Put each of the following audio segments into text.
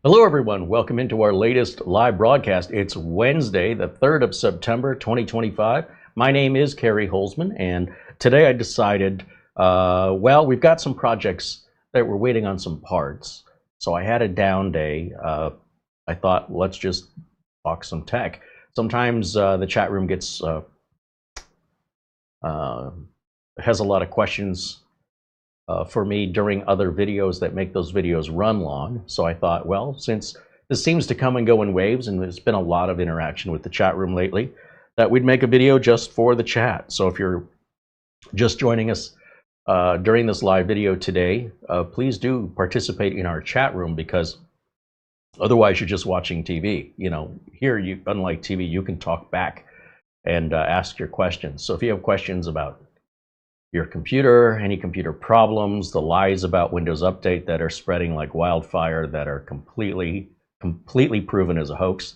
Hello everyone, welcome into our latest live broadcast. It's Wednesday, the 3rd of September, 2025. My name is Carey Holzman, and today I decided, we've got some projects that we're waiting on some parts. So I had a down day. I thought, let's just talk some tech. Sometimes the chat room gets, has a lot of questions for me during other videos that make those videos run long. So I thought, well, since this seems to come and go in waves and there's been a lot of interaction with the chat room lately, that we'd make a video just for the chat. So if you're just joining us during this live video today, please do participate in our chat room, because otherwise you're just watching TV. You know, here, unlike TV, you can talk back and ask your questions. So if you have questions about your computer, any computer problems, the lies about Windows Update that are spreading like wildfire, that are completely proven as a hoax.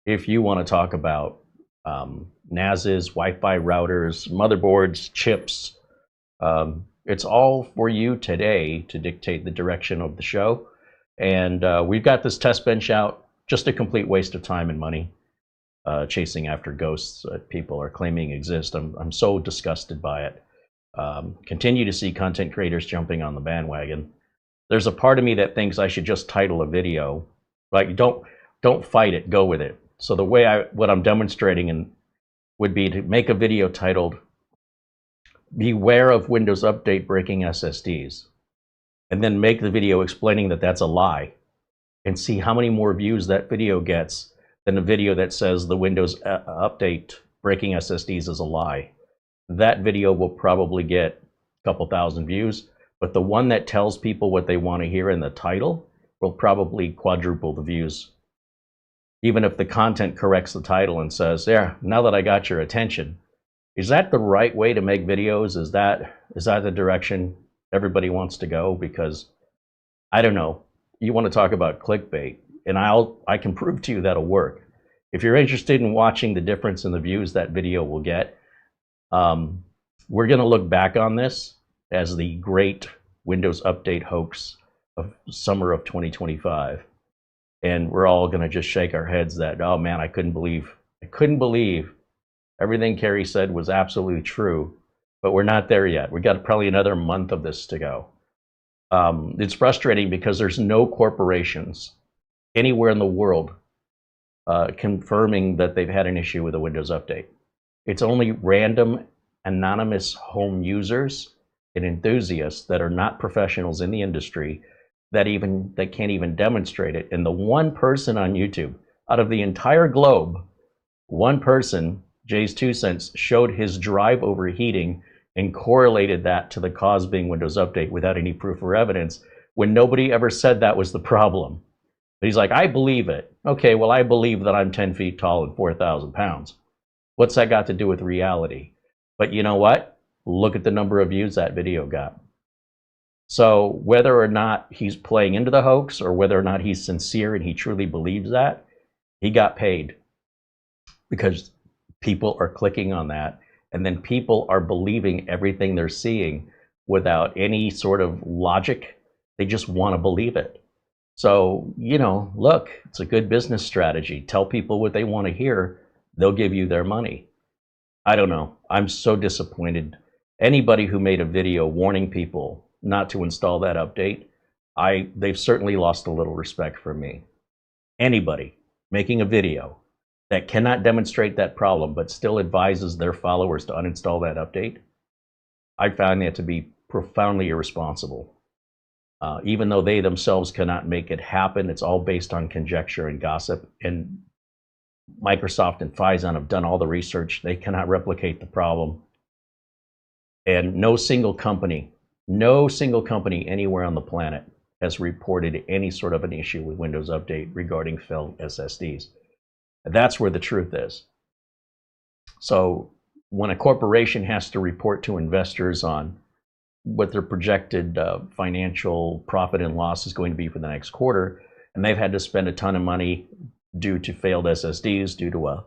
If you want to talk about NASs, Wi-Fi routers, motherboards, chips, it's all for you today to dictate the direction of the show. And we've got this test bench out, just a complete waste of time and money, chasing after ghosts that people are claiming exist. I'm so disgusted by it. Continue to see content creators jumping on the bandwagon. There's a part of me that thinks I should just title a video, like don't fight it, go with it. So the way what I'm demonstrating would be to make a video titled "Beware of Windows Update Breaking SSDs," and then make the video explaining that that's a lie, and see how many more views that video gets than a video that says the Windows Update Breaking SSDs is a lie. That video will probably get a couple thousand views, but the one that tells people what they want to hear in the title will probably quadruple the views. Even if the content corrects the title and says, "Yeah, now that I got your attention." Is that the right way to make videos? Is that the direction everybody wants to go? Because I don't know. You want to talk about clickbait, and I can prove to you that'll work. If you're interested in watching the difference in the views that video will get, we're going to look back on this as the great Windows Update hoax of summer of 2025. And we're all going to just shake our heads that, oh man, I couldn't believe everything Carey said was absolutely true. But we're not there yet. We've got probably another month of this to go. It's frustrating because there's no corporations anywhere in the world confirming that they've had an issue with a Windows Update. It's only random, anonymous home users and enthusiasts that are not professionals in the industry that can't even demonstrate it. And the one person on YouTube out of the entire globe, one person, Jay's 2 cents, showed his drive overheating and correlated that to the cause being Windows Update without any proof or evidence, when nobody ever said that was the problem. But he's like, I believe it. Okay, well, I believe that I'm 10 feet tall and 4,000 pounds. What's that got to do with reality? But you know what? Look at the number of views that video got. So whether or not he's playing into the hoax, or whether or not he's sincere and he truly believes that, he got paid, because people are clicking on that, and then people are believing everything they're seeing without any sort of logic. They just want to believe it. So, you know, look, it's a good business strategy. Tell people what they want to hear. They'll give you their money. I don't know. I'm so disappointed. Anybody who made a video warning people not to install that update, they've certainly lost a little respect for me. Anybody making a video that cannot demonstrate that problem but still advises their followers to uninstall that update, I found that to be profoundly irresponsible. Even though they themselves cannot make it happen, it's all based on conjecture and gossip. And Microsoft and Phison have done all the research. They cannot replicate the problem. And no single company anywhere on the planet has reported any sort of an issue with Windows Update regarding failed SSDs. That's where the truth is. So when a corporation has to report to investors on what their projected financial profit and loss is going to be for the next quarter, and they've had to spend a ton of money due to failed SSDs, due to a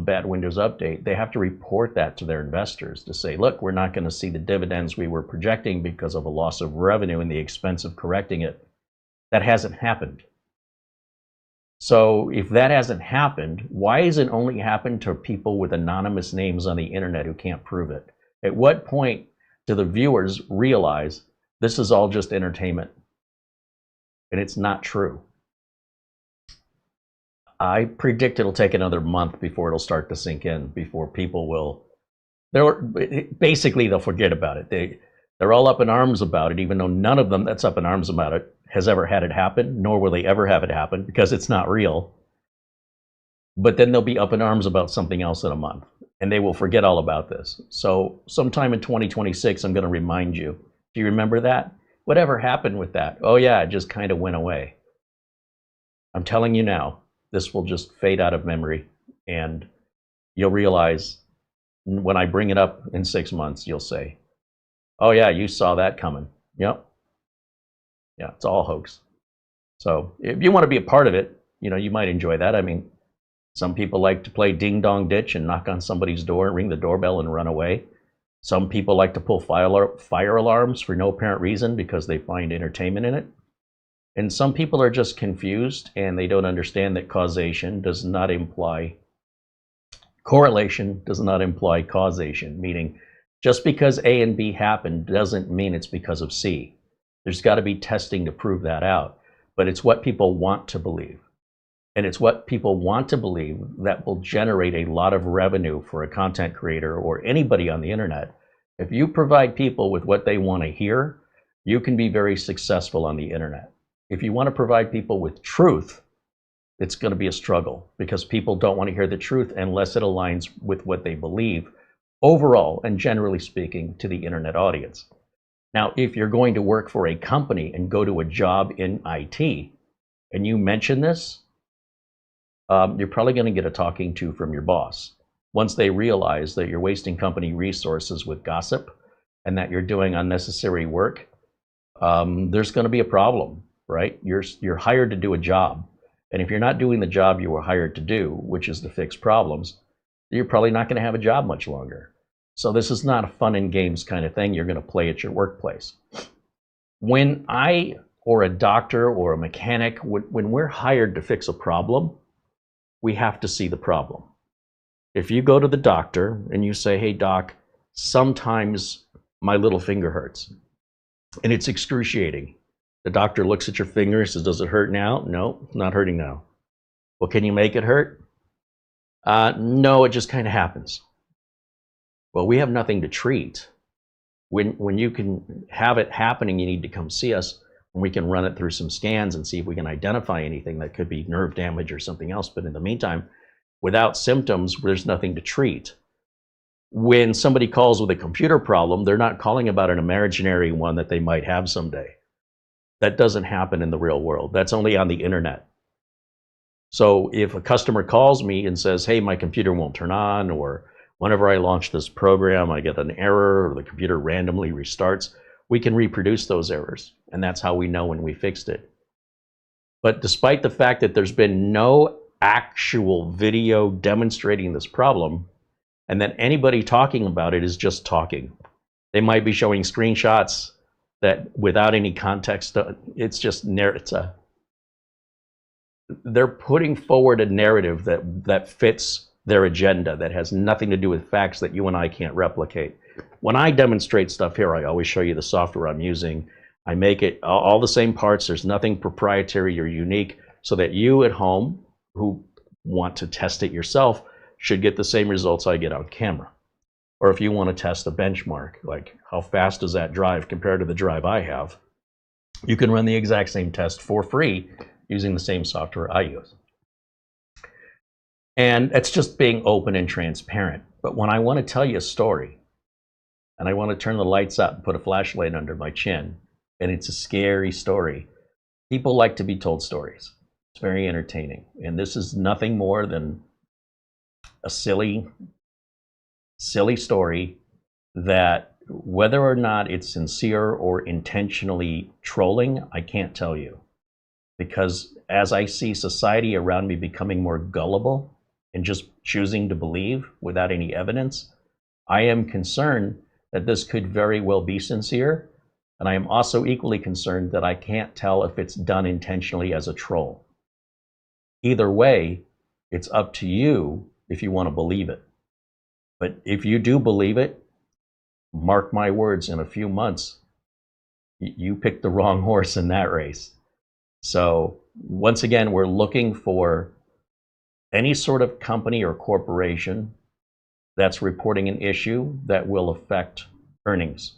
bad Windows Update, they have to report that to their investors to say, look, we're not going to see the dividends we were projecting because of a loss of revenue and the expense of correcting it. That hasn't happened. So if that hasn't happened, why has it only happened to people with anonymous names on the internet who can't prove it? At what point do the viewers realize this is all just entertainment? And it's not true. I predict it'll take another month before it'll start to sink in, before people will, basically they'll forget about it. They're all up in arms about it, even though none of them that's up in arms about it has ever had it happen, nor will they ever have it happen because it's not real. But then they'll be up in arms about something else in a month, and they will forget all about this. So sometime in 2026, I'm going to remind you. Do you remember that? Whatever happened with that? Oh yeah, it just kind of went away. I'm telling you now, this will just fade out of memory, and you'll realize when I bring it up in 6 months, you'll say, oh yeah, you saw that coming. Yep. Yeah, it's all hoax. So if you want to be a part of it, you might enjoy that. I mean, some people like to play ding dong ditch and knock on somebody's door, ring the doorbell and run away. Some people like to pull fire alarms for no apparent reason because they find entertainment in it. And some people are just confused and they don't understand that correlation does not imply causation, meaning just because A and B happened doesn't mean it's because of C. There's got to be testing to prove that out, but it's what people want to believe. And it's what people want to believe that will generate a lot of revenue for a content creator or anybody on the internet. If you provide people with what they want to hear, you can be very successful on the internet. If you want to provide people with truth, it's going to be a struggle because people don't want to hear the truth unless it aligns with what they believe overall and generally speaking to the internet audience. Now, if you're going to work for a company and go to a job in IT and you mention this, you're probably going to get a talking to from your boss. Once they realize that you're wasting company resources with gossip and that you're doing unnecessary work, there's going to be a problem, right? You're hired to do a job. And if you're not doing the job you were hired to do, which is to fix problems, you're probably not going to have a job much longer. So this is not a fun and games kind of thing you're going to play at your workplace. When I, or a doctor or a mechanic, when we're hired to fix a problem, we have to see the problem. If you go to the doctor and you say, hey doc, sometimes my little finger hurts and it's excruciating. The doctor looks at your finger and says, does it hurt now? No, it's not hurting now. Well, can you make it hurt? No, it just kind of happens. Well, we have nothing to treat. When you can have it happening, you need to come see us and we can run it through some scans and see if we can identify anything that could be nerve damage or something else. But in the meantime, without symptoms, there's nothing to treat. When somebody calls with a computer problem, they're not calling about an imaginary one that they might have someday. That doesn't happen in the real world. That's only on the internet. So if a customer calls me and says, hey, my computer won't turn on, or whenever I launch this program, I get an error, or the computer randomly restarts, we can reproduce those errors. And that's how we know when we fixed it. But despite the fact that there's been no actual video demonstrating this problem, and that anybody talking about it is just talking. They might be showing screenshots that without any context, it's just they're putting forward a narrative that fits their agenda, that has nothing to do with facts that you and I can't replicate. When I demonstrate stuff here, I always show you the software I'm using. I make it all the same parts. There's nothing proprietary or unique, so that you at home who want to test it yourself should get the same results I get on camera. Or if you want to test a benchmark, like how fast does that drive compared to the drive I have, you can run the exact same test for free using the same software I use. And it's just being open and transparent. But when I want to tell you a story, and I want to turn the lights up and put a flashlight under my chin, and it's a scary story, people like to be told stories. It's very entertaining. And this is nothing more than a silly story that, whether or not it's sincere or intentionally trolling, I can't tell you. Because as I see society around me becoming more gullible and just choosing to believe without any evidence, I am concerned that this could very well be sincere, And I am also equally concerned that I can't tell if it's done intentionally as a troll. Either way, it's up to you if you want to believe it. But if you do believe it, mark my words, in a few months, you picked the wrong horse in that race. So once again, we're looking for any sort of company or corporation that's reporting an issue that will affect earnings.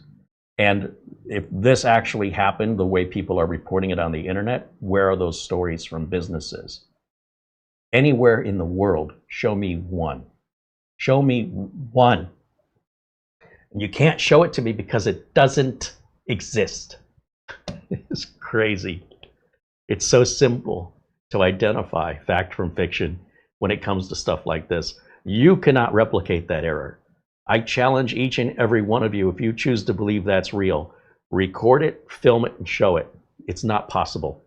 And if this actually happened the way people are reporting it on the internet, where are those stories from businesses? Anywhere in the world, show me one. Show me one. And you can't show it to me because it doesn't exist. It's crazy. It's so simple to identify fact from fiction when it comes to stuff like this. You cannot replicate that error. I challenge each and every one of you, if you choose to believe that's real, record it, film it, and show it. It's not possible.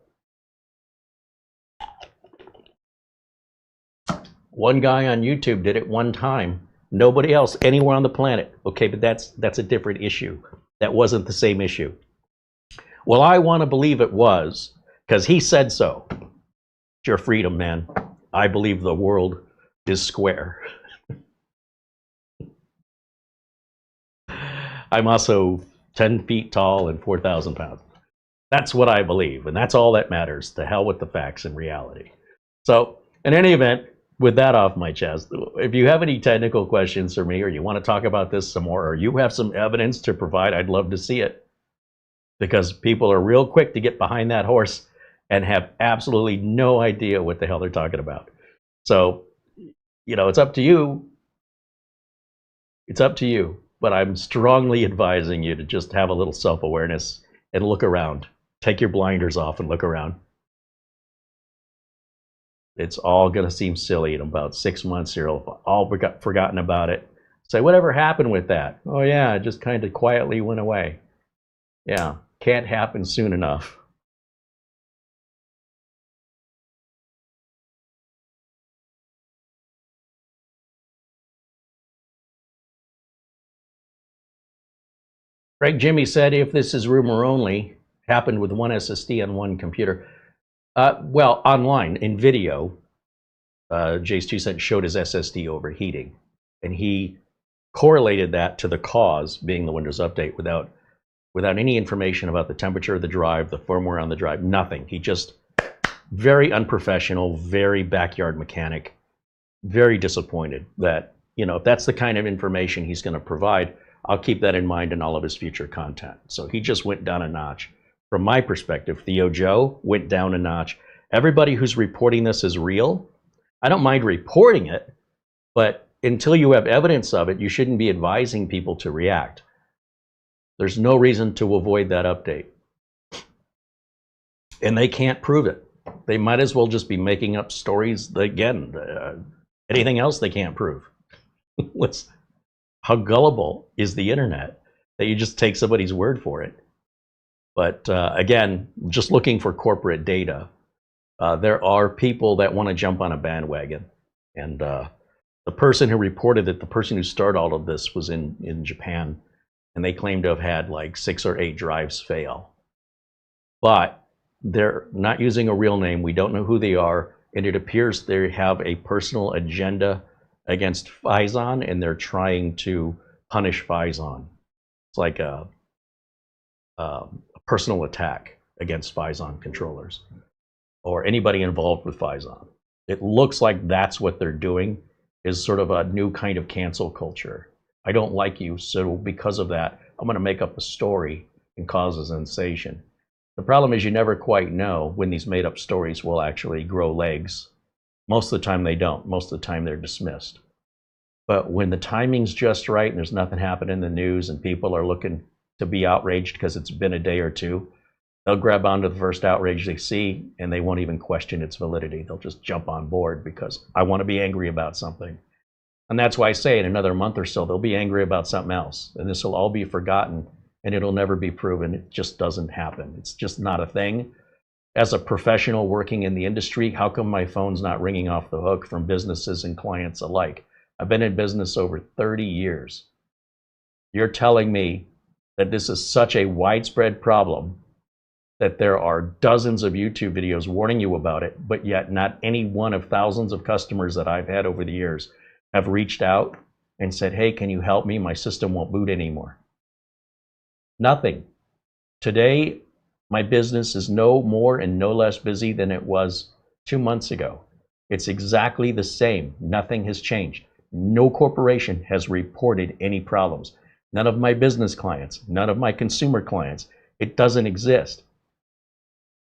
One guy on YouTube did it one time. Nobody else anywhere on the planet. Okay, but that's a different issue. That wasn't the same issue. Well, I want to believe it was, because he said so. It's your freedom, man. I believe the world is square. I'm also 10 feet tall and 4,000 pounds. That's what I believe, and that's all that matters. To hell with the facts and reality. So, in any event, with that off my chest, if you have any technical questions for me, or you want to talk about this some more, or you have some evidence to provide, I'd love to see it. Because people are real quick to get behind that horse and have absolutely no idea what the hell they're talking about. So, you know, it's up to you. It's up to you. But I'm strongly advising you to just have a little self-awareness and look around. Take your blinders off and look around. It's all going to seem silly in about 6 months. You'll all forgotten about it. Say, whatever happened with that? Oh yeah, it just kind of quietly went away. Yeah, can't happen soon enough. Greg Jimmy said, if this is rumor only, happened with one SSD on one computer. Well, online, in video, Jace 2 Cent showed his SSD overheating. And he correlated that to the cause being the Windows Update without any information about the temperature of the drive, the firmware on the drive, nothing. He just, very unprofessional, very backyard mechanic, very disappointed that, you know, if that's the kind of information he's going to provide, I'll keep that in mind in all of his future content. So he just went down a notch. From my perspective, Theo Joe went down a notch. Everybody who's reporting this is real. I don't mind reporting it, but until you have evidence of it, you shouldn't be advising people to react. There's no reason to avoid that update. And they can't prove it. They might as well just be making up stories again. Anything else they can't prove. How gullible is the internet that you just take somebody's word for it? But again, just looking for corporate data, there are people that want to jump on a bandwagon. And the person who reported it, the person who started all of this, was in Japan. And they claim to have had like 6 or 8 drives fail. But they're not using a real name. We don't know who they are. And it appears they have a personal agenda against Phison, and they're trying to punish Phison. It's like a personal attack against Phison controllers or anybody involved with Phison. It looks like that's what they're doing, is sort of a new kind of cancel culture. I don't like you, so because of that, I'm going to make up a story and cause a sensation. The problem is you never quite know when these made-up stories will actually grow legs. Most of the time they don't. Most of the time they're dismissed. But when the timing's just right and there's nothing happening in the news and people are looking to be outraged because it's been a day or two, they'll grab onto the first outrage they see and they won't even question its validity. They'll just jump on board because I want to be angry about something. And that's why I say in another month or so, they'll be angry about something else. And this will all be forgotten and it'll never be proven. It just doesn't happen. It's just not a thing. As a professional working in the industry, how come my phone's not ringing off the hook from businesses and clients alike? I've been in business over 30 years. You're telling me that this is such a widespread problem that there are dozens of YouTube videos warning you about it, but yet not any one of thousands of customers that I've had over the years have reached out and said, hey, can you help me? My system won't boot anymore. Nothing. Today, my business is no more and no less busy than it was 2 months ago. It's exactly the same. Nothing has changed. No corporation has reported any problems. None of my business clients, none of my consumer clients. It doesn't exist.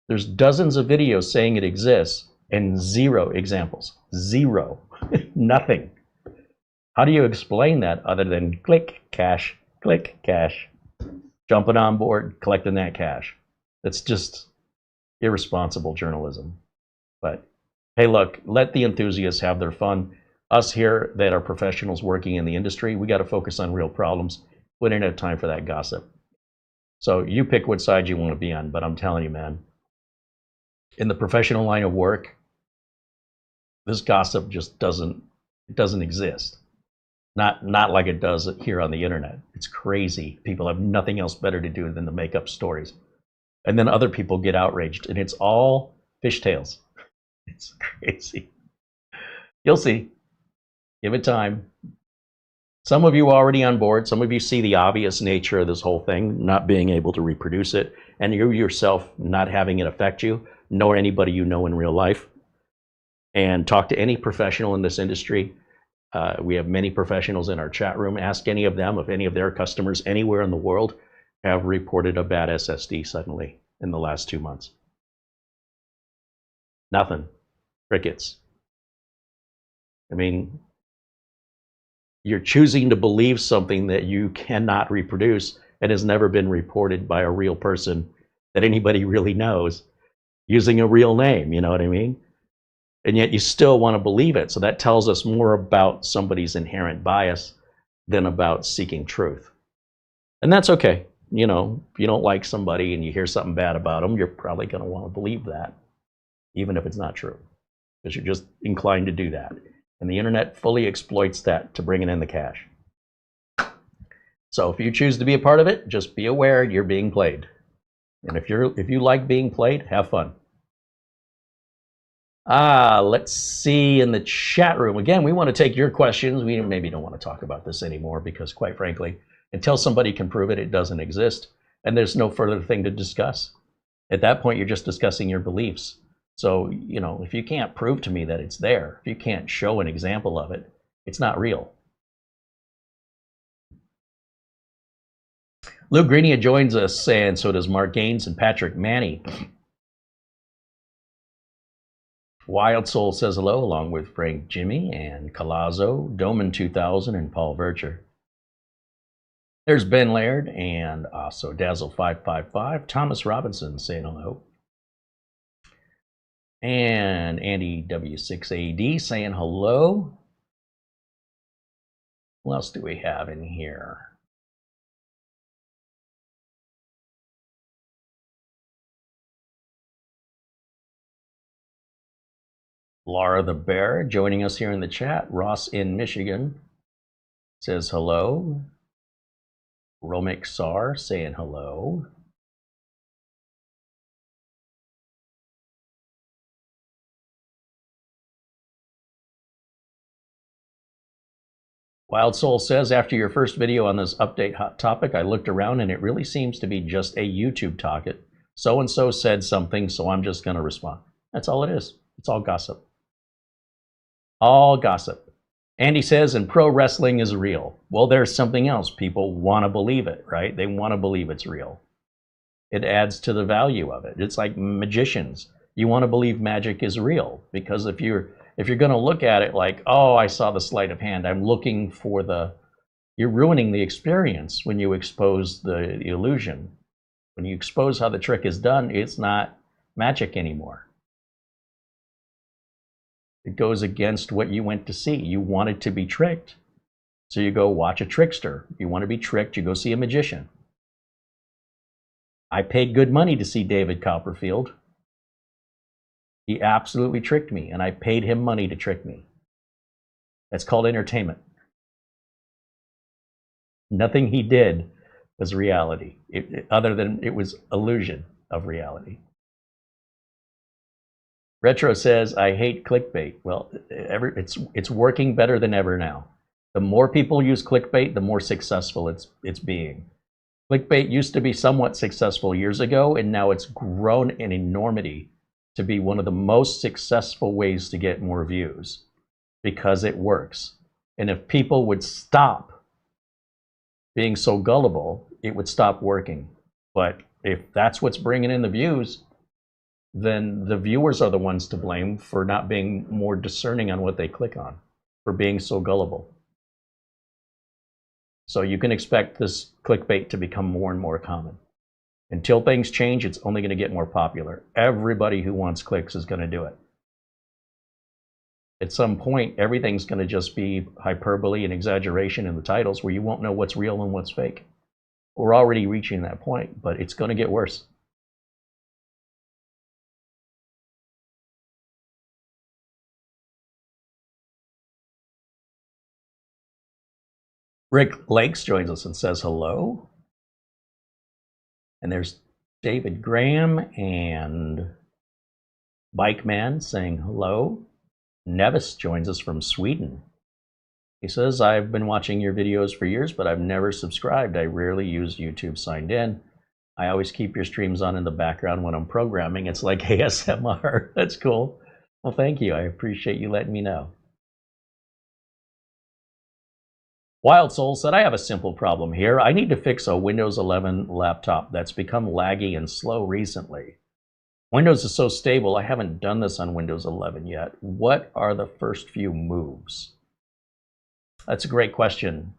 There's dozens of videos saying it exists and zero examples. Zero. Nothing. How do you explain that other than click cash, jumping on board, collecting that cash? That's just irresponsible journalism. But hey, look, let the enthusiasts have their fun. Us here that are professionals working in the industry, we got to focus on real problems. We don't have time for that gossip. So you pick what side you want to be on, but I'm telling you, man, in the professional line of work, this gossip just doesn't exist. Not like it does here on the internet. It's crazy. People have nothing else better to do than to make up stories. And then other people get outraged, and it's all fishtails. It's crazy. You'll see. Give it time. Some of you are already on board. Some of you see the obvious nature of this whole thing, not being able to reproduce it, and you yourself not having it affect you, nor anybody you know in real life. And talk to any professional in this industry. We have many professionals in our chat room. Ask any of them if any of their customers anywhere in the world have reported a bad SSD suddenly in the last 2 months. Nothing. Crickets. I mean, you're choosing to believe something that you cannot reproduce and has never been reported by a real person that anybody really knows using a real name, you know what I mean? And yet you still want to believe it. So that tells us more about somebody's inherent bias than about seeking truth. And that's okay. You know, if you don't like somebody and you hear something bad about them, you're probably going to want to believe that, even if it's not true, because you're just inclined to do that. And the internet fully exploits that to bring in the cash. So if you choose to be a part of it, just be aware you're being played. And if you like being played, have fun. Let's see in the chat room. Again, we want to take your questions. We maybe don't want to talk about this anymore because, quite frankly, until somebody can prove it, it doesn't exist. And there's no further thing to discuss. At that point, you're just discussing your beliefs. So, you know, if you can't prove to me that it's there, if you can't show an example of it, it's not real. Lou Greenia joins us, and so does Mark Gaines and Patrick Manny. Wild Soul says hello, along with Frank Jimmy and Calazzo, Doman 2000, and Paul Vercher. There's Ben Laird and also Dazzle555, Thomas Robinson saying hello. And Andy W6AD saying hello. What else do we have in here? Laura the Bear joining us here in the chat. Ross in Michigan says hello. Romik Sar saying hello. Wild Soul says, after your first video on this update hot topic, I looked around and it really seems to be just a YouTube topic. So-and-so said something, so I'm just going to respond. That's all it is. It's all gossip. All gossip. Andy says, and pro wrestling is real. Well, there's something else. People want to believe it, right? They want to believe it's real. It adds to the value of it. It's like magicians. You want to believe magic is real, because if you're going to look at it like, oh, I saw the sleight of hand, I'm looking for you're ruining the experience when you expose the illusion. When you expose how the trick is done, it's not magic anymore. It goes against what you went to see. You wanted to be tricked, so you go watch a trickster. You want to be tricked, you go see a magician. I paid good money to see David Copperfield. He absolutely tricked me, and I paid him money to trick me. That's called entertainment. Nothing he did was reality. Other than it was illusion of reality. Retro says, I hate clickbait. Well, it's working better than ever now. The more people use clickbait, the more successful it's being. Clickbait used to be somewhat successful years ago, and now it's grown in enormity to be one of the most successful ways to get more views because it works. And if people would stop being so gullible, it would stop working. But if that's what's bringing in the views, then the viewers are the ones to blame for not being more discerning on what they click on, for being so gullible. So you can expect this clickbait to become more and more common. Until things change, it's only going to get more popular. Everybody who wants clicks is going to do it. At some point, everything's going to just be hyperbole and exaggeration in the titles where you won't know what's real and what's fake. We're already reaching that point, but it's going to get worse. Rick Lakes joins us and says hello. And there's David Graham and Bike Man saying hello. Nevis joins us from Sweden. He says, I've been watching your videos for years, but I've never subscribed. I rarely use YouTube signed in. I always keep your streams on in the background when I'm programming. It's like ASMR. That's cool. Well, thank you. I appreciate you letting me know. Wild Soul said, I have a simple problem here. I need to fix a Windows 11 laptop that's become laggy and slow recently. Windows is so stable, I haven't done this on Windows 11 yet. What are the first few moves? That's a great question.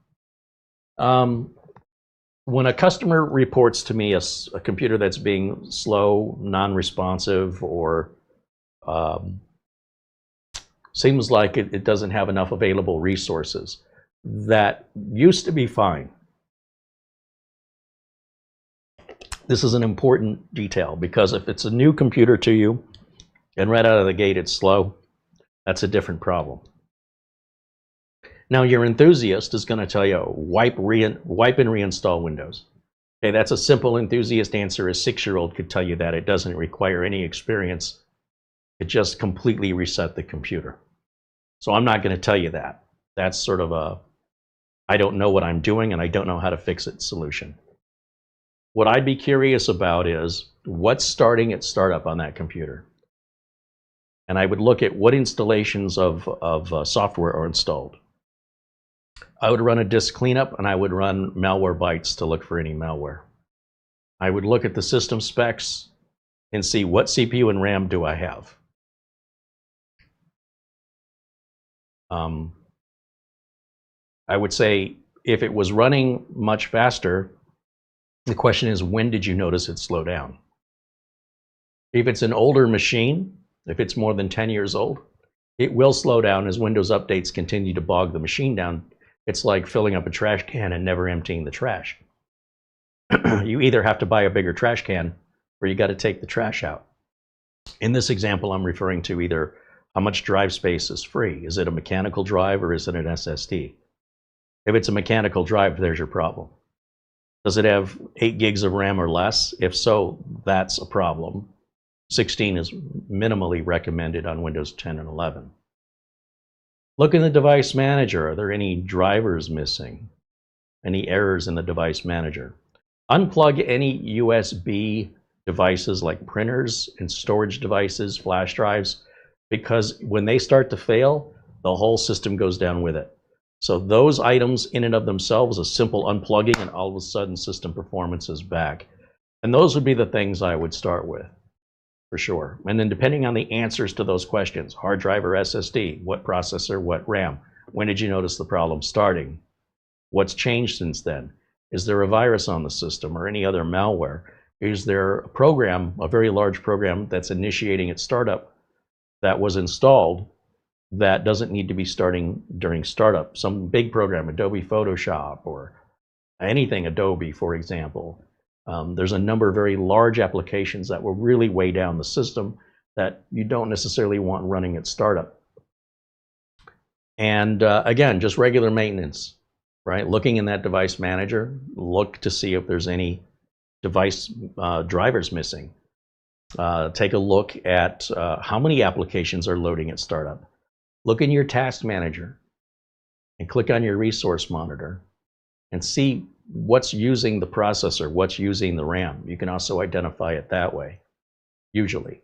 When a customer reports to me a computer that's being slow, non-responsive, or seems like it doesn't have enough available resources, that used to be fine. This is an important detail because if it's a new computer to you and right out of the gate it's slow, that's a different problem. Now your enthusiast is going to tell you wipe and reinstall Windows. Okay, that's a simple enthusiast answer. A 6-year-old could tell you that. It doesn't require any experience. It just completely reset the computer. So I'm not going to tell you that. That's sort of a I don't know what I'm doing and I don't know how to fix it solution. What I'd be curious about is what's starting at startup on that computer. And I would look at what installations of software are installed. I would run a disk cleanup and I would run Malwarebytes to look for any malware. I would look at the system specs and see what CPU and RAM do I have. I would say if it was running much faster, the question is, when did you notice it slow down? If it's an older machine, if it's more than 10 years old, it will slow down as Windows updates continue to bog the machine down. It's like filling up a trash can and never emptying the trash. You either have to buy a bigger trash can or you got to take the trash out. In this example, I'm referring to either how much drive space is free. Is it a mechanical drive or is it an SSD? If it's a mechanical drive, there's your problem. Does it have 8 gigs of RAM or less? If so, that's a problem. 16 is minimally recommended on Windows 10 and 11. Look in the device manager. Are there any drivers missing? Any errors in the device manager? Unplug any USB devices like printers and storage devices, flash drives, because when they start to fail, the whole system goes down with it. So those items in and of themselves, a simple unplugging, and all of a sudden system performance is back. And those would be the things I would start with, for sure. And then depending on the answers to those questions, hard drive or SSD, what processor, what RAM, when did you notice the problem starting? What's changed since then? Is there a virus on the system or any other malware? Is there a program, a very large program that's initiating its startup that was installed that doesn't need to be starting during startup? Some big program, Adobe Photoshop or anything Adobe, for example. There's a number of very large applications that will really weigh down the system that you don't necessarily want running at startup. And again, just regular maintenance. right? Looking in that device manager, look to see if there's any device drivers missing. Take a look at how many applications are loading at startup. Look in your task manager and click on your resource monitor and see what's using the processor, what's using the RAM. You can also identify it that way, usually.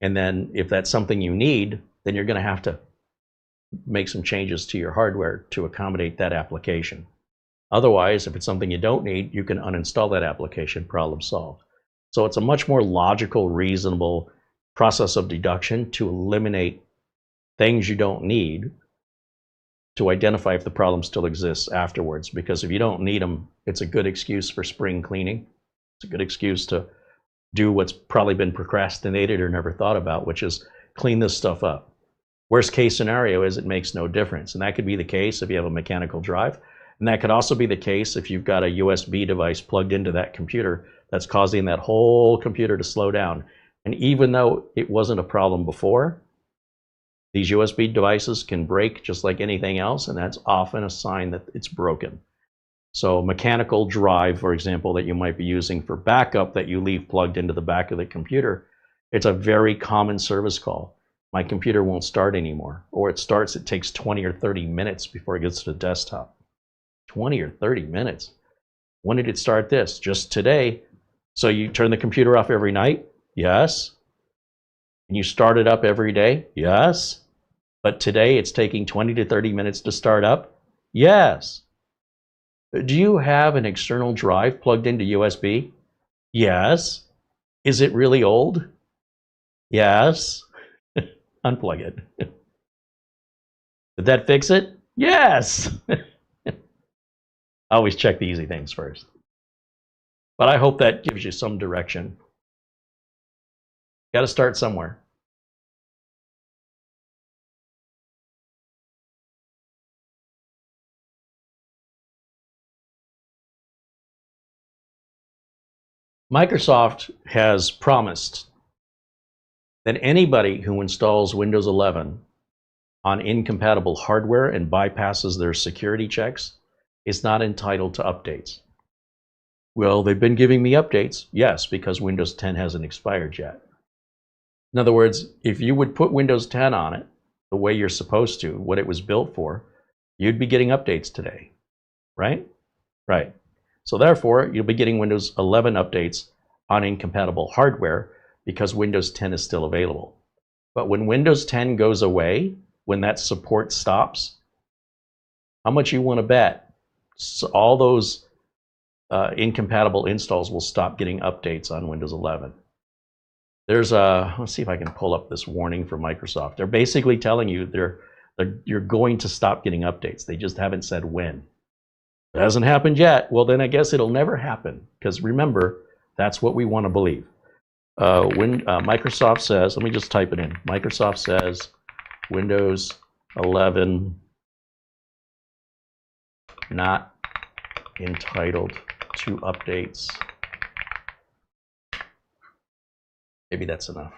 And then if that's something you need, then you're going to have to make some changes to your hardware to accommodate that application. Otherwise, if it's something you don't need, you can uninstall that application, problem solved. So it's a much more logical, reasonable process of deduction to eliminate things you don't need, to identify if the problem still exists afterwards. Because if you don't need them, it's a good excuse for spring cleaning. It's a good excuse to do what's probably been procrastinated or never thought about, which is clean this stuff up. Worst case scenario is it makes no difference. And that could be the case if you have a mechanical drive. And that could also be the case if you've got a USB device plugged into that computer that's causing that whole computer to slow down. And even though it wasn't a problem before, these USB devices can break just like anything else, and that's often a sign that it's broken. So mechanical drive, for example, that you might be using for backup that you leave plugged into the back of the computer, it's a very common service call. My computer won't start anymore, or it starts, it takes 20 or 30 minutes before it gets to the desktop. 20 or 30 minutes. When did it start this? Just today. So you turn the computer off every night? Yes. And you start it up every day? Yes. But today it's taking 20 to 30 minutes to start up? Yes. Do you have an external drive plugged into USB? Yes. Is it really old? Yes. Unplug it. Did that fix it? Yes. I always check the easy things first. But I hope that gives you some direction. Got to start somewhere. Microsoft has promised that anybody who installs Windows 11 on incompatible hardware and bypasses their security checks is not entitled to updates. Well, they've been giving me updates. Yes, because Windows 10 hasn't expired yet. In other words, if you would put Windows 10 on it the way you're supposed to, what it was built for, you'd be getting updates today, right? Right. So therefore, you'll be getting Windows 11 updates on incompatible hardware because Windows 10 is still available. But when Windows 10 goes away, when that support stops, how much you want to bet? So all those incompatible installs will stop getting updates on Windows 11. There's a, let's see if I can pull up this warning from Microsoft. They're basically telling you you're going to stop getting updates. They just haven't said when. It hasn't happened yet. Well, then I guess it'll never happen. Because remember, that's what we want to believe. When Microsoft says, let me just type it in. Microsoft says Windows 11 not entitled to updates. Maybe that's enough.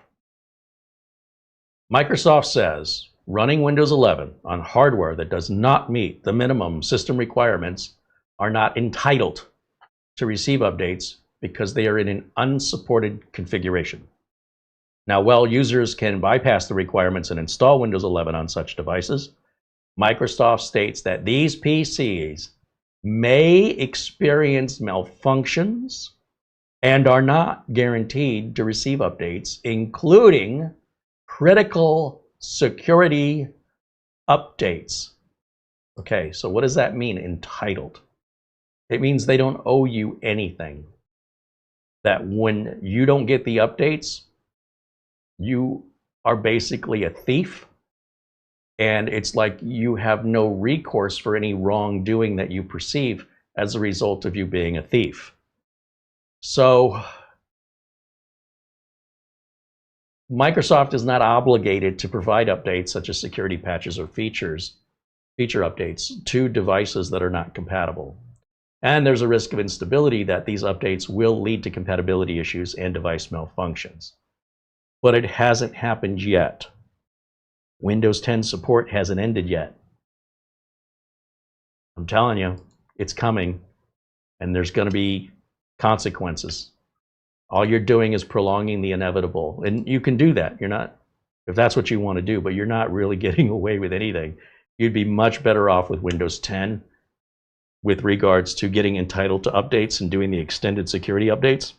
Microsoft says running Windows 11 on hardware that does not meet the minimum system requirements are not entitled to receive updates because they are in an unsupported configuration. Now, while users can bypass the requirements and install Windows 11 on such devices, Microsoft states that these PCs may experience malfunctions and are not guaranteed to receive updates, including critical security updates. Okay, so what does that mean, entitled? It means they don't owe you anything. That when you don't get the updates, you are basically a thief, and it's like you have no recourse for any wrongdoing that you perceive as a result of you being a thief. So Microsoft is not obligated to provide updates such as security patches or feature updates to devices that are not compatible. And there's a risk of instability that these updates will lead to compatibility issues and device malfunctions. But it hasn't happened yet. Windows 10 support hasn't ended yet. I'm telling you, it's coming, and there's going to be consequences. All you're doing is prolonging the inevitable, and you can do that. You're not, if that's what you want to do, but you're not really getting away with anything. You'd be much better off with Windows 10 with regards to getting entitled to updates and doing the extended security updates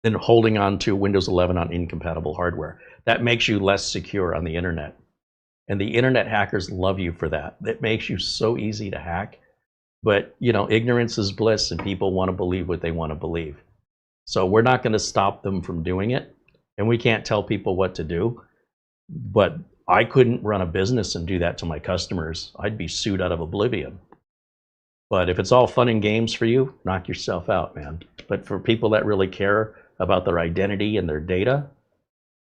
than holding on to Windows 11 on incompatible hardware. That makes you less secure on the internet. And the internet hackers love you for that. That makes you so easy to hack. But, you know, ignorance is bliss, and people want to believe what they want to believe. So we're not going to stop them from doing it. And we can't tell people what to do. But I couldn't run a business and do that to my customers. I'd be sued out of oblivion. But if it's all fun and games for you, knock yourself out, man. But for people that really care about their identity and their data,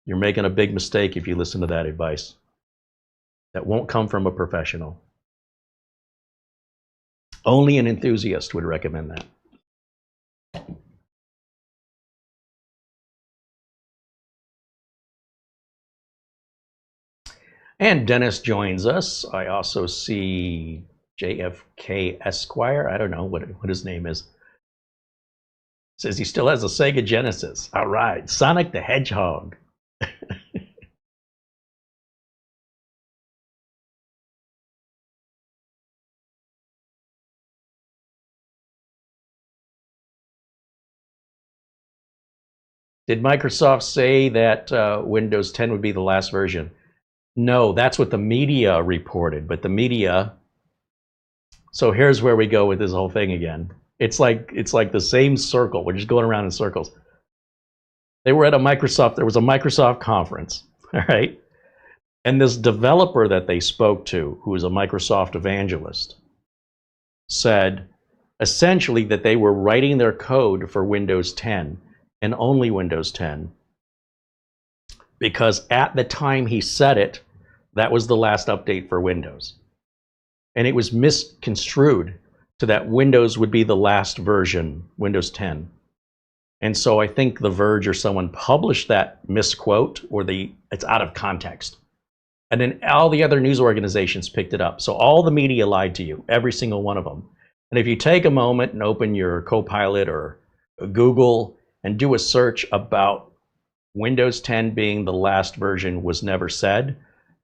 you're making a big mistake if you listen to that advice. That won't come from a professional. Only an enthusiast would recommend that. And Dennis joins us. I also see JFK Esquire. I don't know what his name is. Says he still has a Sega Genesis. All right, Sonic the Hedgehog. Did Microsoft say that Windows 10 would be the last version? No, that's what the media reported. But the media, so here's where we go with this whole thing again. It's like the same circle. We're just going around in circles. They were at a Microsoft, there was a Microsoft conference, all right? And this developer that they spoke to, who was a Microsoft evangelist, said essentially that they were writing their code for Windows 10 and only Windows 10, because at the time he said it, that was the last update for Windows. And it was misconstrued to that Windows would be the last version, Windows 10. And so I think The Verge or someone published that misquote, or it's out of context. And then all the other news organizations picked it up. So all the media lied to you, every single one of them. And if you take a moment and open your Copilot or Google and do a search about Windows 10 being the last version was never said,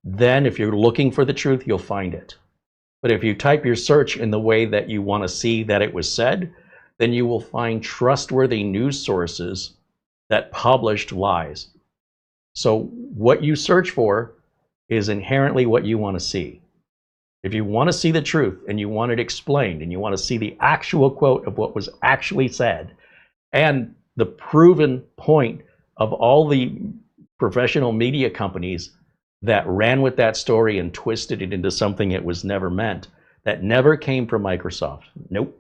then if you're looking for the truth, you'll find it. But if you type your search in the way that you want to see that it was said, then you will find trustworthy news sources that published lies. So what you search for is inherently what you want to see. If you want to see the truth and you want it explained and you want to see the actual quote of what was actually said and the proven point of all the professional media companies that ran with that story and twisted it into something it was never meant, that never came from Microsoft. Nope.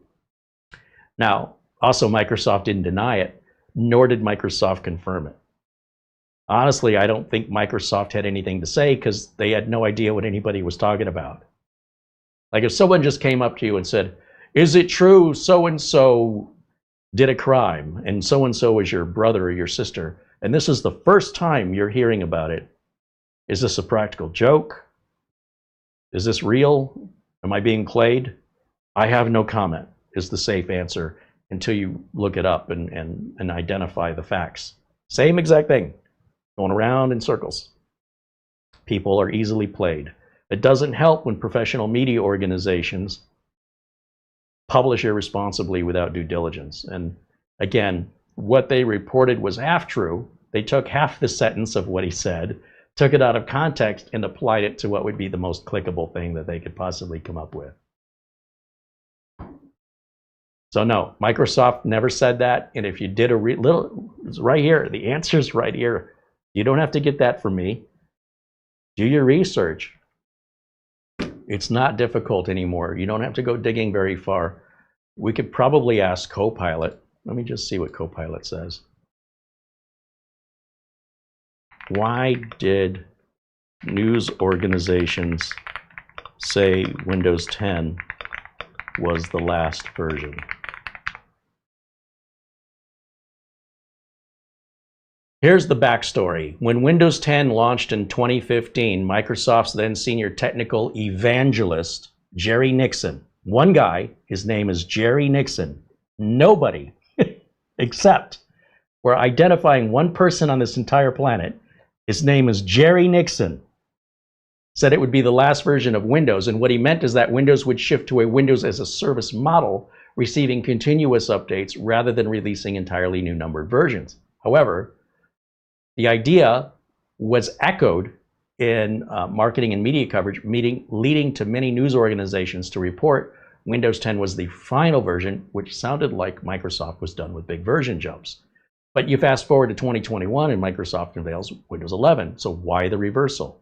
Now, also Microsoft didn't deny it, nor did Microsoft confirm it. Honestly, I don't think Microsoft had anything to say because they had no idea what anybody was talking about. Like if someone just came up to you and said, is it true so-and-so did a crime and so-and-so is your brother or your sister, and this is the first time you're hearing about it, is this a practical joke? Is this real? Am I being played? I have no comment is the safe answer until you look it up and identify the facts. Same exact thing, going around in circles. People are easily played. It doesn't help when professional media organizations publish irresponsibly without due diligence. And again, what they reported was half true. They took half the sentence of what he said, took it out of context, and applied it to what would be the most clickable thing that they could possibly come up with. So no, Microsoft never said that. And if you did it's right here, the answer's right here. You don't have to get that from me. Do your research. It's not difficult anymore. You don't have to go digging very far. We could probably ask Copilot. Let me just see what Copilot says. Why did news organizations say Windows 10 was the last version? Here's the backstory. When Windows 10 launched in 2015, Microsoft's then senior technical evangelist, Jerry Nixon, One guy, his name is Jerry Nixon. Nobody except we're identifying one person on this entire planet. His name is Jerry Nixon. Said it would be the last version of Windows, and what he meant is that Windows would shift to a Windows as a service model, receiving continuous updates rather than releasing entirely new numbered versions. However, the idea was echoed in marketing and media coverage, leading to many news organizations to report Windows 10 was the final version, which sounded like Microsoft was done with big version jumps. But you fast forward to 2021 and Microsoft unveils Windows 11. So why the reversal?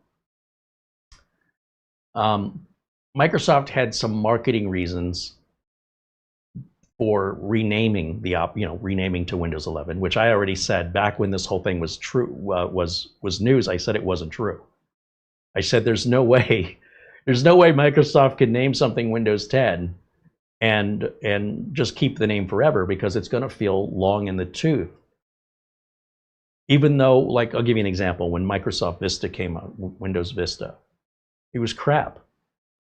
Microsoft had some marketing reasons for renaming renaming to Windows 11, which I already said back when this whole thing was true, was news. I said it wasn't true. I said there's no way Microsoft could name something Windows 10 and just keep the name forever, because it's going to feel long in the tooth. Even though, like, I'll give you an example. When Microsoft Vista came out, Windows Vista, it was crap.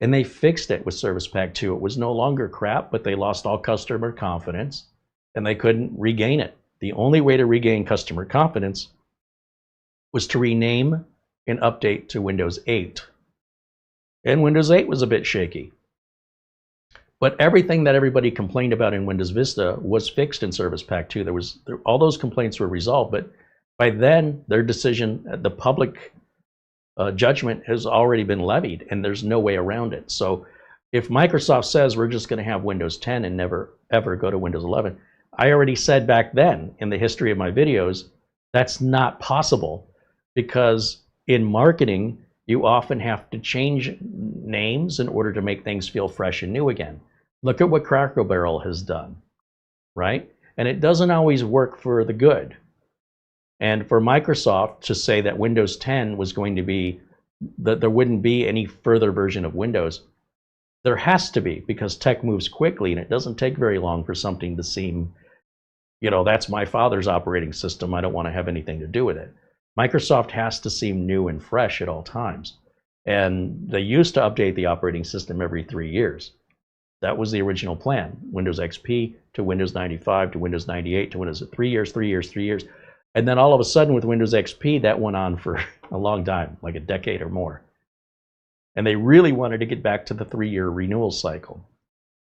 And they fixed it with Service Pack 2. It was no longer crap, but they lost all customer confidence and they couldn't regain it. The only way to regain customer confidence was to rename and update to Windows 8. And Windows 8 was a bit shaky. But everything that everybody complained about in Windows Vista was fixed in Service Pack 2. All those complaints were resolved, but by then their decision, the public judgment has already been levied, and there's no way around it. So if Microsoft says we're just going to have Windows 10 and never ever go to Windows 11, I already said back then in the history of my videos, that's not possible, because in marketing, you often have to change names in order to make things feel fresh and new again. Look at what Cracker Barrel has done, right? And it doesn't always work for the good. And for Microsoft to say that Windows 10 was going to be, that there wouldn't be any further version of Windows, there has to be, because tech moves quickly and it doesn't take very long for something to seem, that's my father's operating system, I don't want to have anything to do with it. Microsoft has to seem new and fresh at all times. And they used to update the operating system every 3 years. That was the original plan. Windows XP to Windows 95 to Windows 98 to Windows 3 years, 3 years, 3 years. And then all of a sudden with Windows XP, that went on for a long time, like a decade or more. And they really wanted to get back to the 3-year renewal cycle.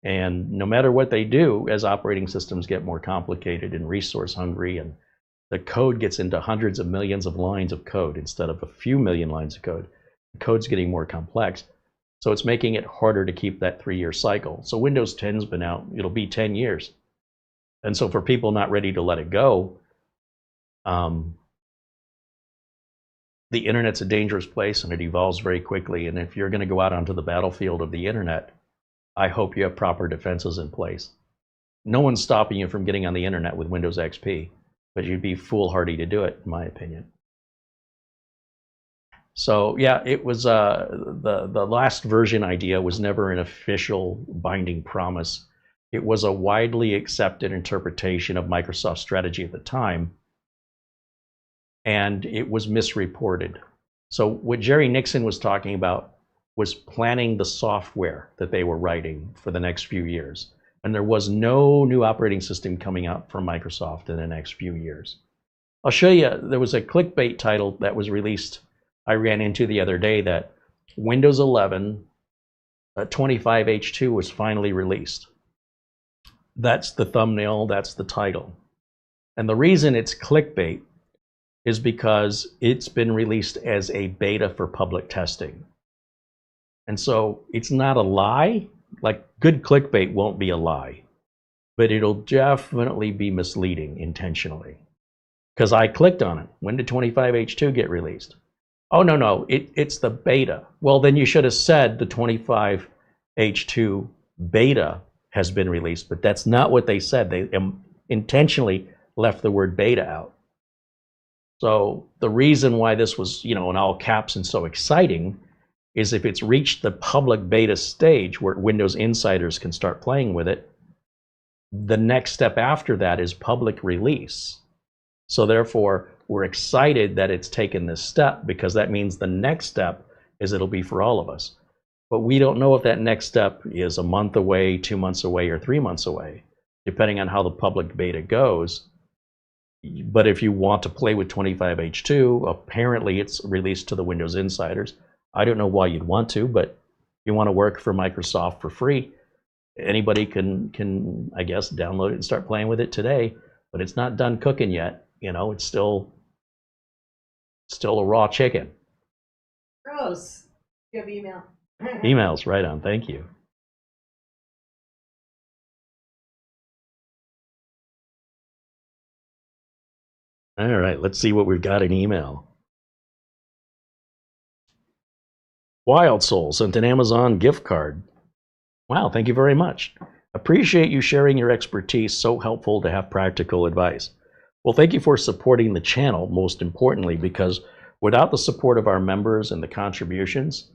And no matter what they do, as operating systems get more complicated and resource hungry, and the code gets into hundreds of millions of lines of code instead of a few million lines of code, the code's getting more complex. So it's making it harder to keep that 3-year cycle. So Windows 10's been out, it'll be 10 years. And so for people not ready to let it go, the internet's a dangerous place and it evolves very quickly. And if you're going to go out onto the battlefield of the internet, I hope you have proper defenses in place. No one's stopping you from getting on the internet with Windows XP, but you'd be foolhardy to do it, in my opinion. So yeah, it was the last version idea was never an official binding promise. It was a widely accepted interpretation of Microsoft's strategy at the time, and it was misreported. So what Jerry Nixon was talking about was planning the software that they were writing for the next few years. And there was no new operating system coming out from Microsoft in the next few years. I'll show you, there was a clickbait title that was released, I ran into the other day, that Windows 11 25H2 was finally released. That's the thumbnail, that's the title. And the reason it's clickbait is because it's been released as a beta for public testing. And so it's not a lie. Like, good clickbait won't be a lie, but it'll definitely be misleading intentionally. Because I clicked on it. When did 25H2 get released? Oh, no, it's the beta. Well, then you should have said the 25H2 beta has been released, but that's not what they said. They intentionally left the word beta out. So the reason why this was, in all caps and so exciting is if it's reached the public beta stage where Windows insiders can start playing with it, the next step after that is public release. So therefore, we're excited that it's taken this step, because that means the next step is it'll be for all of us. But we don't know if that next step is a month away, 2 months away, or 3 months away, depending on how the public beta goes. But if you want to play with 25H2, apparently it's released to the Windows insiders. I don't know why you'd want to, but if you want to work for Microsoft for free, anybody can I guess download it and start playing with it today. But it's not done cooking yet. You know, it's still a raw chicken. Gross. You have email. Emails, right on. Thank you. All right, let's see what we've got in email. Wild Soul sent an Amazon gift card. Wow, thank you very much. Appreciate you sharing your expertise. So helpful to have practical advice. Well, thank you for supporting the channel, most importantly, because without the support of our members and the contributions,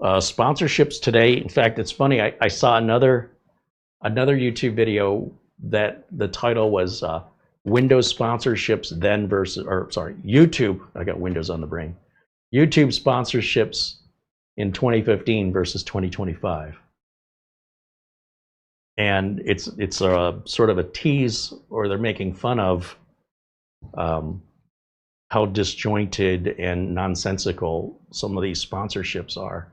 sponsorships today, in fact, it's funny, I saw another YouTube video that the title was Windows sponsorships then versus, or sorry, YouTube, I got Windows on the brain. YouTube sponsorships in 2015 versus 2025. And it's a sort of a tease, or they're making fun of how disjointed and nonsensical some of these sponsorships are.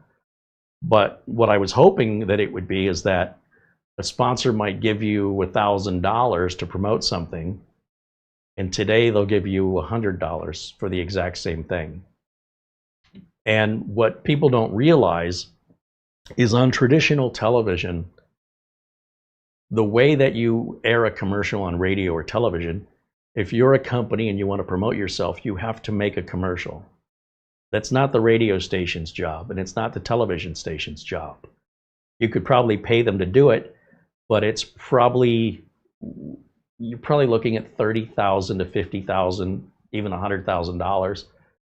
But what I was hoping that it would be is that a sponsor might give you $1,000 to promote something, and today they'll give you $100 for the exact same thing. And what people don't realize is on traditional television, the way that you air a commercial on radio or television, if you're a company and you want to promote yourself, you have to make a commercial. That's not the radio station's job, and it's not the television station's job. You could probably pay them to do it, but it's probably, you're probably looking at $30,000 to $50,000, even $100,000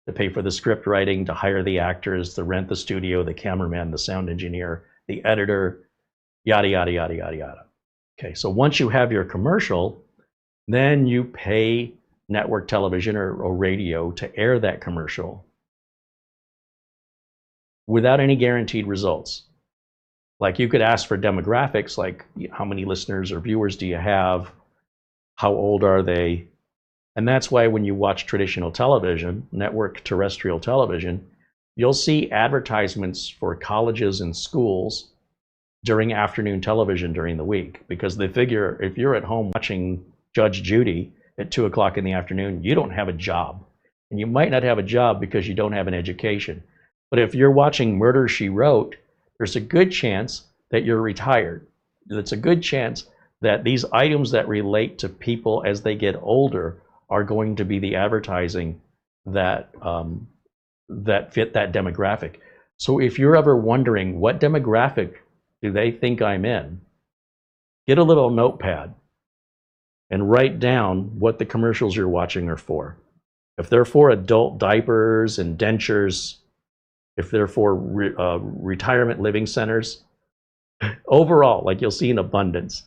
to pay for the script writing, to hire the actors, to rent the studio, the cameraman, the sound engineer, the editor, yada, yada, yada, yada, yada. Okay, so once you have your commercial, then you pay network television or radio to air that commercial without any guaranteed results. Like, you could ask for demographics, like how many listeners or viewers do you have, how old are they? And that's why when you watch traditional television, network terrestrial television, you'll see advertisements for colleges and schools during afternoon television during the week, because they figure if you're at home watching Judge Judy at 2 o'clock in the afternoon, you don't have a job. And you might not have a job because you don't have an education. But if you're watching Murder, She Wrote, there's a good chance that you're retired. It's a good chance that these items that relate to people as they get older are going to be the advertising that that fit that demographic. So if you're ever wondering what demographic do they think I'm in, get a little notepad and write down what the commercials you're watching are for. If they're for adult diapers and dentures, if they're for retirement living centers, overall, like you'll see in abundance,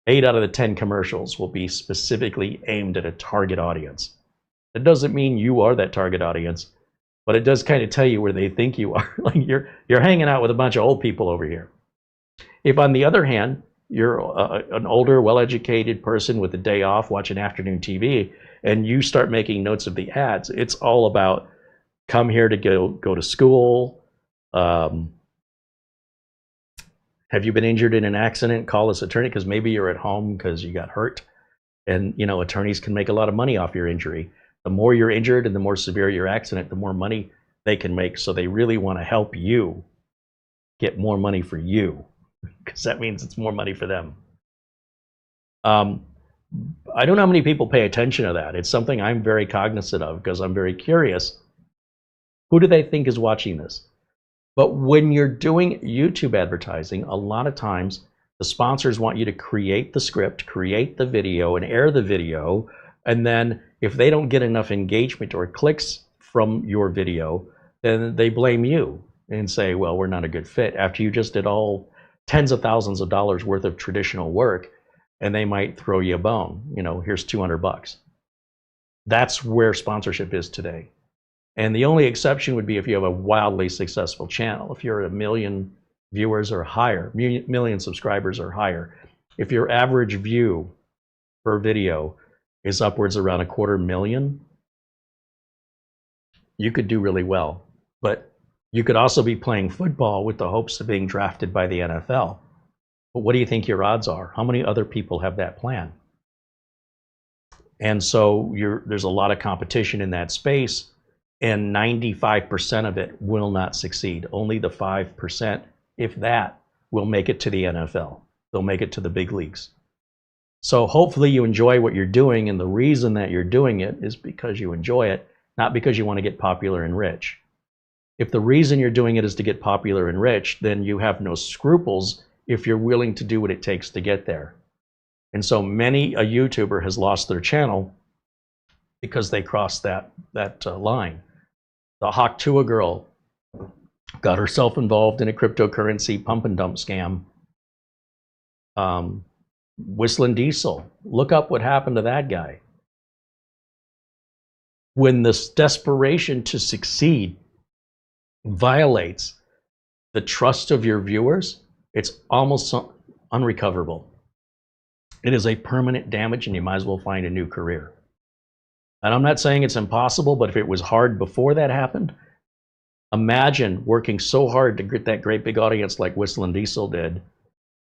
8 out of the 10 commercials will be specifically aimed at a target audience. That doesn't mean you are that target audience, but it does kind of tell you where they think you are. Like you're hanging out with a bunch of old people over here. If on the other hand, you're an older, well-educated person with a day off watching afternoon TV, and you start making notes of the ads, it's all about come here to go to school. Have you been injured in an accident? Call this attorney, because maybe you're at home because you got hurt. And you know, attorneys can make a lot of money off your injury. The more you're injured and the more severe your accident, the more money they can make. So they really want to help you get more money for you, because that means it's more money for them. I don't know how many people pay attention to that. It's something I'm very cognizant of because I'm very curious. Who do they think is watching this? But when you're doing YouTube advertising, a lot of times the sponsors want you to create the script, create the video, and air the video. And then if they don't get enough engagement or clicks from your video, then they blame you and say, well, we're not a good fit, after you just did all tens of thousands of dollars worth of traditional work, and they might throw you a bone. You know, here's $200. That's where sponsorship is today. And the only exception would be if you have a wildly successful channel. If you're at 1 million viewers or higher, million subscribers or higher, if your average view per video is upwards around 250,000, you could do really well. But you could also be playing football with the hopes of being drafted by the NFL. But what do you think your odds are? How many other people have that plan? And so there's a lot of competition in that space, and 95% of it will not succeed. Only the 5%, if that, will make it to the NFL. They'll make it to the big leagues. So hopefully you enjoy what you're doing, and the reason that you're doing it is because you enjoy it, not because you want to get popular and rich. If the reason you're doing it is to get popular and rich, then you have no scruples if you're willing to do what it takes to get there. And so many a YouTuber has lost their channel because they crossed that line. The Hawk2a girl got herself involved in a cryptocurrency pump and dump scam. Whistling Diesel, look up what happened to that guy. When this desperation to succeed violates the trust of your viewers, it's almost unrecoverable. It is a permanent damage, and you might as well find a new career. And I'm not saying it's impossible, but if it was hard before that happened, imagine working so hard to get that great big audience like Whistling Diesel did,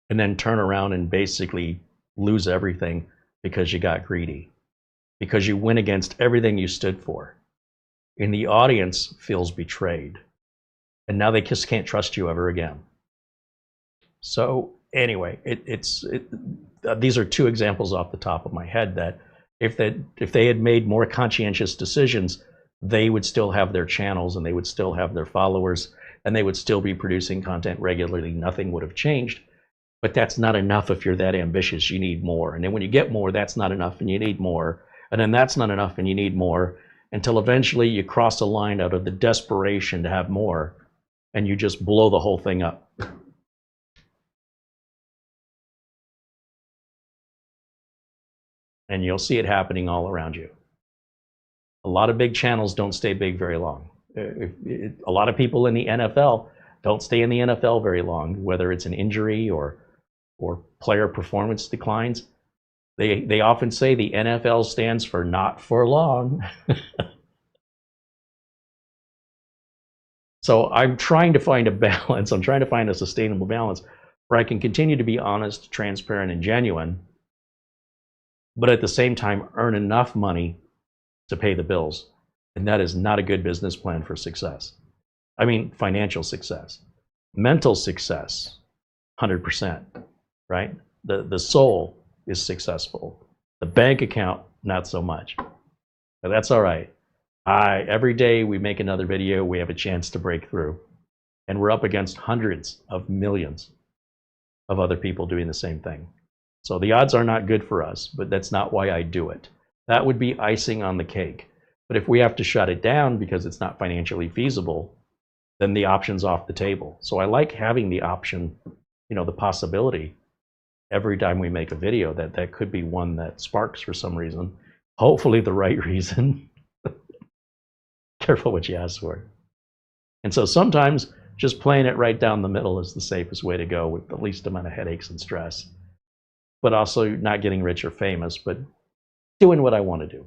and then turn around and basically lose everything because you got greedy, because you went against everything you stood for. And the audience feels betrayed. And now they just can't trust you ever again. So anyway, these are two examples off the top of my head that if they had made more conscientious decisions, they would still have their channels, and they would still have their followers, and they would still be producing content regularly. Nothing would have changed. But that's not enough if you're that ambitious. You need more. And then when you get more, that's not enough, and you need more. And then that's not enough, and you need more, until eventually you cross a line out of the desperation to have more, and you just blow the whole thing up. And you'll see it happening all around you. A lot of big channels don't stay big very long. A lot of people in the NFL don't stay in the NFL very long, whether it's an injury or player performance declines. They often say the NFL stands for not for long. So I'm trying to find a balance. I'm trying to find a sustainable balance where I can continue to be honest, transparent, and genuine, but at the same time earn enough money to pay the bills. And that is not a good business plan for success. I mean, financial success. Mental success, 100%, right? The soul is successful. The bank account, not so much. But that's all right. Every day we make another video, we have a chance to break through. And we're up against hundreds of millions of other people doing the same thing. So the odds are not good for us, but that's not why I do it. That would be icing on the cake. But if we have to shut it down because it's not financially feasible, then the option's off the table. So I like having the option, the possibility every time we make a video that could be one that sparks for some reason, hopefully the right reason. Careful what you ask for. And so sometimes just playing it right down the middle is the safest way to go with the least amount of headaches and stress. But also not getting rich or famous, but doing what I want to do,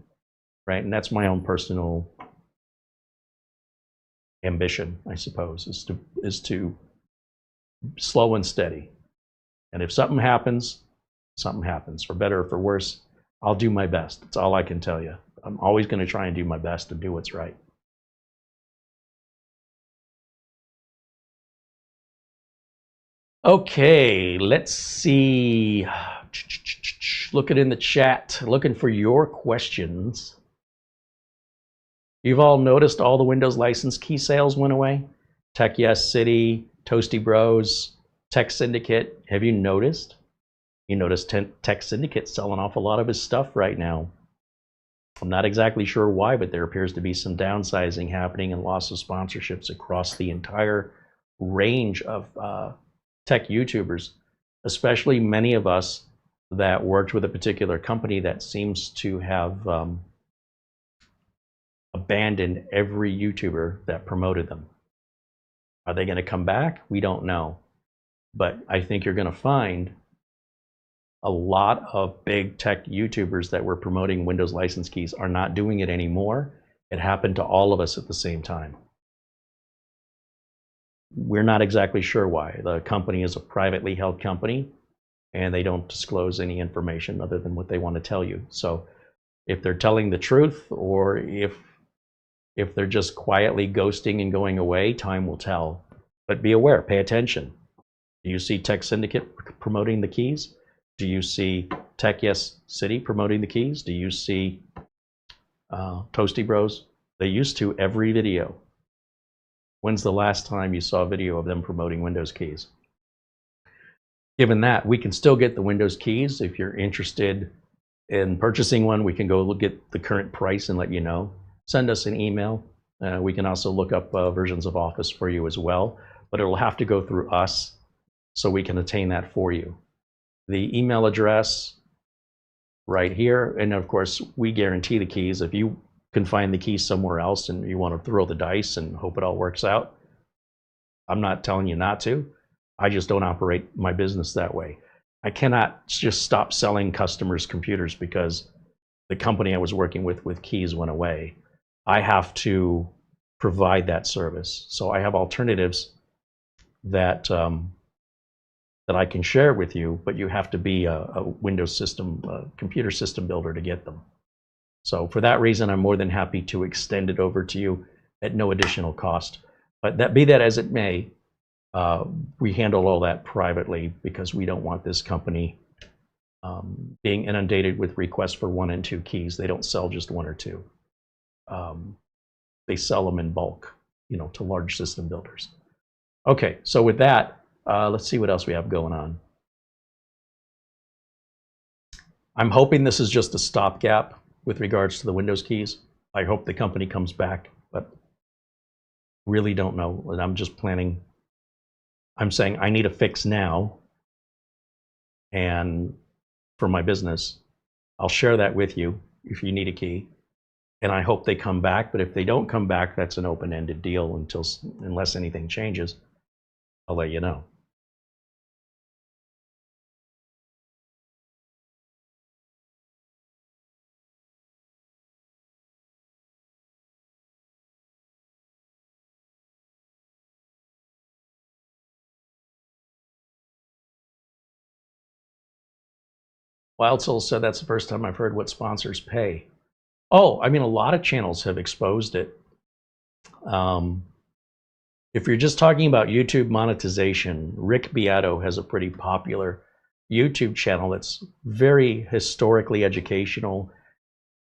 right? And that's my own personal ambition, I suppose, is to slow and steady. And if something happens, for better or for worse. I'll do my best. That's all I can tell you. I'm always going to try and do my best and do what's right. Okay, let's see. Looking in the chat, looking for your questions. You've all noticed all the Windows license key sales went away? Tech Yes City, Toasty Bros, Tech Syndicate. Have you noticed? You notice Tech Syndicate selling off a lot of his stuff right now. I'm not exactly sure why, but there appears to be some downsizing happening and loss of sponsorships across the entire range of tech YouTubers, especially many of us that worked with a particular company that seems to have a abandoned every YouTuber that promoted them. Are they going to come back? We don't know. But I think you're going to find a lot of big tech YouTubers that were promoting Windows license keys are not doing it anymore. It happened to all of us at the same time. We're not exactly sure why. The company is a privately held company, and they don't disclose any information other than what they want to tell you. So if they're telling the truth, or if they're just quietly ghosting and going away, time will tell. But be aware, pay attention. Do you see Tech Syndicate promoting the keys? Do you see Tech Yes City promoting the keys? Do you see Toasty Bros? They used to every video. When's the last time you saw a video of them promoting Windows keys? Given that, we can still get the Windows keys. If you're interested in purchasing one, we can go look at the current price and let you know. Send us an email. We can also look up versions of Office for you as well, but it'll have to go through us so we can attain that for you. The email address right here, and of course, we guarantee the keys. If you can find the keys somewhere else and you want to throw the dice and hope it all works out, I'm not telling you not to. I just don't operate my business that way. I cannot just stop selling customers computers because the company I was working with keys went away. I have to provide that service. So I have alternatives that that I can share with you, but you have to be a Windows system, computer system builder to get them. So for that reason, I'm more than happy to extend it over to you at no additional cost. But that be that as it may, we handle all that privately because we don't want this company being inundated with requests for 1 and 2 keys. They don't sell just 1 or 2. They sell them in bulk, you know, to large system builders. Okay, so with that, let's see what else we have going on. I'm hoping this is just a stopgap with regards to the Windows keys. I hope the company comes back, but really don't know. I'm just planning. I'm saying I need a fix now, and for my business, I'll share that with you if you need a key, and I hope they come back. But if they don't come back, that's an open-ended deal unless anything changes. I'll let you know. Wild Soul said that's the first time I've heard what sponsors pay. Oh, I mean, a lot of channels have exposed it. If you're just talking about YouTube monetization, Rick Beato has a pretty popular YouTube channel that's very historically educational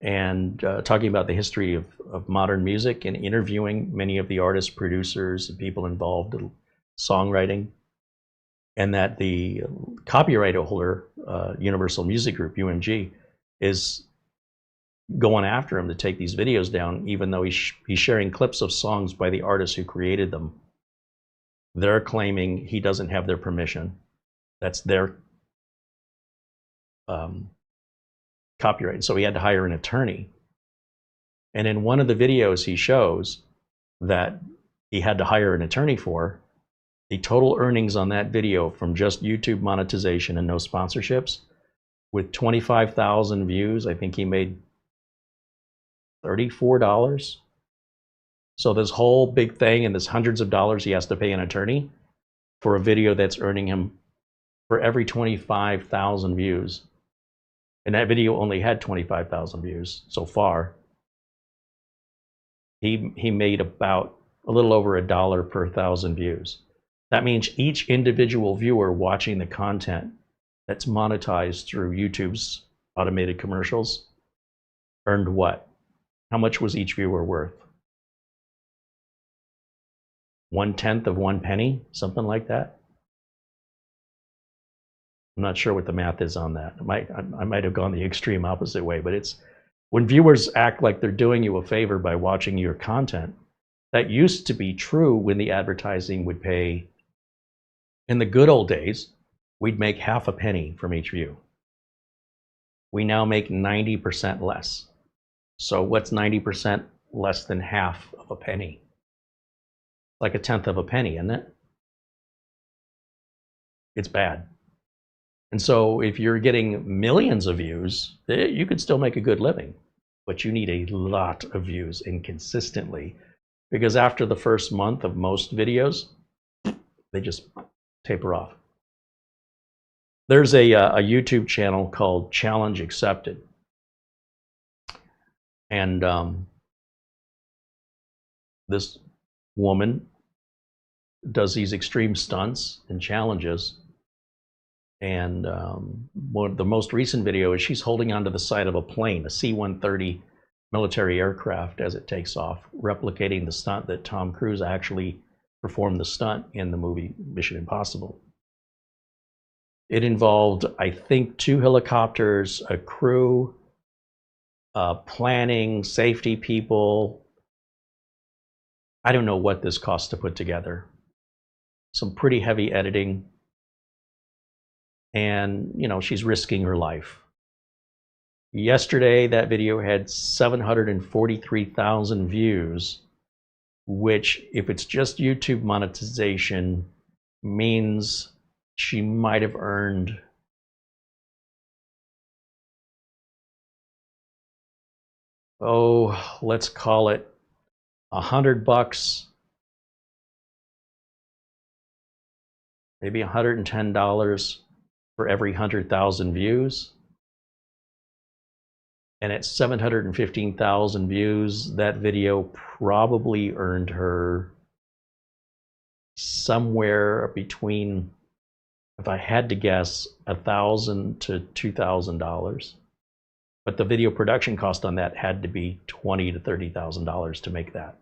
and talking about the history of modern music and interviewing many of the artists, producers, and people involved in songwriting. And that the copyright holder, Universal Music Group, UMG, is going after him to take these videos down, even though he's sharing clips of songs by the artists who created them. They're claiming he doesn't have their permission. That's their copyright. So he had to hire an attorney. And in one of the videos he shows that he had to hire an attorney for, the total earnings on that video from just YouTube monetization and no sponsorships, with 25,000 views, I think he made $34. So this whole big thing and this hundreds of dollars he has to pay an attorney for a video that's earning him for every 25,000 views. And that video only had 25,000 views so far. He made about a little over $1 per 1,000 views. That means each individual viewer watching the content that's monetized through YouTube's automated commercials earned what? How much was each viewer worth? 1/10 of 1 penny, something like that. I'm not sure what the math is on that. I might have gone the extreme opposite way, but it's when viewers act like they're doing you a favor by watching your content. That used to be true when the advertising would pay. In the good old days, we'd make half a penny from each view. We now make 90% less. So what's 90% less than half of a penny. Like a tenth of a penny, isn't it? It's bad. And so if you're getting millions of views, you could still make a good living, but you need a lot of views and consistently, because after the first month of most videos, they just taper off. There's a YouTube channel called Challenge Accepted. And this woman does these extreme stunts and challenges. And the most recent video is she's holding onto the side of a plane, a C-130 military aircraft, as it takes off, replicating the stunt that Tom Cruise actually performed the stunt in the movie Mission Impossible. It involved, I think, 2 helicopters, a crew, planning, safety people. I don't know what this cost to put together. Some pretty heavy editing. And, you know, she's risking her life. Yesterday, that video had 743,000 views, which, if it's just YouTube monetization, means she might have earned let's call it $100, maybe $110 for every 100,000 views. And at 715,000 views, that video probably earned her somewhere between, if I had to guess, $1,000 to $2,000. But the video production cost on that had to be $20,000 to $30,000 to make that.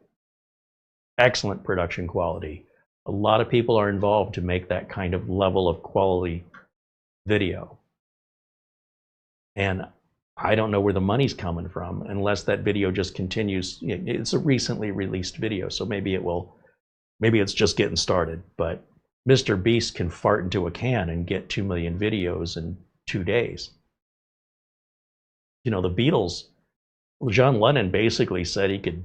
Excellent production quality. A lot of people are involved to make that kind of level of quality video. And I don't know where the money's coming from unless that video just continues. It's a recently released video, so maybe it's just getting started. But Mr. Beast can fart into a can and get 2 million videos in 2 days. You know, the Beatles, John Lennon basically said he could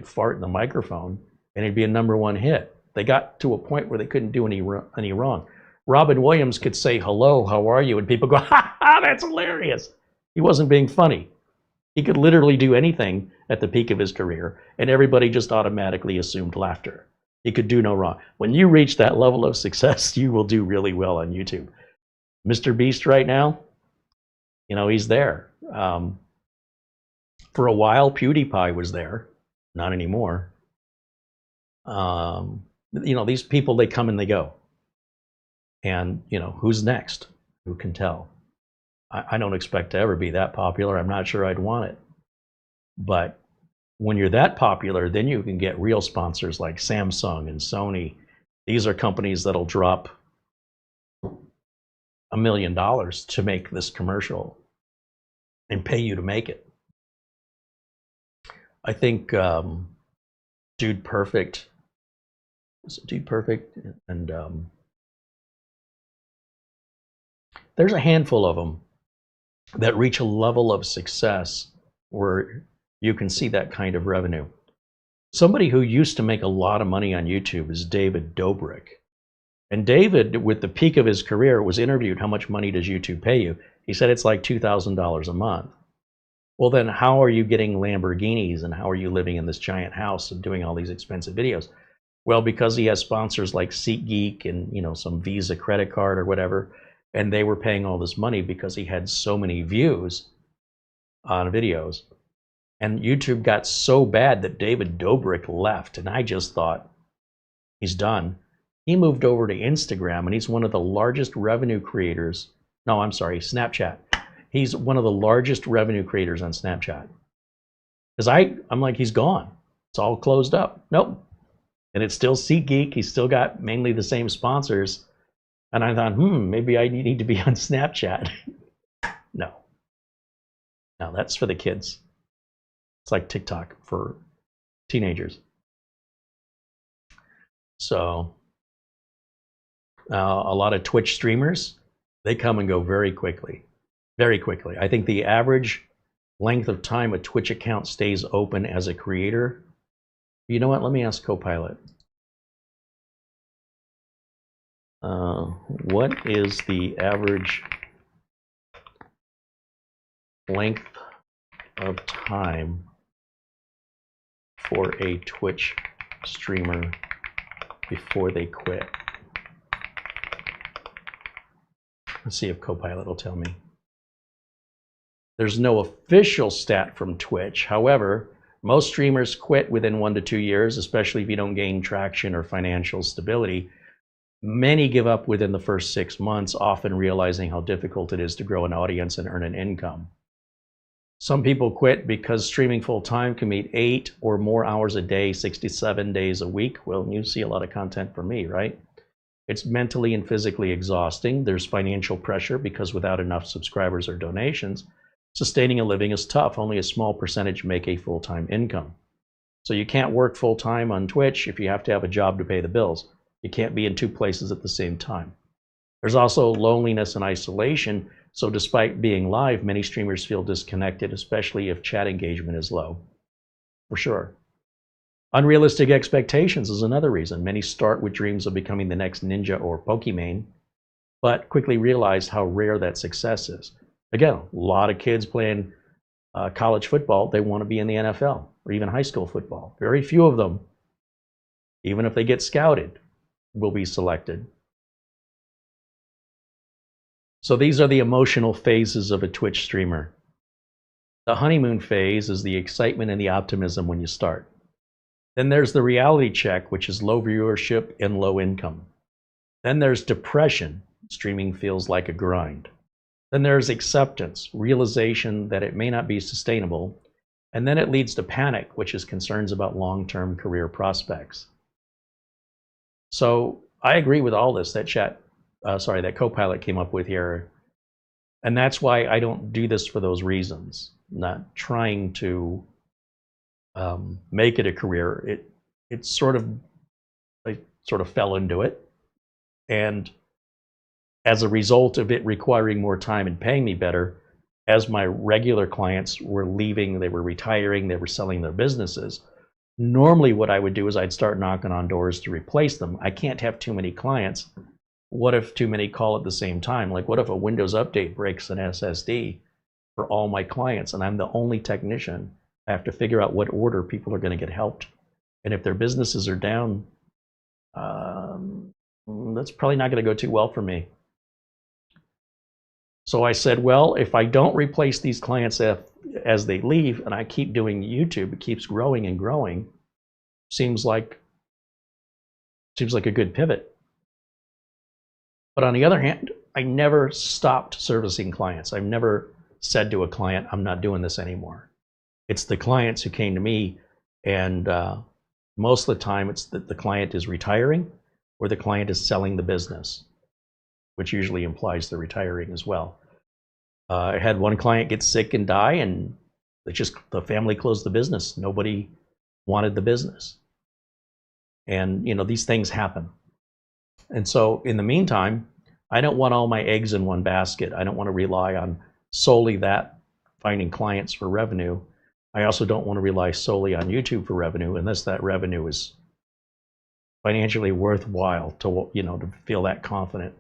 fart in the microphone and it'd be a #1 hit. They got to a point where they couldn't do any wrong. Robin Williams could say, "Hello, how are you?" and people go, "Ha ha, that's hilarious." He wasn't being funny. He could literally do anything at the peak of his career, and everybody just automatically assumed laughter. He could do no wrong. When you reach that level of success, you will do really well on YouTube. Mr. Beast right now, you know, he's there. For a while, PewDiePie was there. Not anymore. You know, these people, they come and they go. And, you know, who's next? Who can tell? I don't expect to ever be that popular. I'm not sure I'd want it. But when you're that popular, then you can get real sponsors like Samsung and Sony. These are companies that'll drop $1 million to make this commercial and pay you to make it. I think Dude Perfect, is it Dude Perfect? And there's a handful of them that reach a level of success where you can see that kind of revenue. Somebody who used to make a lot of money on YouTube is David Dobrik. And David, with the peak of his career, was interviewed, "How much money does YouTube pay you?" He said it's like $2,000 a month. Well, then how are you getting Lamborghinis and how are you living in this giant house and doing all these expensive videos? Well, because he has sponsors like SeatGeek and, you know, some Visa credit card or whatever, and they were paying all this money because he had so many views on videos. And YouTube got so bad that David Dobrik left, and I just thought, he's done. He moved over to Instagram, and he's one of the largest revenue creators. No, I'm sorry, Snapchat. He's one of the largest revenue creators on Snapchat. Because I'm like, he's gone. It's all closed up. Nope. And it's still SeatGeek. He's still got mainly the same sponsors. And I thought, maybe I need to be on Snapchat. No. No, that's for the kids. It's like TikTok for teenagers. So a lot of Twitch streamers, they come and go very quickly. Very quickly. I think the average length of time a Twitch account stays open as a creator. You know what? Let me ask Copilot. What is the average length of time for a Twitch streamer before they quit? Let's see if Copilot will tell me. There's no official stat from Twitch. However, most streamers quit within 1 to 2 years, especially if you don't gain traction or financial stability. Many give up within the first 6 months, often realizing how difficult it is to grow an audience and earn an income. Some people quit because streaming full-time can meet 8 or more hours a day, 67 days a week. Well, you see a lot of content from me, right? It's mentally and physically exhausting. There's financial pressure because without enough subscribers or donations, sustaining a living is tough. Only a small percentage make a full-time income. So you can't work full-time on Twitch if you have to have a job to pay the bills. You can't be in 2 places at the same time. There's also loneliness and isolation. So despite being live, many streamers feel disconnected, especially if chat engagement is low, for sure. Unrealistic expectations is another reason. Many start with dreams of becoming the next Ninja or Pokimane, but quickly realize how rare that success is. Again, a lot of kids playing college football, they want to be in the NFL or even high school football. Very few of them, even if they get scouted, will be selected. So these are the emotional phases of a Twitch streamer. The honeymoon phase is the excitement and the optimism when you start. Then there's the reality check, which is low viewership and low income. Then there's depression. Streaming feels like a grind. Then there's acceptance, realization that it may not be sustainable. And then it leads to panic, which is concerns about long-term career prospects. So I agree with all this that that Copilot came up with here. And that's why I don't do this for those reasons. I'm not trying to make it a career. I sort of fell into it. And as a result of it requiring more time and paying me better, as my regular clients were leaving, they were retiring, they were selling their businesses, normally what I would do is I'd start knocking on doors to replace them. I can't have too many clients. What if too many call at the same time? Like, what if a Windows update breaks an SSD for all my clients and I'm the only technician? I have to figure out what order people are going to get helped. And if their businesses are down, that's probably not going to go too well for me. So I said, well, if I don't replace these clients as they leave and I keep doing YouTube, it keeps growing and growing, seems like a good pivot. But on the other hand, I never stopped servicing clients. I've never said to a client, I'm not doing this anymore. It's the clients who came to me, and most of the time it's that the client is retiring or the client is selling the business, which usually implies they're retiring as well. I had one client get sick and die, and the family closed the business. Nobody wanted the business. And these things happen. And so in the meantime, I don't want all my eggs in one basket. I don't want to rely on solely that finding clients for revenue. I also don't want to rely solely on YouTube for revenue unless that revenue is financially worthwhile to feel that confident,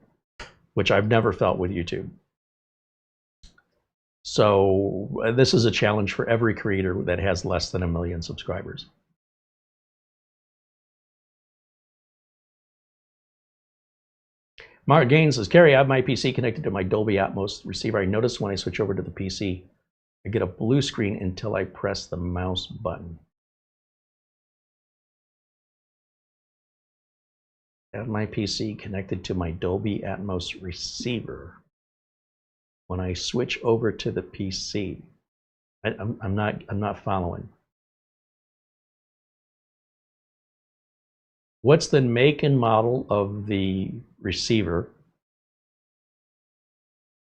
which I've never felt with YouTube. So this is a challenge for every creator that has less than 1 million subscribers. Mark Gaines says, Carey, I have my PC connected to my Dolby Atmos receiver. I notice when I switch over to the PC, I get a blue screen until I press the mouse button. I have my PC connected to my Dolby Atmos receiver. When I switch over to the PC, I'm not following. What's the make and model of the receiver?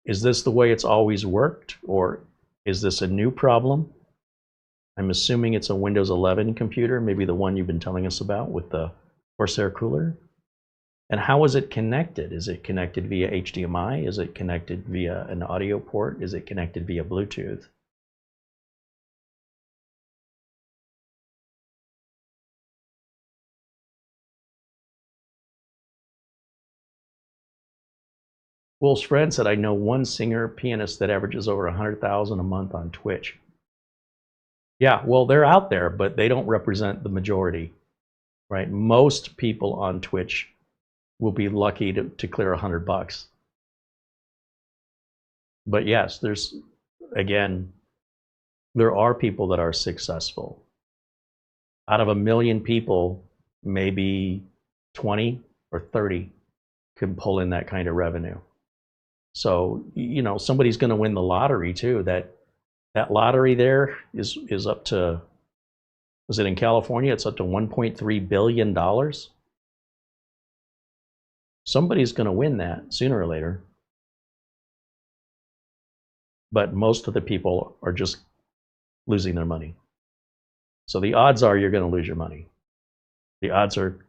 Is this the way it's always worked, or is this a new problem? I'm assuming it's a Windows 11 computer, maybe the one you've been telling us about with the Corsair cooler. And how is it connected? Is it connected via HDMI? Is it connected via an audio port? Is it connected via Bluetooth? Wolf's friend said, I know one singer pianist that averages over 100,000 a month on Twitch. Yeah, well, they're out there, but they don't represent the majority, right? Most people on Twitch will be lucky to clear $100. But yes, again, there are people that are successful. Out of 1 million people, maybe 20 or 30 can pull in that kind of revenue. So, you know, somebody's going to win the lottery too. That lottery there is up to, was it in California? It's up to $1.3 billion. Somebody's going to win that sooner or later. But most of the people are just losing their money. So the odds are you're going to lose your money. The odds are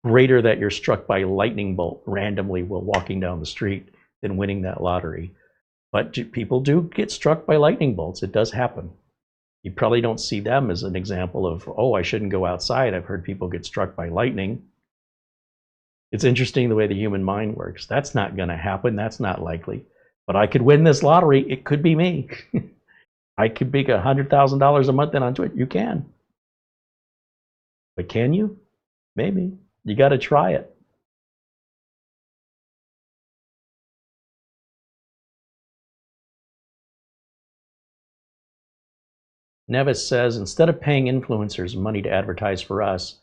greater that you're struck by a lightning bolt randomly while walking down the street than winning that lottery. But people do get struck by lightning bolts. It does happen. You probably don't see them as an example of, oh, I shouldn't go outside. I've heard people get struck by lightning. It's interesting the way the human mind works. That's not going to happen. That's not likely. But I could win this lottery. It could be me. I could make $100,000 a month on Twitch. You can. But can you? Maybe. You got to try it. Nevis says, instead of paying influencers money to advertise for us,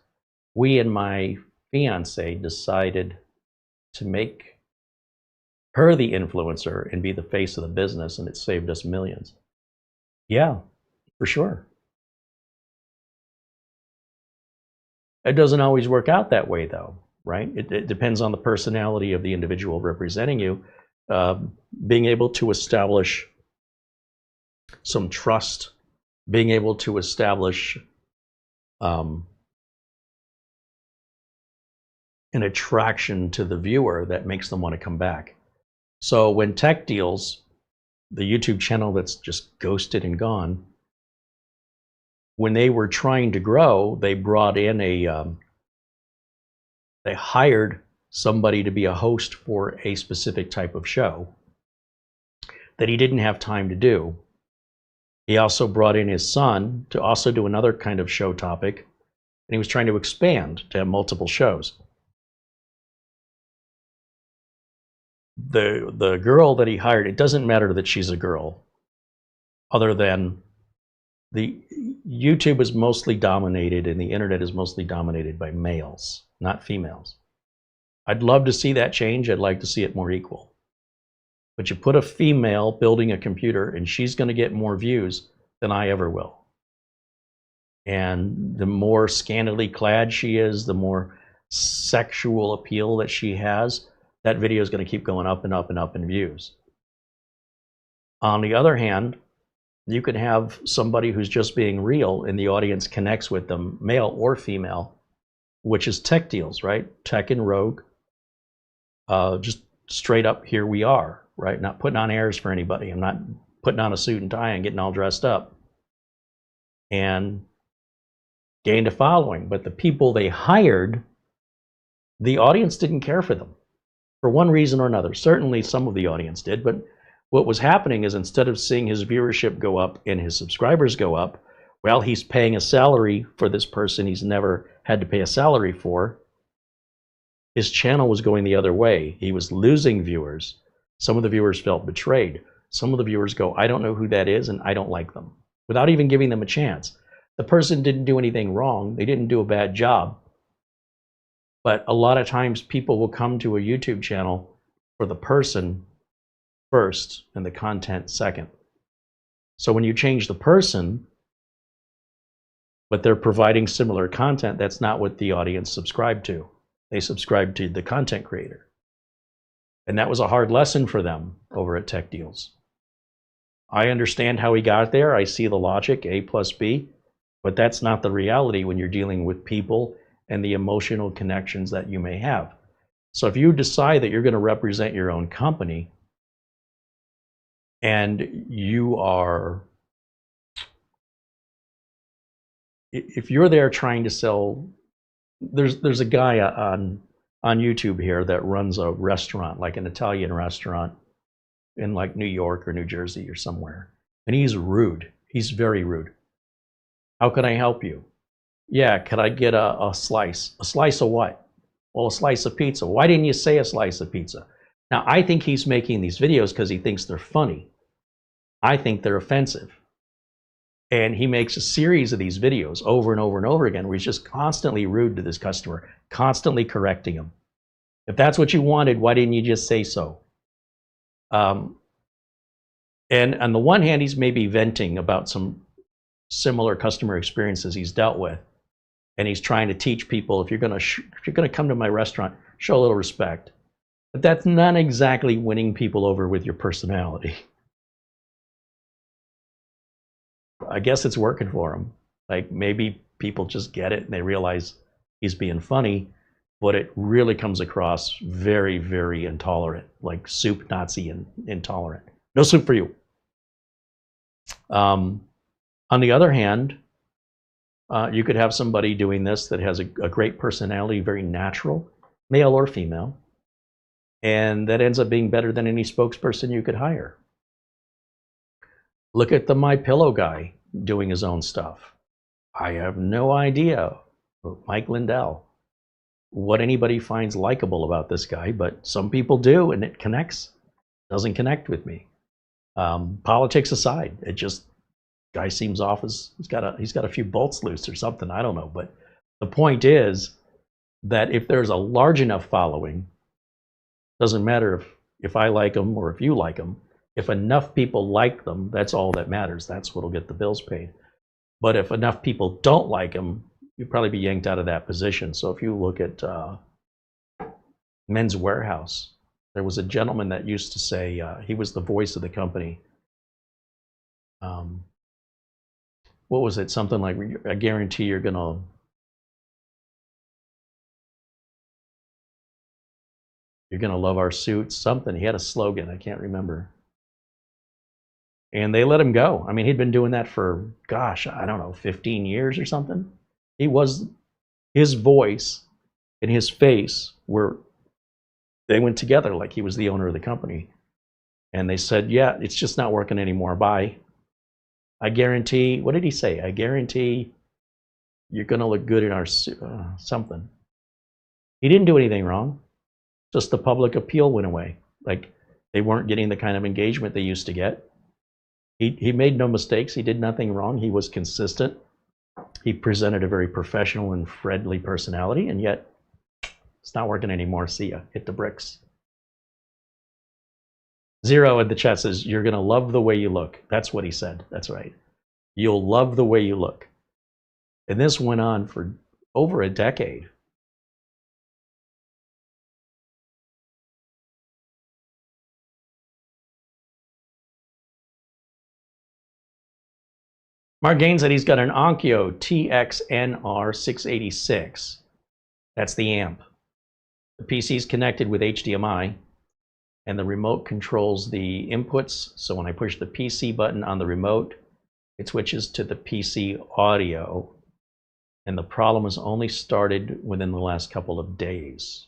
we and my fiance decided to make her the influencer and be the face of the business, and it saved us millions. Yeah, for sure. It doesn't always work out that way, though, right? It depends on the personality of the individual representing you. Being able to establish some trust, being able to establish an attraction to the viewer that makes them want to come back. So when Tech Deals, the YouTube channel that's just ghosted and gone, when they were trying to grow, they brought in they hired somebody to be a host for a specific type of show that he didn't have time to do. He also brought in his son to also do another kind of show topic, and he was trying to expand to have multiple shows. The girl that he hired, it doesn't matter that she's a girl, other than the YouTube is mostly dominated and the internet is mostly dominated by males, not females. I'd love to see that change. I'd like to see it more equal. But you put a female building a computer and she's going to get more views than I ever will. And the more scantily clad she is, the more sexual appeal that she has, that video is going to keep going up and up and up in views. On the other hand, you could have somebody who's just being real and the audience connects with them, male or female, which is Tech Deals, right? Tech and Rogue. Just straight up, here we are, right? Not putting on airs for anybody. I'm not putting on a suit and tie and getting all dressed up. And gained a following. But the people they hired, the audience didn't care for them for one reason or another. Certainly some of the audience did, but what was happening is instead of seeing his viewership go up and his subscribers go up, well, he's paying a salary for this person he's never had to pay a salary for. His channel was going the other way. He was losing viewers. Some of the viewers felt betrayed. Some of the viewers go, I don't know who that is and I don't like them, without even giving them a chance. The person didn't do anything wrong. They didn't do a bad job. But a lot of times people will come to a YouTube channel for the person first and the content second. So when you change the person, but they're providing similar content, that's not what the audience subscribed to. They subscribed to the content creator. And that was a hard lesson for them over at Tech Deals. I understand how he got there. I see the logic, A plus B, but that's not the reality when you're dealing with people and the emotional connections that you may have. So if you decide that you're going to represent your own company and you are, if you're there trying to sell, there's a guy on on YouTube here that runs a restaurant, like an Italian restaurant in like New York or New Jersey or somewhere. And he's rude. He's very rude. How can I help you? Yeah, could I get a slice? A slice of what? Well, a slice of pizza. Why didn't you say a slice of pizza? Now, I think he's making these videos because he thinks they're funny. I think they're offensive. And he makes a series of these videos over and over and over again where he's just constantly rude to this customer, constantly correcting him. If that's what you wanted, why didn't you just say so? And on the one hand, he's maybe venting about some similar customer experiences he's dealt with. And he's trying to teach people, if you're going to come to my restaurant, show a little respect. But that's not exactly winning people over with your personality. I guess it's working for him. Like maybe people just get it and they realize he's being funny, but it really comes across very, very intolerant, like soup Nazi and intolerant. No soup for you. On the other hand, you could have somebody doing this that has a great personality, very natural, male or female, and that ends up being better than any spokesperson you could hire. Look at the MyPillow guy doing his own stuff. I have no idea, Mike Lindell, what anybody finds likable about this guy, but some people do, and it connects. Doesn't connect with me. Politics aside, it just guy seems off as he's got a few bolts loose or something. I don't know, but the point is that if there's a large enough following, doesn't matter if I like them or if you like them. If enough people like them, that's all that matters. That's what'll get the bills paid. But if enough people don't like them, you'd probably be yanked out of that position. So if you look at Men's Warehouse, there was a gentleman that used to say he was the voice of the company. What was it? Something like, I guarantee you're gonna love our suits. Something. He had a slogan. I can't remember. And they let him go. I mean, he'd been doing that for, gosh, I don't know, 15 years or something. His voice and his face they went together like he was the owner of the company. And they said, yeah, it's just not working anymore. Bye. I guarantee, what did he say? I guarantee you're going to look good in our suit, something. He didn't do anything wrong. Just the public appeal went away. Like they weren't getting the kind of engagement they used to get. He made no mistakes. He did nothing wrong. He was consistent. He presented a very professional and friendly personality, and yet it's not working anymore. See ya. Hit the bricks. Zero in the chat says, you're going to love the way you look. That's what he said. That's right. You'll love the way you look. And this went on for over a decade. Mark Gaines said he's got an Onkyo TXNR686. That's the amp. The PC is connected with HDMI, and the remote controls the inputs. So when I push the PC button on the remote, it switches to the PC audio. And the problem has only started within the last couple of days.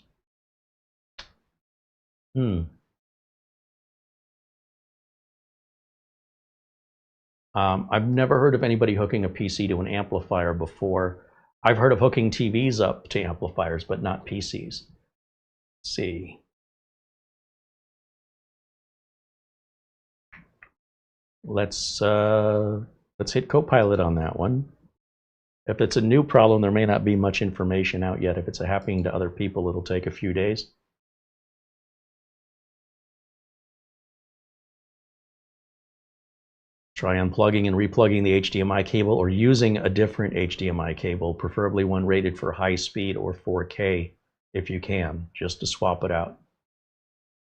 I've never heard of anybody hooking a PC to an amplifier before. I've heard of hooking TVs up to amplifiers, but not PCs. Let's see. Let's hit Copilot on that one. If it's a new problem, there may not be much information out yet. If it's happening to other people, it'll take a few days. Try unplugging and replugging the HDMI cable or using a different HDMI cable, preferably one rated for high speed or 4K if you can, just to swap it out.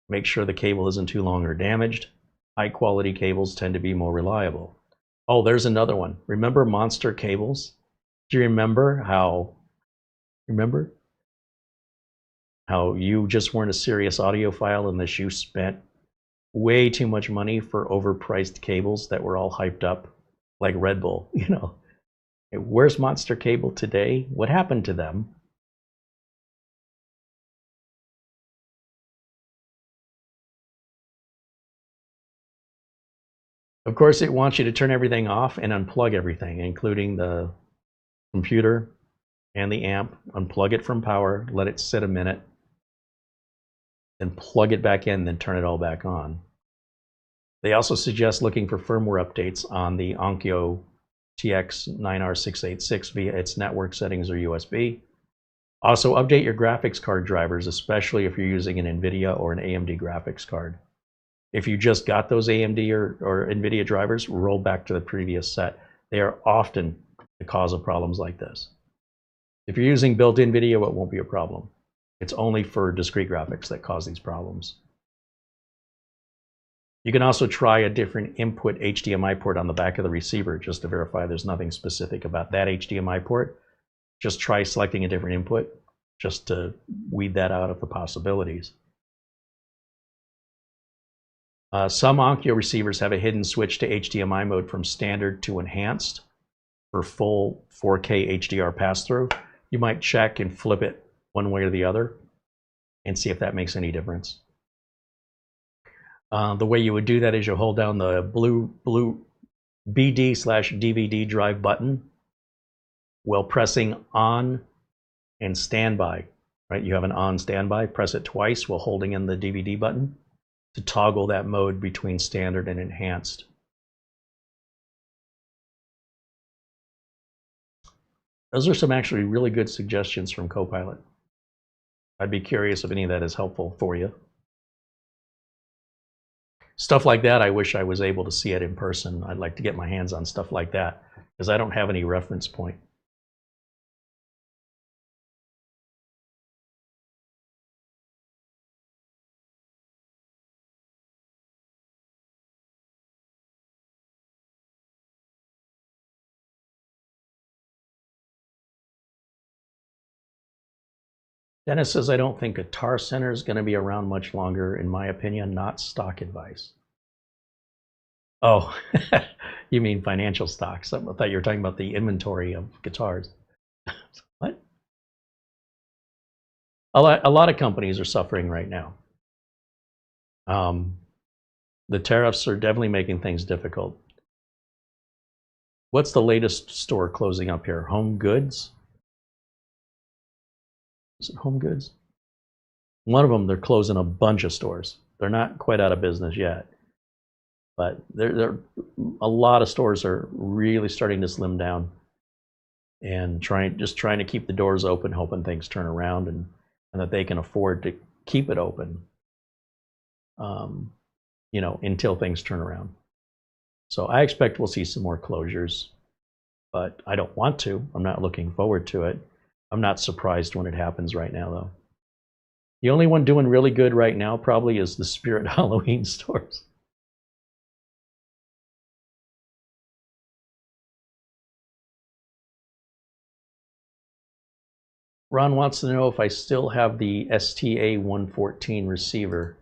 Make sure the cable isn't too long or damaged. High quality cables tend to be more reliable. Oh, there's another one. Remember monster cables? Do you remember how you just weren't a serious audiophile unless you spent way too much money for overpriced cables that were all hyped up like Red Bull, you know? Where's Monster Cable today? What happened to them? Of course, it wants you to turn everything off and unplug everything, including the computer and the amp. Unplug it from power, let it sit a minute, then plug it back in, then turn it all back on. They also suggest looking for firmware updates on the Onkyo TX9R686 via its network settings or USB. Also, update your graphics card drivers, especially if you're using an NVIDIA or an AMD graphics card. If you just got those AMD or NVIDIA drivers, roll back to the previous set. They are often the cause of problems like this. If you're using built-in video, it won't be a problem. It's only for discrete graphics that cause these problems. You can also try a different input HDMI port on the back of the receiver just to verify there's nothing specific about that HDMI port. Just try selecting a different input just to weed that out of the possibilities. Some Onkyo receivers have a hidden switch to HDMI mode from standard to enhanced for full 4K HDR pass-through. You might check and flip it one way or the other and see if that makes any difference. The way you would do that is you hold down the blue BD/DVD drive button while pressing on and standby. Right? You have an on standby. Press it twice while holding in the DVD button to toggle that mode between standard and enhanced. Those are some actually really good suggestions from Copilot. I'd be curious if any of that is helpful for you. Stuff like that, I wish I was able to see it in person. I'd like to get my hands on stuff like that because I don't have any reference point. Dennis says, I don't think Guitar Center is going to be around much longer. In my opinion, not stock advice. Oh, you mean financial stocks. I thought you were talking about the inventory of guitars. What? A lot of companies are suffering right now. The tariffs are definitely making things difficult. What's the latest store closing up here? Home Goods? Is it Home Goods? One of them, they're closing a bunch of stores. They're not quite out of business yet. But a lot of stores are really starting to slim down and just trying to keep the doors open, hoping things turn around and that they can afford to keep it open, you know, until things turn around. So I expect we'll see some more closures, but I don't want to. I'm not looking forward to it. I'm not surprised when it happens right now, though. The only one doing really good right now probably is the Spirit Halloween stores. Ron wants to know if I still have the STA114 receiver.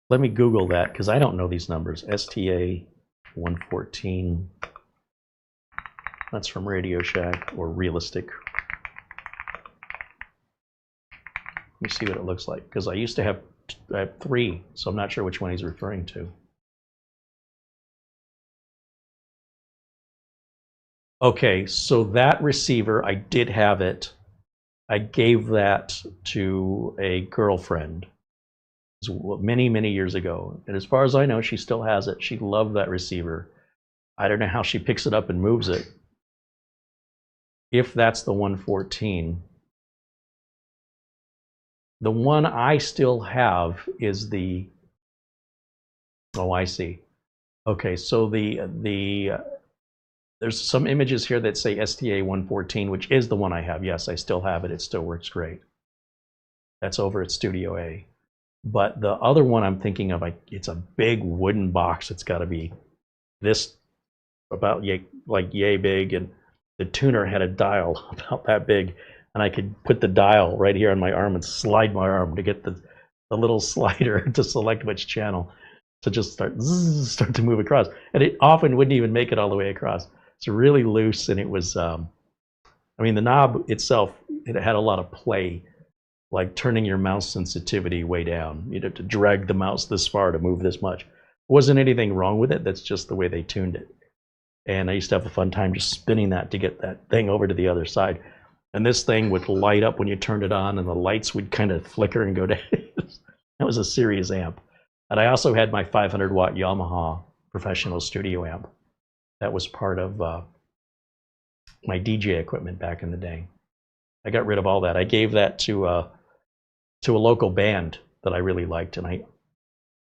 Let me Google that because I don't know these numbers. STA114. That's from Radio Shack or Realistic. Let me see what it looks like because I used to have 3, so I'm not sure which one he's referring to. Okay, so that receiver, I did have it. I gave that to a girlfriend many, many years ago. And as far as I know, she still has it. She loved that receiver. I don't know how she picks it up and moves it. If that's the 114. The one I still have is the, oh, I see. Okay, so there's some images here that say STA114, which is the one I have. Yes, I still have it. It still works great. That's over at Studio A. But the other one I'm thinking of, it's a big wooden box. It's got to be this about like yay big, and the tuner had a dial about that big, and I could put the dial right here on my arm and slide my arm to get the little slider to select which channel to just start to move across. And it often wouldn't even make it all the way across. It's really loose, and it was, I mean, the knob itself, it had a lot of play, like turning your mouse sensitivity way down. You'd have to drag the mouse this far to move this much. Wasn't anything wrong with it. That's just the way they tuned it. And I used to have a fun time just spinning that to get that thing over to the other side. And this thing would light up when you turned it on, and the lights would kind of flicker and go down. That was a serious amp. And I also had my 500 watt Yamaha professional studio amp. That was part of my DJ equipment back in the day. I got rid of all that. I gave that to a local band that I really liked, and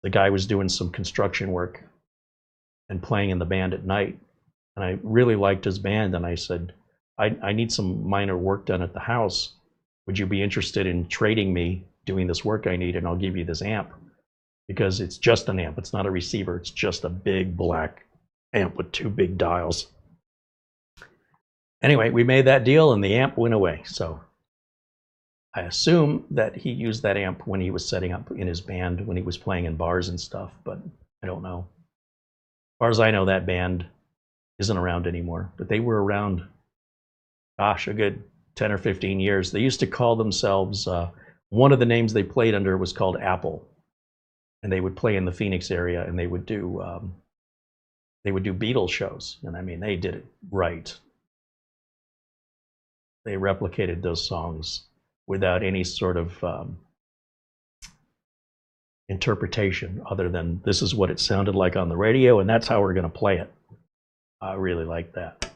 the guy was doing some construction work and playing in the band at night, and I really liked his band, and I said, I need some minor work done at the house. Would you be interested in trading me doing this work I need, and I'll give you this amp? Because it's just an amp. It's not a receiver. It's just a big black amp with 2 big dials. Anyway, we made that deal, and the amp went away. So I assume that he used that amp when he was setting up in his band, when he was playing in bars and stuff, but I don't know. As far as I know, that band isn't around anymore, but they were around, gosh, a good 10 or 15 years. They used to call themselves, one of the names they played under was called Apple, and they would play in the Phoenix area, and they would do Beatles shows, and I mean, they did it right. They replicated those songs without any sort of interpretation other than this is what it sounded like on the radio, and that's how we're going to play it. I really like that.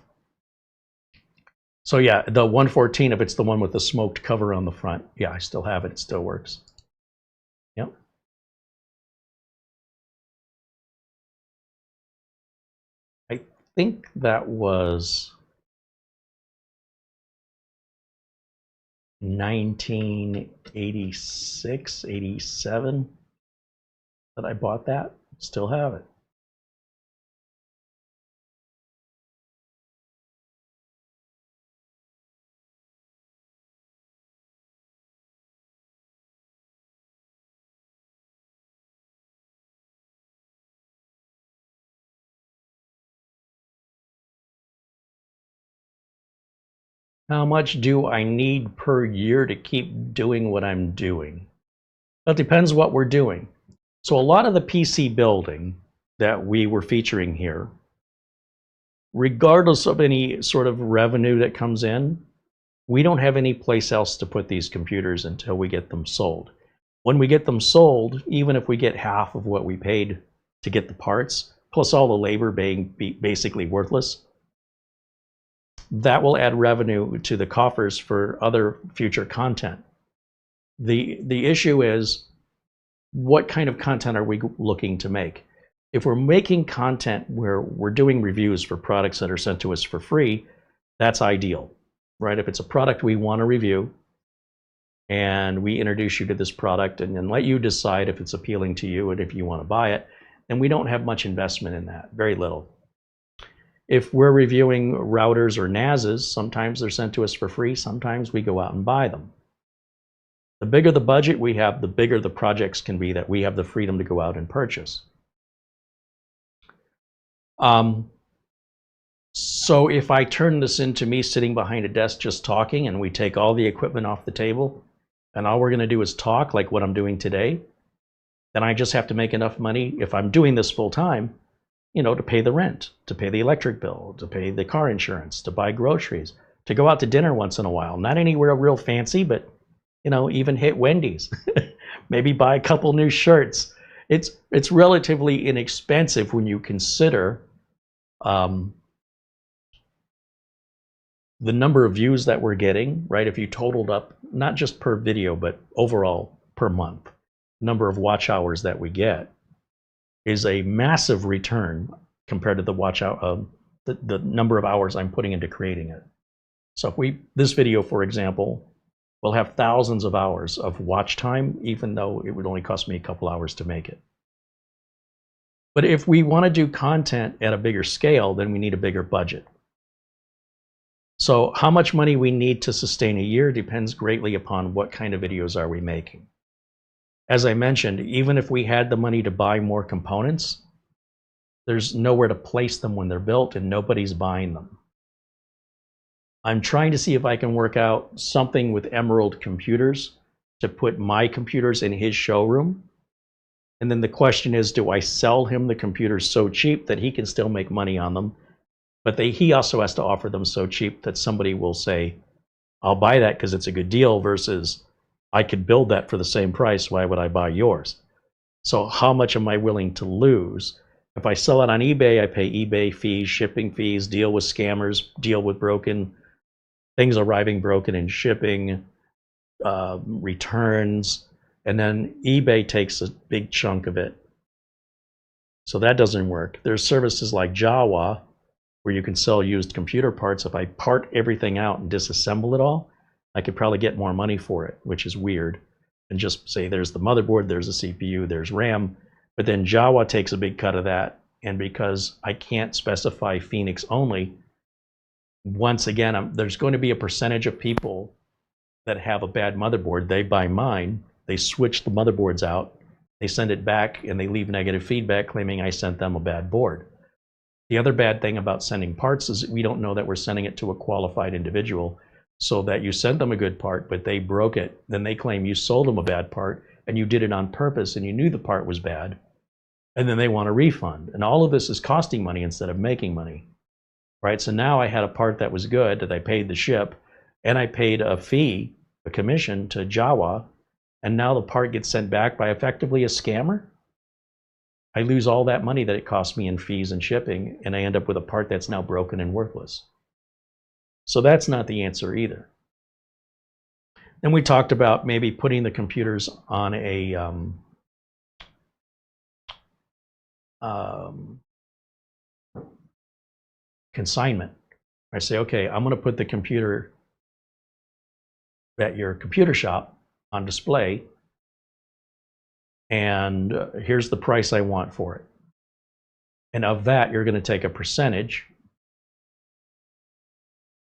So yeah, the 114, if it's the one with the smoked cover on the front, yeah, I still have it. It still works. Yep. I think that was 1986, 87 that I bought that. Still have it. How much do I need per year to keep doing what I'm doing? Well, it depends what we're doing. So a lot of the PC building that we were featuring here, regardless of any sort of revenue that comes in, we don't have any place else to put these computers until we get them sold. When we get them sold, even if we get half of what we paid to get the parts, plus all the labor being basically worthless, that will add revenue to the coffers for other future content. The issue is, what kind of content are we looking to make? If we're making content where we're doing reviews for products that are sent to us for free, that's ideal, right? If it's a product we want to review, and we introduce you to this product and then let you decide if it's appealing to you and if you want to buy it, then we don't have much investment in that, very little. If we're reviewing routers or NASs, sometimes they're sent to us for free, sometimes we go out and buy them. The bigger the budget we have, the bigger the projects can be that we have the freedom to go out and purchase. So if I turn this into me sitting behind a desk just talking, and we take all the equipment off the table, and all we're going to do is talk like what I'm doing today, then I just have to make enough money, if I'm doing this full time, you know, to pay the rent, to pay the electric bill, to pay the car insurance, to buy groceries, to go out to dinner once in a while. Not anywhere real fancy, but, you know, even hit Wendy's. Maybe buy a couple new shirts. It's relatively inexpensive when you consider the number of views that we're getting, right? If you totaled up, not just per video, but overall per month, number of watch hours that we get is a massive return compared to the the number of hours I'm putting into creating it. So if this video, for example, will have thousands of hours of watch time, even though it would only cost me a couple hours to make it. But if we want to do content at a bigger scale, then we need a bigger budget. So how much money we need to sustain a year depends greatly upon what kind of videos are we making. As I mentioned, even if we had the money to buy more components, there's nowhere to place them when they're built and nobody's buying them. I'm trying to see if I can work out something with Emerald Computers to put my computers in his showroom And then the question is, do I sell him the computers so cheap that he can still make money on them? But he also has to offer them so cheap that somebody will say, I'll buy that because it's a good deal, versus I could build that for the same price. Why would I buy yours? So how much am I willing to lose? If I sell it on eBay, I pay eBay fees, shipping fees, deal with scammers, deal with broken things arriving broken in shipping, returns, and then eBay takes a big chunk of it. So that doesn't work. There's services like Jawa where you can sell used computer parts. If I part everything out and disassemble it all, I could probably get more money for it, which is weird. And just say there's the motherboard, there's the CPU, there's RAM, but then Jawa takes a big cut of that. And because I can't specify Phoenix only, once again, there's going to be a percentage of people that have a bad motherboard. They buy mine, they switch the motherboards out, they send it back, and they leave negative feedback claiming I sent them a bad board. The other bad thing about sending parts is we don't know that we're sending it to a qualified individual, so that you sent them a good part, but they broke it. Then they claim you sold them a bad part, and you did it on purpose, and you knew the part was bad. And then they want a refund. And all of this is costing money instead of making money. Right? So now I had a part that was good, that I paid the ship, and I paid a fee, a commission to Jawa, and now the part gets sent back by effectively a scammer. I lose all that money that it cost me in fees and shipping, and I end up with a part that's now broken and worthless. So that's not the answer either. Then we talked about maybe putting the computers on a consignment. I say, okay, I'm going to put the computer at your computer shop on display, and here's the price I want for it. And of that, you're going to take a percentage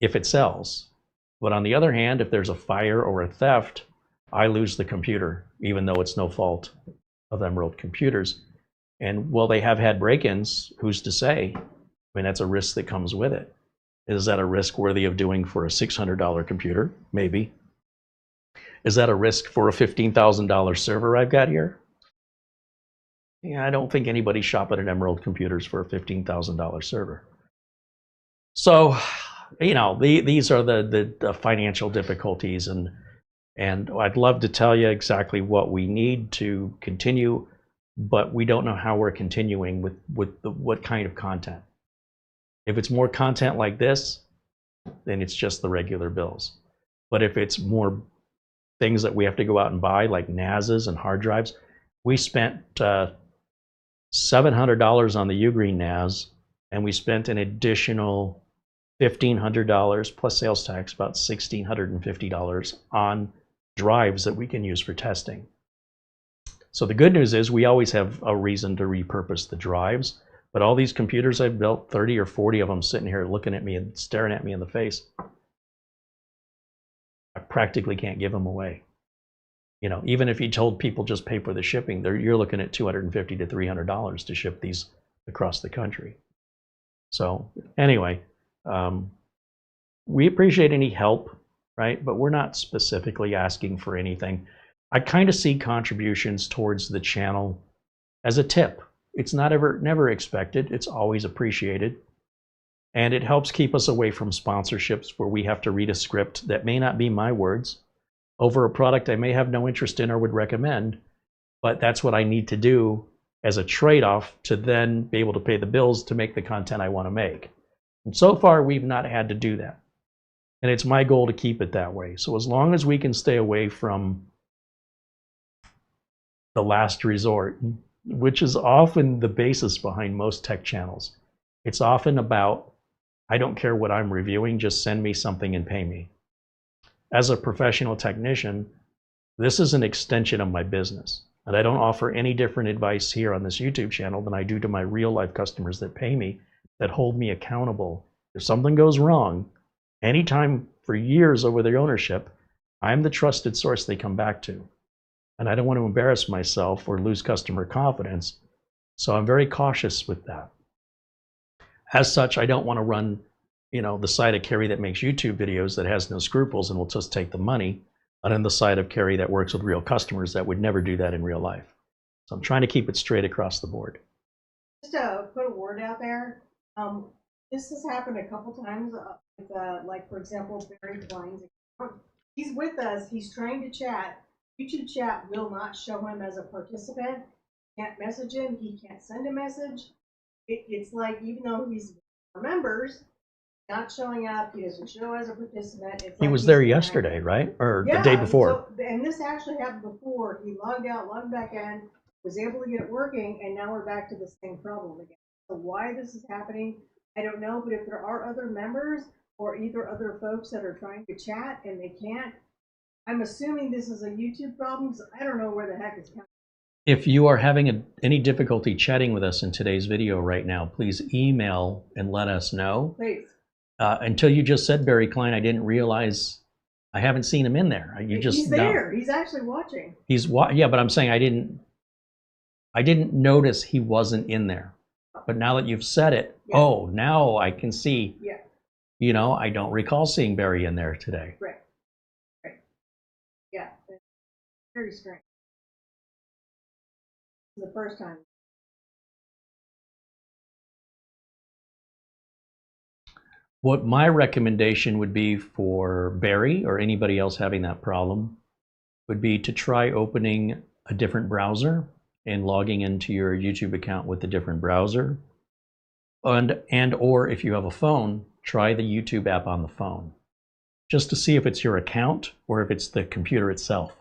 if it sells. But on the other hand, if there's a fire or a theft, I lose the computer, even though it's no fault of Emerald Computers. And will they have had break-ins? Who's to say? I mean, that's a risk that comes with it. Is that a risk worthy of doing for a $600 computer? Maybe. Is that a risk for a $15,000 server I've got here? Yeah, I don't think anybody's shopping at Emerald Computers for a $15,000 server. So, you know, these are the financial difficulties, and I'd love to tell you exactly what we need to continue, but we don't know how we're continuing with what kind of content. If it's more content like this, then it's just the regular bills. But if it's more things that we have to go out and buy, like NASs and hard drives, we spent $700 on the Ugreen NAS, and we spent an additional $1,500 plus sales tax, about $1,650 on drives that we can use for testing. So the good news is we always have a reason to repurpose the drives, but all these computers I've built, 30 or 40 of them sitting here looking at me and staring at me in the face, I practically can't give them away. You know, even if you told people just pay for the shipping, you're looking at $250 to $300 to ship these across the country. So anyway, we appreciate any help, right? But we're not specifically asking for anything. I kind of see contributions towards the channel as a tip. It's never expected. It's always appreciated. And it helps keep us away from sponsorships where we have to read a script that may not be my words over a product I may have no interest in or would recommend, but that's what I need to do as a trade-off to then be able to pay the bills to make the content I want to make. And so far, we've not had to do that. And it's my goal to keep it that way. So as long as we can stay away from the last resort, which is often the basis behind most tech channels, it's often about, I don't care what I'm reviewing, just send me something and pay me. As a professional technician, this is an extension of my business. And I don't offer any different advice here on this YouTube channel than I do to my real life customers that pay me, that hold me accountable. If something goes wrong, anytime for years over their ownership, I'm the trusted source they come back to. And I don't want to embarrass myself or lose customer confidence. So I'm very cautious with that. As such, I don't want to run, you know, the side of Carey that makes YouTube videos that has no scruples and will just take the money, and on the side of Carey that works with real customers that would never do that in real life. So I'm trying to keep it straight across the board. Just to put a word out there, this has happened a couple times. With, like, for example, Barry Klein's account. He's with us. He's trying to chat. YouTube chat will not show him as a participant. Can't message him. He can't send a message. It's like, even though he's members, not showing up. He doesn't show as a participant. It's He like was there yesterday, right? Or the day before? So, and this actually happened before. He logged out, logged back in, was able to get it working, and now we're back to the same problem again. So why this is happening, I don't know. But if there are other members or either other folks that are trying to chat and they can't, I'm assuming this is a YouTube problem. So I don't know where the heck it's coming. If you are having any difficulty chatting with us in today's video right now, please email and let us know. Please. Until you just said Barry Klein, I didn't realize. I haven't seen him in there. He's there. He's actually watching. Yeah, but I'm saying I didn't notice he wasn't in there. But now that you've said it, yeah. Oh, now I can see. Yeah. You know, I don't recall seeing Barry in there today. Right. Right. Yeah. It's very strange. The first time. What my recommendation would be for Barry or anybody else having that problem would be to try opening a different browser and logging into your YouTube account with a different browser. And or if you have a phone, try the YouTube app on the phone, just to see if it's your account or if it's the computer itself.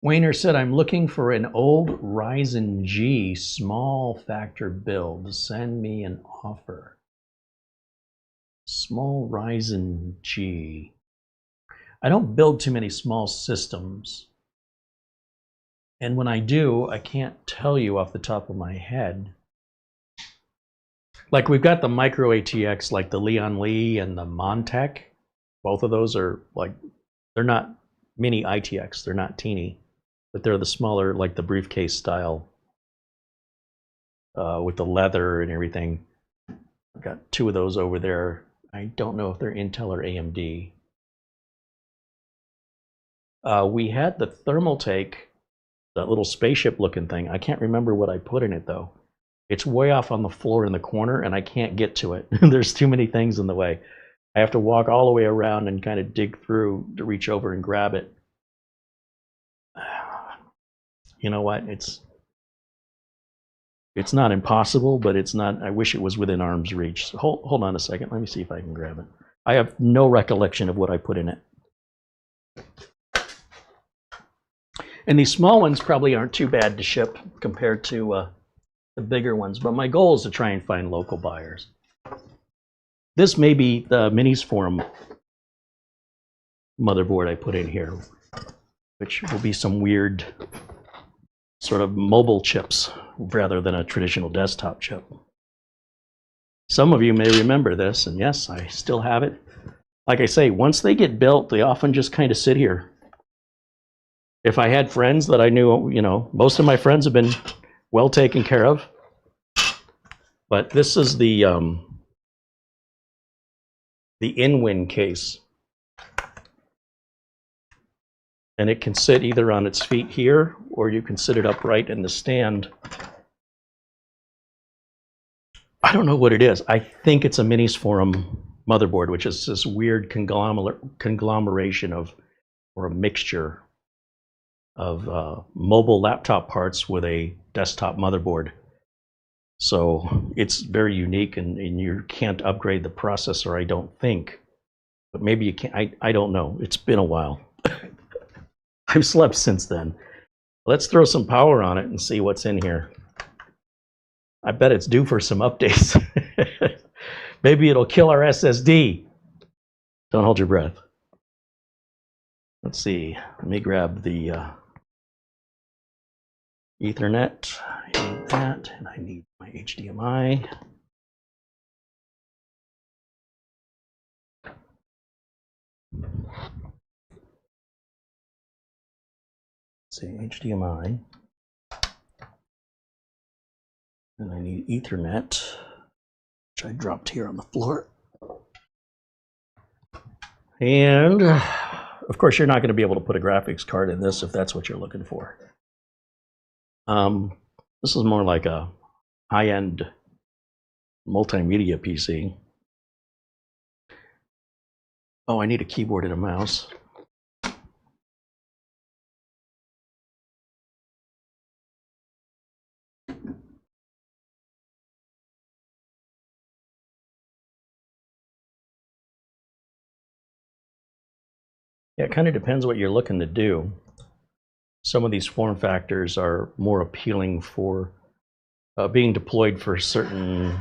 Wayner said, I'm looking for an old Ryzen G small factor build. Send me an offer. Small Ryzen G. I don't build too many small systems. And when I do, I can't tell you off the top of my head. Like, we've got the micro ATX, like the Leon Lee and the Montec. Both of those are like, they're not mini ITX, they're not teeny. But they're the smaller, like the briefcase style, with the leather and everything. I've got two of those over there. I don't know if they're Intel or AMD. We had the Thermaltake, that little spaceship looking thing. I can't remember what I put in it though. It's way off on the floor in the corner and I can't get to it. There's too many things in the way. I have to walk all the way around and kind of dig through to reach over and grab it. You know what? It's not impossible, but it's not. I wish it was within arm's reach. So hold on a second. Let me see if I can grab it. I have no recollection of what I put in it. And these small ones probably aren't too bad to ship compared to the bigger ones. But my goal is to try and find local buyers. This may be the Minis Forum motherboard I put in here, which will be some weird sort of mobile chips rather than a traditional desktop chip. Some of you may remember this, and yes, I still have it. Like I say, once they get built, they often just kind of sit here. If I had friends that I knew, you know, most of my friends have been well taken care of. But this is the in-win case. And it can sit either on its feet here, or you can sit it upright in the stand. I don't know what it is. I think it's a Minis Forum motherboard, which is this weird conglomeration of, or a mixture of mobile laptop parts with a desktop motherboard. So it's very unique, and you can't upgrade the processor, I don't think. But maybe you can. I don't know. It's been a while. I've slept since then. Let's throw some power on it and see what's in here. I bet it's due for some updates. Maybe it'll kill our SSD. Don't hold your breath. Let's see. Let me grab the Ethernet. I need that, and I need my HDMI. Say HDMI, and I need Ethernet. which I dropped here on the floor. And of course, you're not going to be able to put a graphics card in this if that's what you're looking for. This is more like a high-end multimedia PC. Oh, I need a keyboard and a mouse. Yeah, it kind of depends what you're looking to do. Some of these form factors are more appealing for being deployed for certain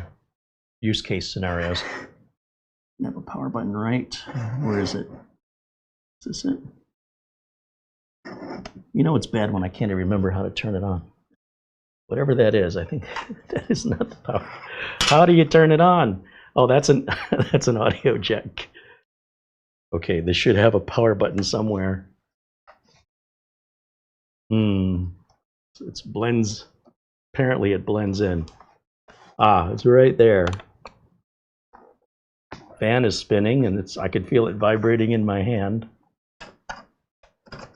use case scenarios. I have a power button, right? Where is it? Is this it? You know it's bad when I can't even remember how to turn it on. Whatever that is, I think that is not the power. How do you turn it on? Oh, that's an that's an audio jack. Okay, this should have a power button somewhere. It blends. Apparently, it blends in. Ah, it's right there. Fan is spinning, and I could feel it vibrating in my hand.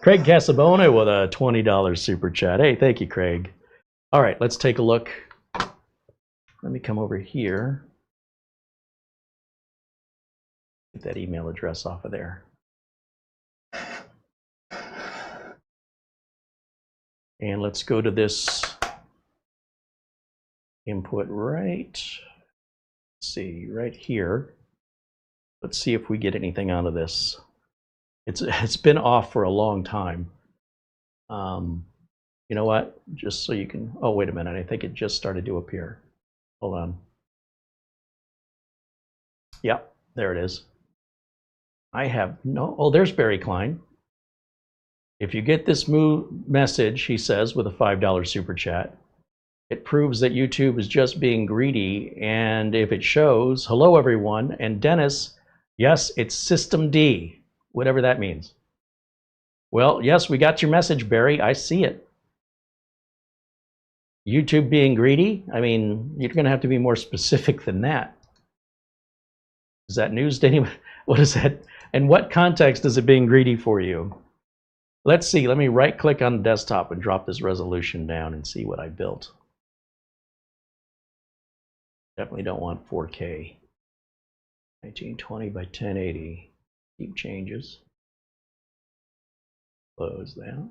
Craig Casabona with a $20 super chat. Hey, thank you, Craig. All right, let's take a look. Let me come over here. Get that email address off of there. And let's go to this input right. Let's see, right here. Let's see if we get anything out of this. It's been off for a long time. You know what? Just so you can, oh, wait a minute. I think it just started to appear. Hold on. Yep, there it is. I have no, oh, there's Barry Klein. If you get this message, he says, with a $5 super chat, it proves that YouTube is just being greedy. And if it shows, hello, everyone, and Dennis, yes, it's System D, whatever that means. Well, yes, we got your message, Barry. I see it. YouTube being greedy? I mean, you're going to have to be more specific than that. Is that news to anyone? What is that? In what context is it being greedy for you? Let's see. Let me right-click on the desktop and drop this resolution down and see what I built. Definitely don't want 4K. 1920 by 1080. Keep changes. Close that.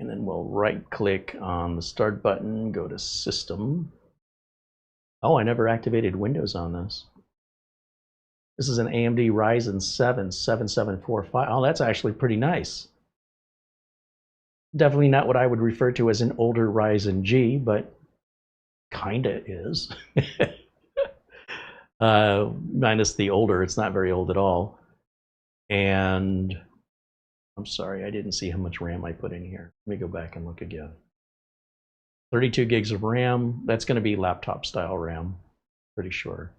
And then we'll right-click on the Start button, go to System. Oh, I never activated Windows on this. This is an AMD Ryzen 7 7745. Oh, that's actually pretty nice. Definitely not what I would refer to as an older Ryzen G, but kinda is. Minus the older, it's not very old at all. And I'm sorry, I didn't see how much RAM I put in here. Let me go back and look again. 32 gigs of RAM. That's going to be laptop style RAM, pretty sure.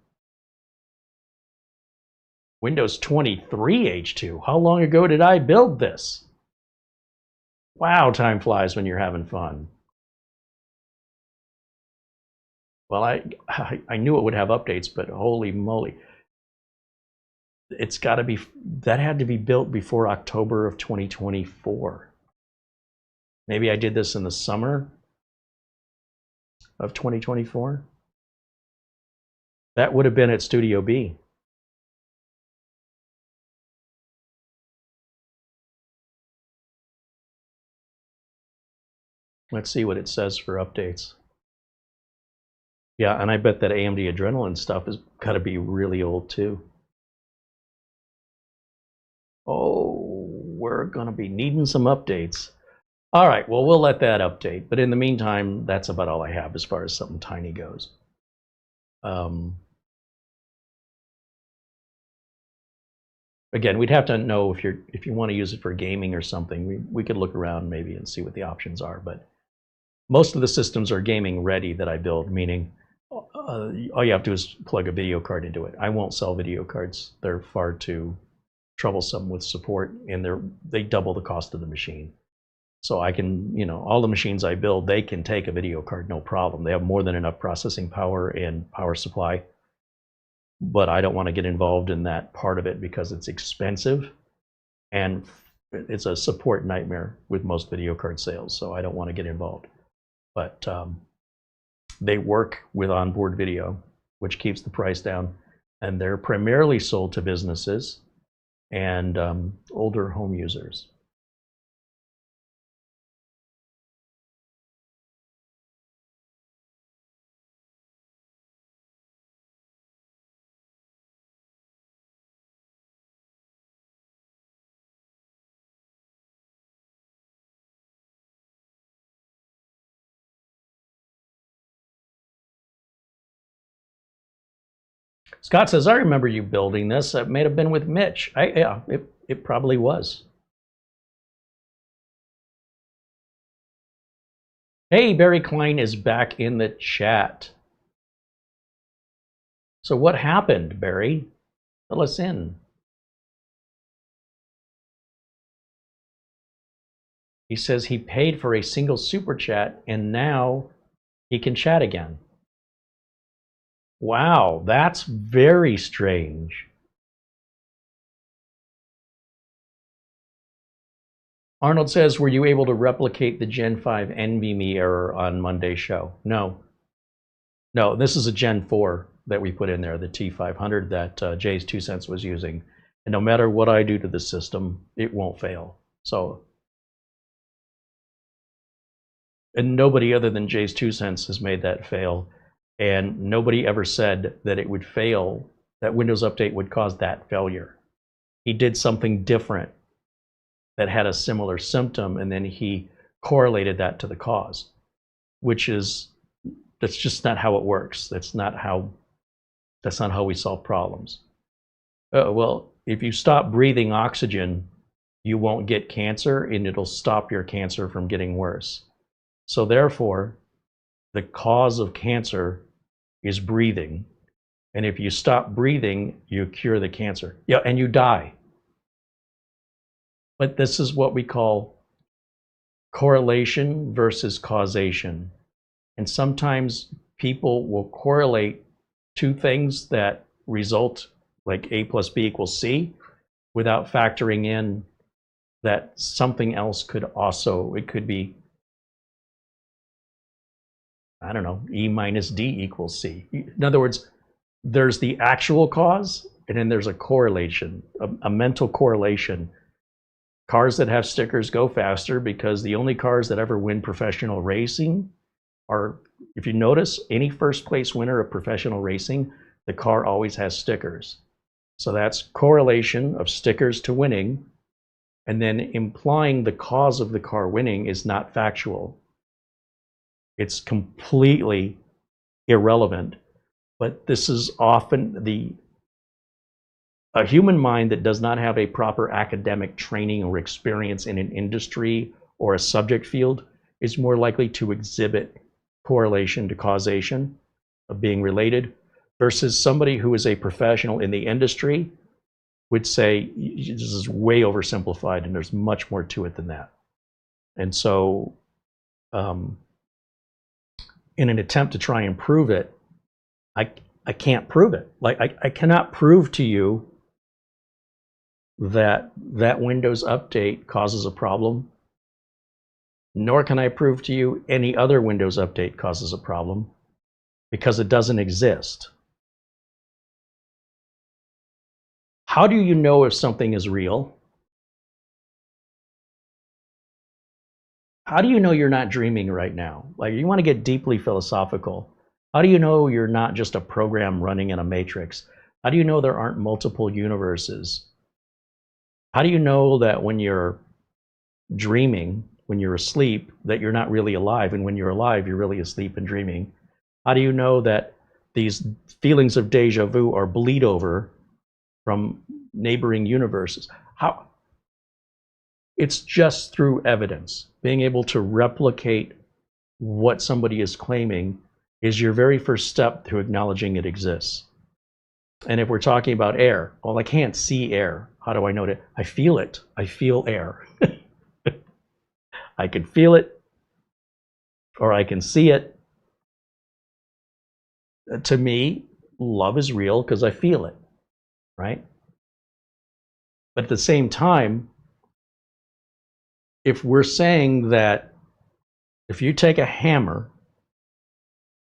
Windows 23 H2. How long ago did I build this? Wow, time flies when you're having fun. Well, I knew it would have updates, but holy moly. It's got to be, that had to be built before October of 2024. Maybe I did this in the summer of 2024. That would have been at Studio B. Let's see what it says for updates. Yeah, and I bet that AMD Adrenalin stuff has got to be really old too. Oh, we're going to be needing some updates. All right, well, we'll let that update. But in the meantime, that's about all I have as far as something tiny goes. Again, we'd have to know if you want to use it for gaming or something. We could look around maybe and see what the options are. But most of the systems are gaming ready that I build, meaning all you have to do is plug a video card into it. I won't sell video cards. They're far too troublesome with support, and they double the cost of the machine. So I can, all the machines I build, they can take a video card, no problem. They have more than enough processing power and power supply. But I don't want to get involved in that part of it because it's expensive and it's a support nightmare with most video card sales. So I don't want to get involved. But they work with onboard video, which keeps the price down. And they're primarily sold to businesses and older home users. Scott says, I remember you building this. It may have been with Mitch. Yeah, it probably was. Hey, Barry Klein is back in the chat. So what happened, Barry? Fill us in. He says he paid for a single super chat and now he can chat again. Wow, that's very strange. Arnold says, were you able to replicate the Gen 5 NVMe error on Monday's show? No. No, this is a Gen 4 that we put in there, the T500 that Jay's 2 cents was using. And no matter what I do to the system, it won't fail. So, and nobody other than Jay's 2 cents has made that fail. And nobody ever said that it would fail, that Windows Update would cause that failure. He did something different that had a similar symptom, and then he correlated that to the cause, that's just not how it works. That's not how we solve problems. Well, if you stop breathing oxygen, you won't get cancer, and it'll stop your cancer from getting worse. So therefore, the cause of cancer is breathing. And if you stop breathing, you cure the cancer. Yeah, and you die. But this is what we call correlation versus causation. And sometimes people will correlate two things that result like A plus B equals C without factoring in that something else could also, it could be, I don't know, E minus D equals C. In other words, there's the actual cause and then there's a correlation, a mental correlation. Cars that have stickers go faster because the only cars that ever win professional racing are, if you notice, any first place winner of professional racing, the car always has stickers. So that's correlation of stickers to winning, and then implying the cause of the car winning is not factual. It's completely irrelevant, but this is often a human mind that does not have a proper academic training or experience in an industry or a subject field is more likely to exhibit correlation to causation of being related versus somebody who is a professional in the industry would say, this is way oversimplified and there's much more to it than that. And so in an attempt to try and prove it, I can't prove it. Like I cannot prove to you that Windows update causes a problem, nor can I prove to you any other Windows update causes a problem because it doesn't exist. How do you know if something is real? How do you know you're not dreaming right now? Like, you want to get deeply philosophical. How do you know you're not just a program running in a matrix? How do you know there aren't multiple universes? How do you know that when you're dreaming, when you're asleep, that you're not really alive, and when you're alive, you're really asleep and dreaming? How do you know that these feelings of deja vu are bleed over from neighboring universes? How? It's just through evidence. Being able to replicate what somebody is claiming is your very first step to acknowledging it exists. And if we're talking about air, well, I can't see air. How do I know it? I feel it. I feel air. I can feel it or I can see it. To me, love is real because I feel it, right? But at the same time, if we're saying that if you take a hammer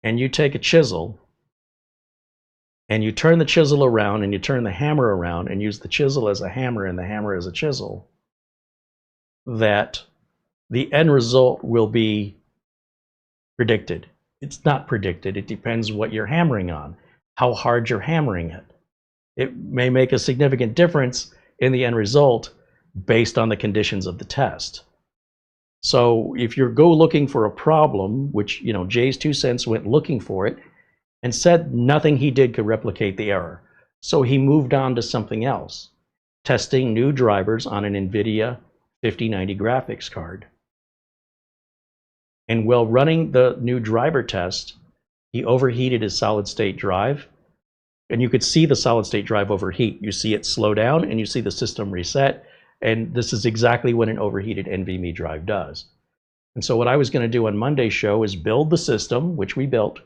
and you take a chisel and you turn the chisel around and you turn the hammer around and use the chisel as a hammer and the hammer as a chisel, that the end result will be predicted. It's not predicted. It depends what you're hammering on, how hard you're hammering it. It may make a significant difference in the end result based on the conditions of the test. So if you go looking for a problem, which, Jay's 2 cents went looking for it and said nothing he did could replicate the error. So he moved on to something else, testing new drivers on an NVIDIA 5090 graphics card. And while running the new driver test, he overheated his solid state drive. And you could see the solid state drive overheat. You see it slow down and you see the system reset. And this is exactly what an overheated NVMe drive does. And so what I was going to do on Monday's show is build the system, which we built,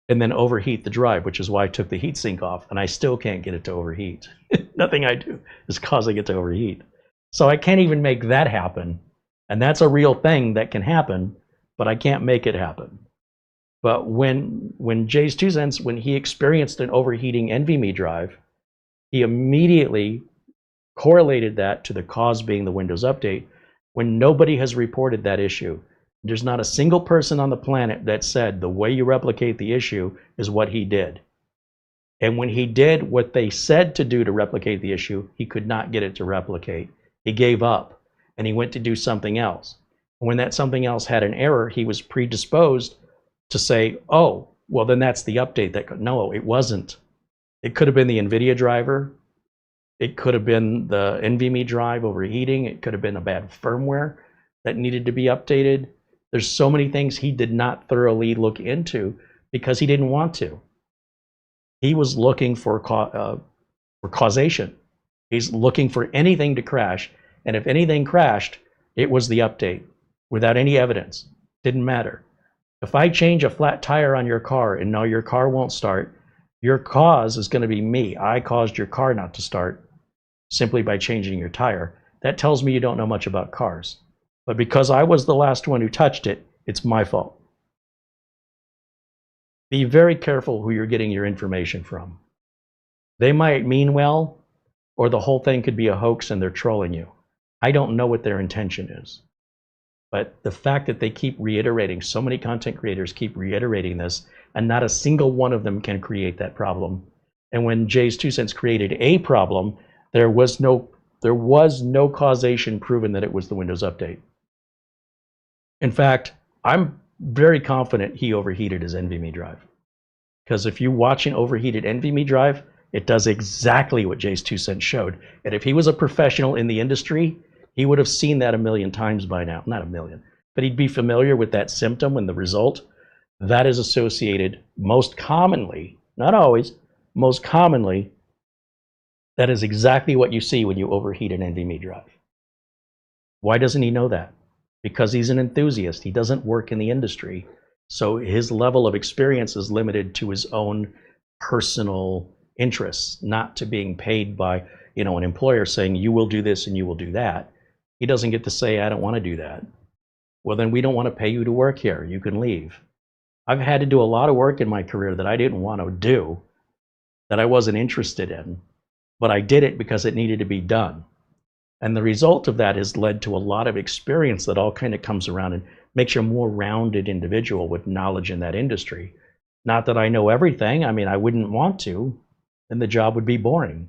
and then overheat the drive, which is why I took the heatsink off. And I still can't get it to overheat. Nothing I do is causing it to overheat. So I can't even make that happen. And that's a real thing that can happen, but I can't make it happen. But when Jay's 2 cents, when he experienced an overheating NVMe drive, he immediately correlated that to the cause being the Windows update, when nobody has reported that issue. There's not a single person on the planet that said the way you replicate the issue is what he did. And when he did what they said to do to replicate the issue, he could not get it to replicate. He gave up and he went to do something else. When that something else had an error, he was predisposed to say, oh, well, then that's the update. No, it wasn't. It could have been the NVIDIA driver. It could have been the NVMe drive overheating. It could have been a bad firmware that needed to be updated. There's so many things he did not thoroughly look into because he didn't want to. He was looking for causation. He's looking for anything to crash. And if anything crashed, it was the update without any evidence. Didn't matter. If I change a flat tire on your car and now your car won't start, your cause is going to be me. I caused your car not to start simply by changing your tire. That tells me you don't know much about cars. But because I was the last one who touched it, it's my fault. Be very careful who you're getting your information from. They might mean well, or the whole thing could be a hoax and they're trolling you. I don't know what their intention is. But the fact that they keep reiterating, so many content creators keep reiterating this, and not a single one of them can create that problem. And when Jay's 2 cents created a problem, there was no causation proven that it was the Windows update. In fact, I'm very confident he overheated his NVMe drive. Because if you watch an overheated NVMe drive, it does exactly what Jay's 2 cents showed. And if he was a professional in the industry, he would have seen that a million times by now. Not a million, but he'd be familiar with that symptom and the result. That is associated most commonly, not always, most commonly, that is exactly what you see when you overheat an NVMe drive. Why doesn't he know that? Because he's an enthusiast. He doesn't work in the industry. So his level of experience is limited to his own personal interests, not to being paid by, an employer saying, you will do this and you will do that. He doesn't get to say, I don't want to do that. Well, then we don't want to pay you to work here. You can leave. I've had to do a lot of work in my career that I didn't want to do, that I wasn't interested in, but I did it because it needed to be done. And the result of that has led to a lot of experience that all kind of comes around and makes you a more rounded individual with knowledge in that industry. Not that I know everything. I mean, I wouldn't want to, and the job would be boring.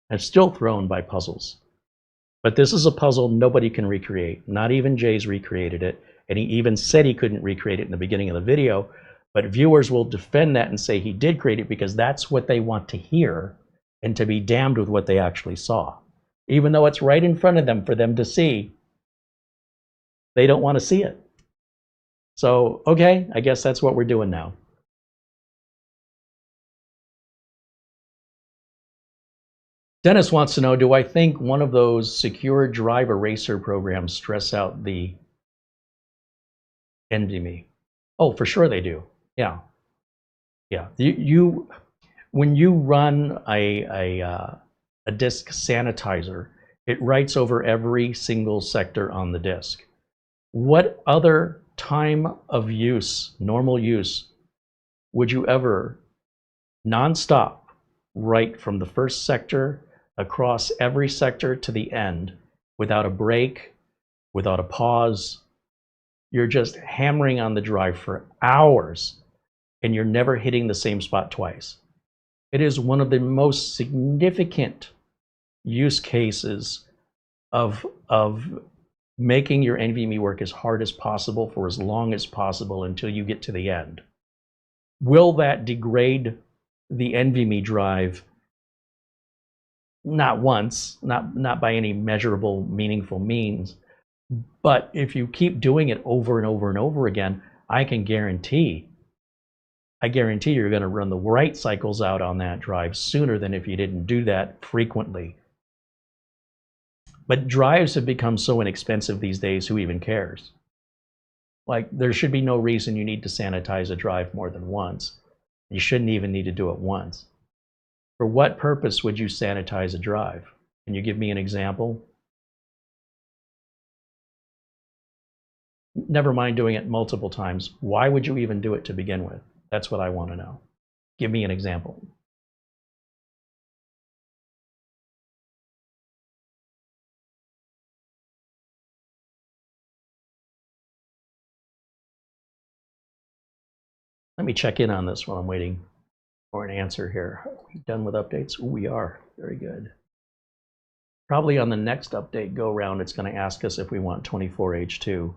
I'm still thrown by puzzles. But this is a puzzle nobody can recreate. Not even Jay's recreated it. And he even said he couldn't recreate it in the beginning of the video. But viewers will defend that and say he did create it because that's what they want to hear, and to be damned with what they actually saw. Even though it's right in front of them for them to see, they don't want to see it. So, okay, I guess that's what we're doing now. Dennis wants to know, do I think one of those secure drive eraser programs stress out the NVMe. Oh, for sure they do. Yeah, yeah. You when you run a disk sanitizer, it writes over every single sector on the disk. What other time of use, normal use, would you ever nonstop write from the first sector across every sector to the end without a break, without a pause? You're just hammering on the drive for hours and you're never hitting the same spot twice. It is one of the most significant use cases of making your NVMe work as hard as possible for as long as possible until you get to the end. Will that degrade the NVMe drive? Not once, not by any measurable, meaningful means. But if you keep doing it over and over and over again, I guarantee you're going to run the write cycles out on that drive sooner than if you didn't do that frequently. But drives have become so inexpensive these days, who even cares? Like, there should be no reason you need to sanitize a drive more than once. You shouldn't even need to do it once. For what purpose would you sanitize a drive? Can you give me an example? Never mind doing it multiple times. Why would you even do it to begin with? That's what I want to know. Give me an example. Let me check in on this while I'm waiting for an answer here. Are we done with updates? Ooh, we are. Very good. Probably on the next update go round, it's going to ask us if we want 24H2.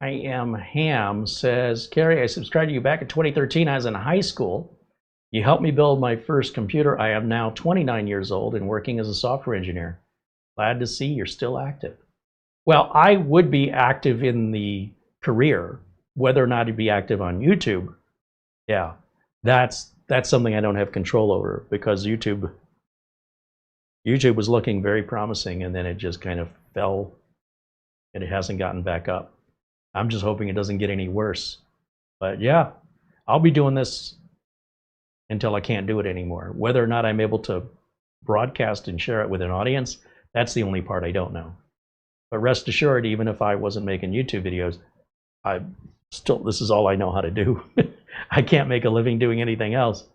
I am Ham says, Carey, I subscribed to you back in 2013. I was in high school. You helped me build my first computer. I am now 29 years old and working as a software engineer. Glad to see you're still active. Well, I would be active in the career, whether or not I'd be active on YouTube. Yeah, that's something I don't have control over, because YouTube was looking very promising and then it just kind of fell and it hasn't gotten back up. I'm just hoping it doesn't get any worse. But yeah, I'll be doing this until I can't do it anymore. Whether or not I'm able to broadcast and share it with an audience, that's the only part I don't know. But rest assured, even if I wasn't making YouTube videos, this is all I know how to do. I can't make a living doing anything else.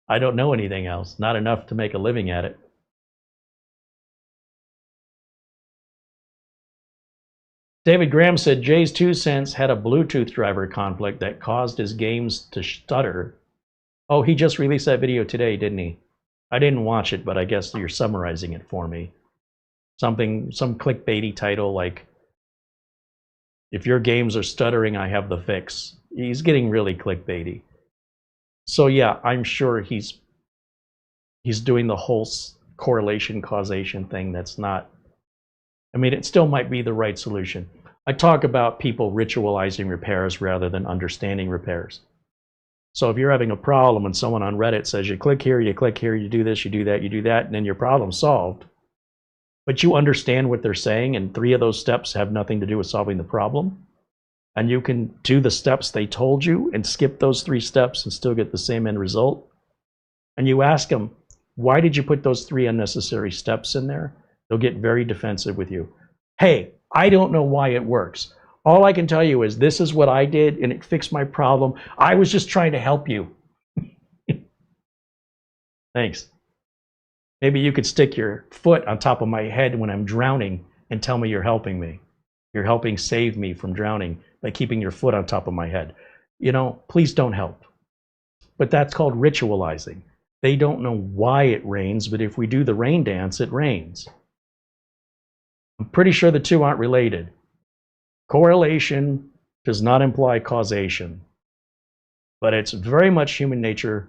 I don't know anything else, not enough to make a living at it. David Graham said Jay's 2 cents had a Bluetooth driver conflict that caused his games to stutter. Oh, he just released that video today, didn't he? I didn't watch it, but I guess you're summarizing it for me. Some clickbaity title like, if your games are stuttering, I have the fix. He's getting really clickbaity. So yeah, I'm sure he's doing the whole correlation causation thing. That's not, I mean, it still might be the right solution. I talk about people ritualizing repairs rather than understanding repairs. So if you're having a problem and someone on Reddit says you click here, you do this, you do that, and then your problem's solved, but you understand what they're saying and 3 of those steps have nothing to do with solving the problem, and you can do the steps they told you and skip those 3 steps and still get the same end result, and you ask them, why did you put those 3 unnecessary steps in there? They'll get very defensive with you. Hey, I don't know why it works. All I can tell you is this is what I did and it fixed my problem. I was just trying to help you. Thanks. Maybe you could stick your foot on top of my head when I'm drowning and tell me you're helping me. You're helping save me from drowning by keeping your foot on top of my head. You know, please don't help. But that's called ritualizing. They don't know why it rains, but if we do the rain dance, it rains. I'm pretty sure the two aren't related. Correlation does not imply causation, but it's very much human nature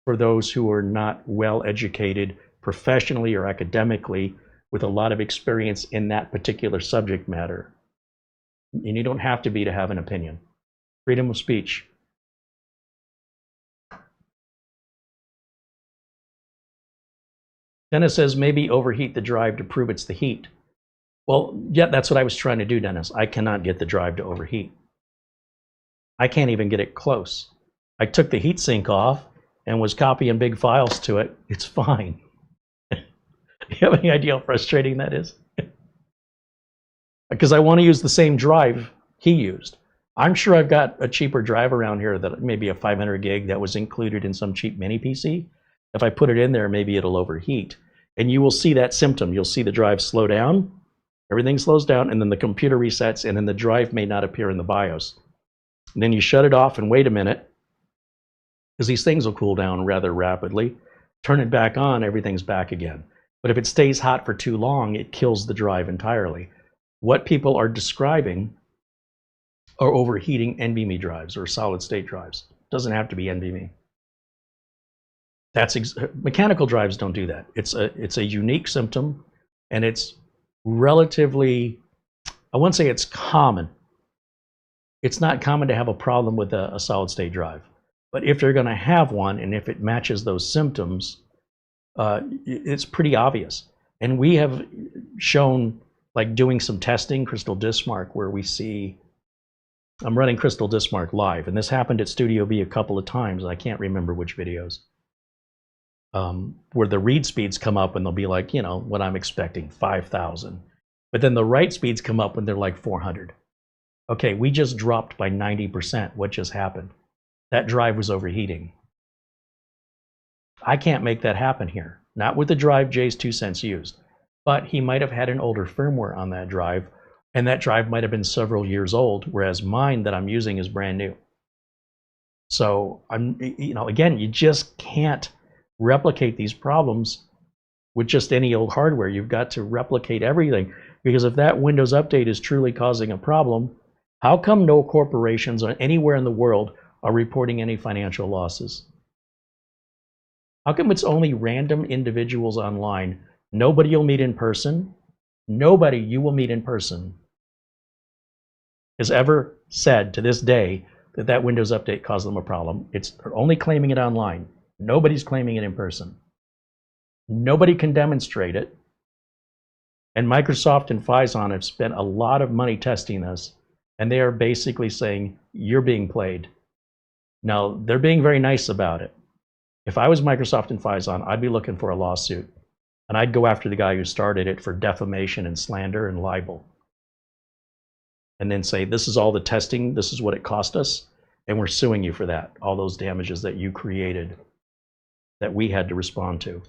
for those who are not well educated professionally or academically with a lot of experience in that particular subject matter. And you don't have to be to have an opinion. Freedom of speech. Dennis says maybe overheat the drive to prove it's the heat. Well, yeah, that's what I was trying to do, Dennis. I cannot get the drive to overheat. I can't even get it close. I took the heatsink off and was copying big files to it. It's fine. You have any idea how frustrating that is? Because I want to use the same drive he used. I'm sure I've got a cheaper drive around here that maybe a 500 gig that was included in some cheap mini PC. If I put it in there, maybe it'll overheat. And you will see that symptom. You'll see the drive slow down. Everything slows down, and then the computer resets, and then the drive may not appear in the BIOS. And then you shut it off and wait a minute, because these things will cool down rather rapidly. Turn it back on, everything's back again. But if it stays hot for too long, it kills the drive entirely. What people are describing are overheating NVMe drives or solid state drives. It doesn't have to be NVMe. Mechanical drives don't do that. It's a unique symptom, and it's relatively, I wouldn't say it's common. It's not common to have a problem with a solid state drive. But if they're going to have one, and if it matches those symptoms, it's pretty obvious. And we have shown, like doing some testing, Crystal Dismark, where we see, I'm running Crystal Dismark live, and this happened at Studio B a couple of times. I can't remember which videos. Where the read speeds come up and they'll be like, you know, what I'm expecting, 5,000. But then the write speeds come up when they're like 400. Okay, we just dropped by 90%. What just happened? That drive was overheating. I can't make that happen here. Not with the drive Jay's 2 cents used. But he might have had an older firmware on that drive, and that drive might have been several years old, whereas mine that I'm using is brand new. So again, you just can't replicate these problems with just any old hardware. You've got to replicate everything, because if that Windows update is truly causing a problem, how come no corporations or anywhere in the world are reporting any financial losses? How come it's only random individuals online? Nobody you'll meet in person, nobody you will meet in person has ever said to this day that that Windows update caused them a problem. They're only claiming it online. Nobody's claiming it in person. Nobody can demonstrate it. And Microsoft and Phison have spent a lot of money testing this, and they are basically saying, you're being played. Now, they're being very nice about it. If I was Microsoft and Phison, I'd be looking for a lawsuit. And I'd go after the guy who started it for defamation and slander and libel. And then say, this is all the testing, this is what it cost us, and we're suing you for that. All those damages that you created that we had to respond to.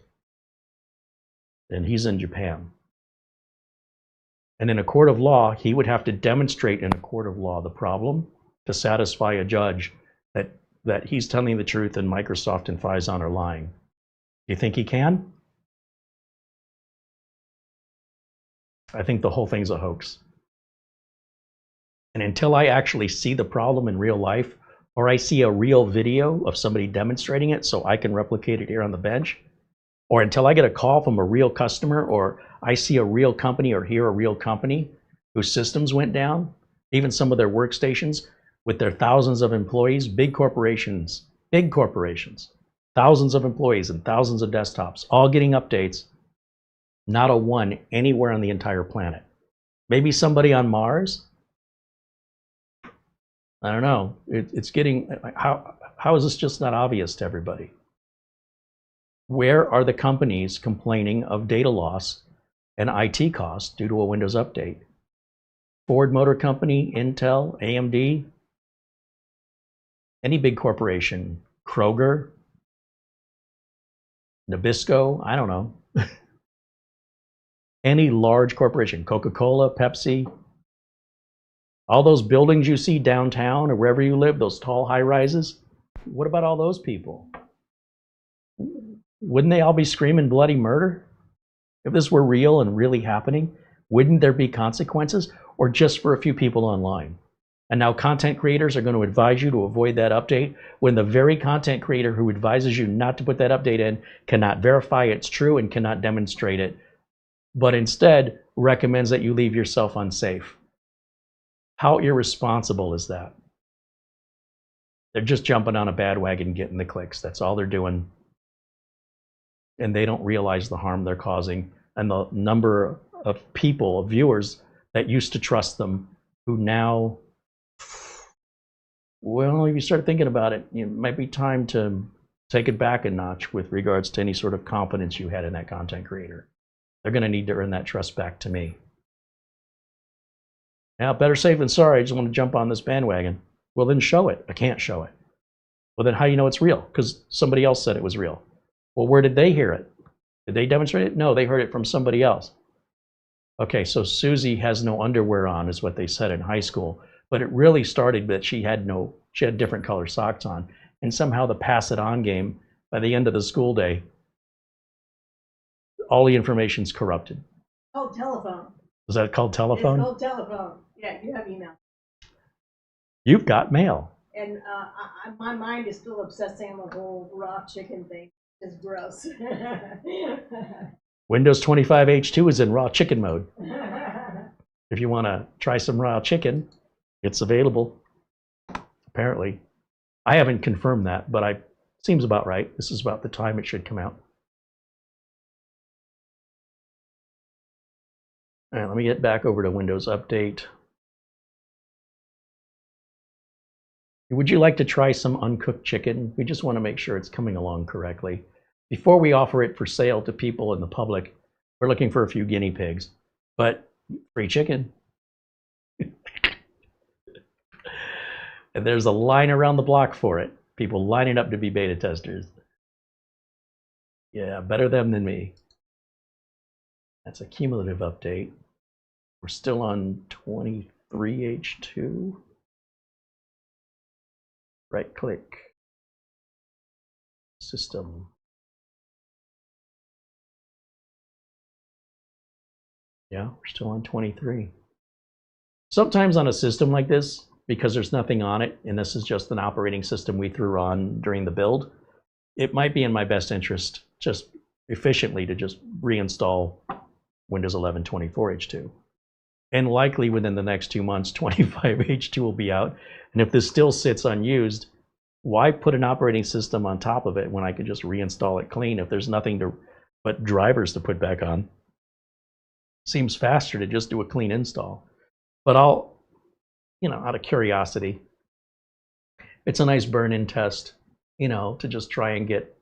And he's in Japan. And in a court of law, he would have to demonstrate in a court of law the problem to satisfy a judge that he's telling the truth and Microsoft and Phison are lying. Do you think he can? I think the whole thing's a hoax. And until I actually see the problem in real life, or I see a real video of somebody demonstrating it so I can replicate it here on the bench, or until I get a call from a real customer, or I see a real company or hear a real company whose systems went down, even some of their workstations with their thousands of employees, big corporations, thousands of employees and thousands of desktops, all getting updates, not a one anywhere on the entire planet. Maybe somebody on Mars? I don't know. It's getting, how is this just not obvious to everybody? Where are the companies complaining of data loss and IT costs due to a Windows update? Ford Motor Company, Intel, AMD, any big corporation, Kroger, Nabisco, I don't know. Any large corporation, Coca-Cola, Pepsi, all those buildings you see downtown or wherever you live, those tall high rises, what about all those people? Wouldn't they all be screaming bloody murder? If this were real and really happening, wouldn't there be consequences? Or just for a few people online? And now content creators are going to advise you to avoid that update when the very content creator who advises you not to put that update in cannot verify it's true and cannot demonstrate it, but instead recommends that you leave yourself unsafe. How irresponsible is that? They're just jumping on a bandwagon and getting the clicks. That's all they're doing. And they don't realize the harm they're causing and the number of people, of viewers that used to trust them who now, well, if you start thinking about it, it might be time to take it back a notch with regards to any sort of confidence you had in that content creator. They're going to need to earn that trust back to me. Now, better safe than sorry. I just want to jump on this bandwagon. Well, then show it. I can't show it. Well, then how do you know it's real? Because somebody else said it was real. Well, where did they hear it? Did they demonstrate it? No, they heard it from somebody else. Okay, so Susie has no underwear on is what they said in high school. But it really started that she had different color socks on. And somehow the pass it on game, by the end of the school day, all the information's corrupted. Oh, telephone. Is that called telephone? It's called telephone. Yeah, you have email. You've got mail. And my mind is still obsessing on the whole raw chicken thing. It's gross. Windows 25 H2 is in raw chicken mode. If you want to try some raw chicken, it's available. Apparently. I haven't confirmed that, but seems about right. This is about the time it should come out. All right, let me get back over to Windows Update. Would you like to try some uncooked chicken? We just want to make sure it's coming along correctly. Before we offer it for sale to people in the public, we're looking for a few guinea pigs, but free chicken. And there's a line around the block for it. People lining up to be beta testers. Yeah, better them than me. That's a cumulative update. We're still on 23H2. Right click. System. Yeah, we're still on 23. Sometimes on a system like this, because there's nothing on it, and this is just an operating system we threw on during the build, it might be in my best interest just efficiently to just reinstall Windows 11 24H2. And likely within the next 2 months, 25H2 will be out. And if this still sits unused, why put an operating system on top of it when I could just reinstall it clean if there's nothing but drivers to put back on? Seems faster to just do a clean install. But I'll, out of curiosity, it's a nice burn-in test, to just try and get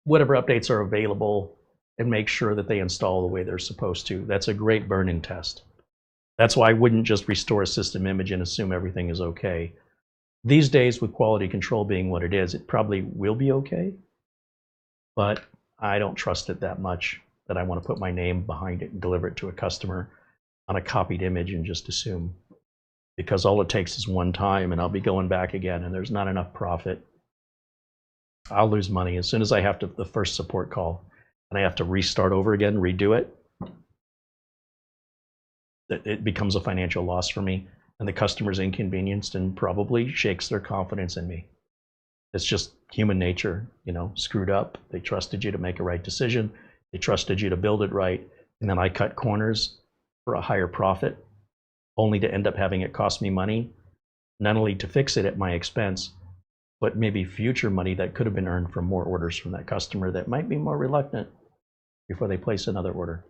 whatever updates are available and make sure that they install the way they're supposed to. That's a great burn-in test. That's why I wouldn't just restore a system image and assume everything is okay. These days, with quality control being what it is, it probably will be okay, but I don't trust it that much that I want to put my name behind it and deliver it to a customer on a copied image and just assume. Because all it takes is one time and I'll be going back again and there's not enough profit. I'll lose money as soon as I have the first support call and I have to restart over again, redo it. It becomes a financial loss for me, and the customer's inconvenienced and probably shakes their confidence in me. It's just human nature, screwed up. They trusted you to make a right decision. They trusted you to build it right. And then I cut corners for a higher profit, only to end up having it cost me money, not only to fix it at my expense, but maybe future money that could have been earned from more orders from that customer that might be more reluctant before they place another order.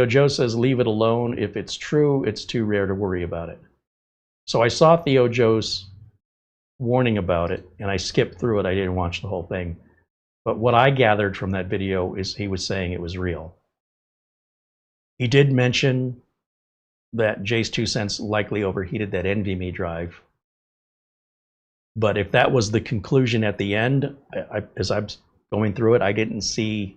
Joe says, leave it alone. If it's true, it's too rare to worry about it. So I saw Theo Joe's warning about it, and I skipped through it. I didn't watch the whole thing. But what I gathered from that video is he was saying it was real. He did mention that Jay's 2 cents likely overheated that NVMe drive. But if that was the conclusion at the end, as I'm going through it, I didn't see.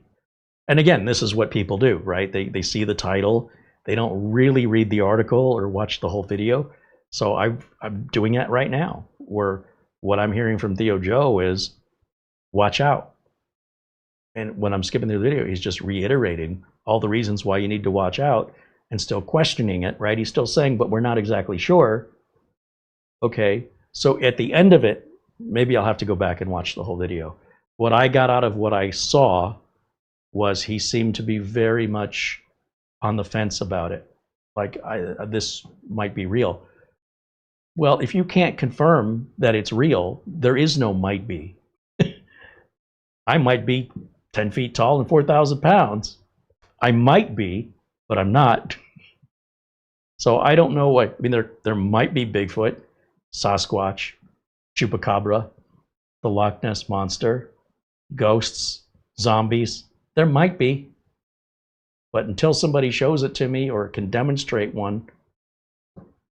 And again, this is what people do, right? They see the title, they don't really read the article or watch the whole video. So I'm doing it right now, where what I'm hearing from Theo Joe is, watch out. And when I'm skipping through the video, he's just reiterating all the reasons why you need to watch out and still questioning it, right? He's still saying, but we're not exactly sure. Okay, so at the end of it, maybe I'll have to go back and watch the whole video. What I got out of what I saw was he seemed to be very much on the fence about it. Like, this might be real. Well, if you can't confirm that it's real, there is no might be. I might be 10 feet tall and 4,000 pounds. I might be, but I'm not. So I don't know what, I mean, there might be Bigfoot, Sasquatch, Chupacabra, the Loch Ness Monster, ghosts, zombies. There might be. But until somebody shows it to me or can demonstrate one,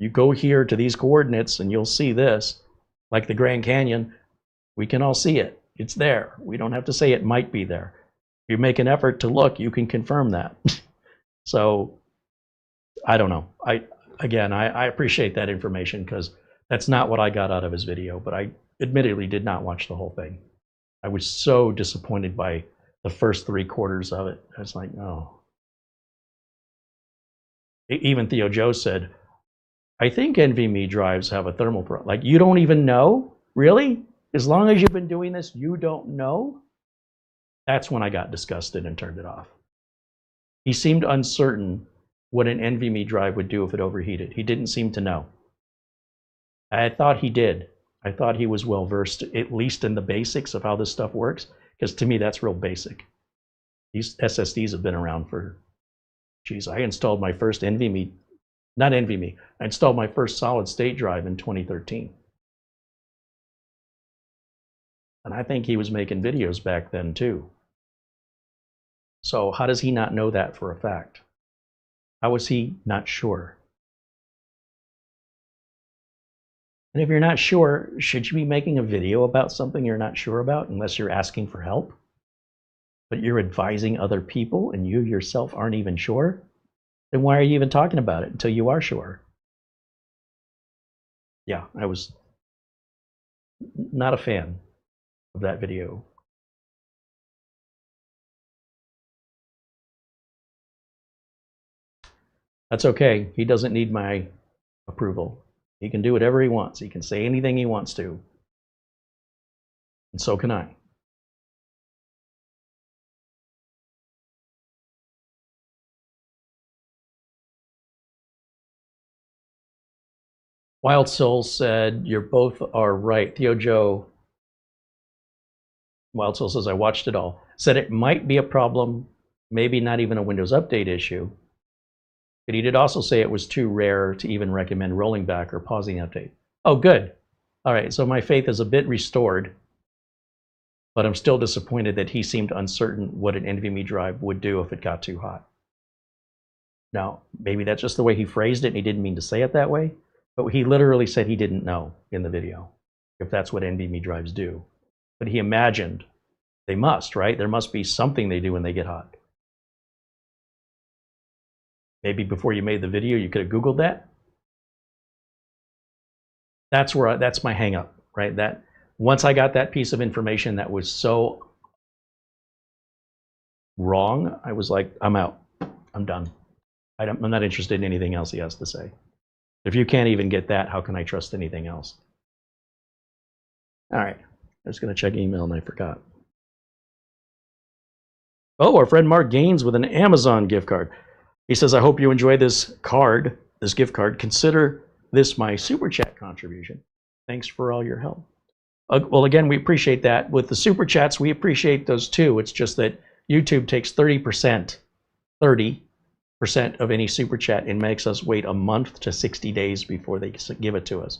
you go here to these coordinates and you'll see this. Like the Grand Canyon, we can all see it. It's there. We don't have to say it might be there. If you make an effort to look, you can confirm that. So, I don't know. I appreciate that information because that's not what I got out of his video, but I admittedly did not watch the whole thing. I was so disappointed by the first 3/4 of it. I was like, oh. Even Theo Joe said, I think NVMe drives have a thermal pro. Like, you don't even know? Really? As long as you've been doing this, you don't know? That's when I got disgusted and turned it off. He seemed uncertain what an NVMe drive would do if it overheated. He didn't seem to know. I thought he did. I thought he was well versed, at least in the basics of how this stuff works, because to me, that's real basic. These SSDs have been around for, geez, I installed my first NVMe, not NVMe, I installed my first solid state drive in 2013. And I think he was making videos back then too. So how does he not know that for a fact? How is he not sure? And if you're not sure, should you be making a video about something you're not sure about unless you're asking for help? But you're advising other people and you yourself aren't even sure? Then why are you even talking about it until you are sure? Yeah, I was not a fan of that video. That's okay. He doesn't need my approval. He can do whatever he wants. He can say anything he wants to. And so can I. Wild Soul said, you both are right. Theo Joe, Wild Soul says, I watched it all. Said it might be a problem, maybe not even a Windows Update issue. But he did also say it was too rare to even recommend rolling back or pausing the update. Oh, good. All right, so my faith is a bit restored, but I'm still disappointed that he seemed uncertain what an NVMe drive would do if it got too hot. Now, maybe that's just the way he phrased it and he didn't mean to say it that way, but he literally said he didn't know in the video if that's what NVMe drives do. But he imagined they must, right? There must be something they do when they get hot. Maybe before you made the video, you could have Googled that. That's where that's my hang up, right? That once I got that piece of information that was so wrong, I was like, I'm out. I'm done. I'm not interested in anything else he has to say. If you can't even get that, how can I trust anything else? All right, I was going to check email and I forgot. Oh, our friend Mark Gaines with an Amazon gift card. He says, I hope you enjoy this card, this gift card. Consider this my super chat contribution. Thanks for all your help. Well, again, we appreciate that. With the super chats, we appreciate those too. It's just that YouTube takes 30% of any super chat and makes us wait a month to 60 days before they give it to us.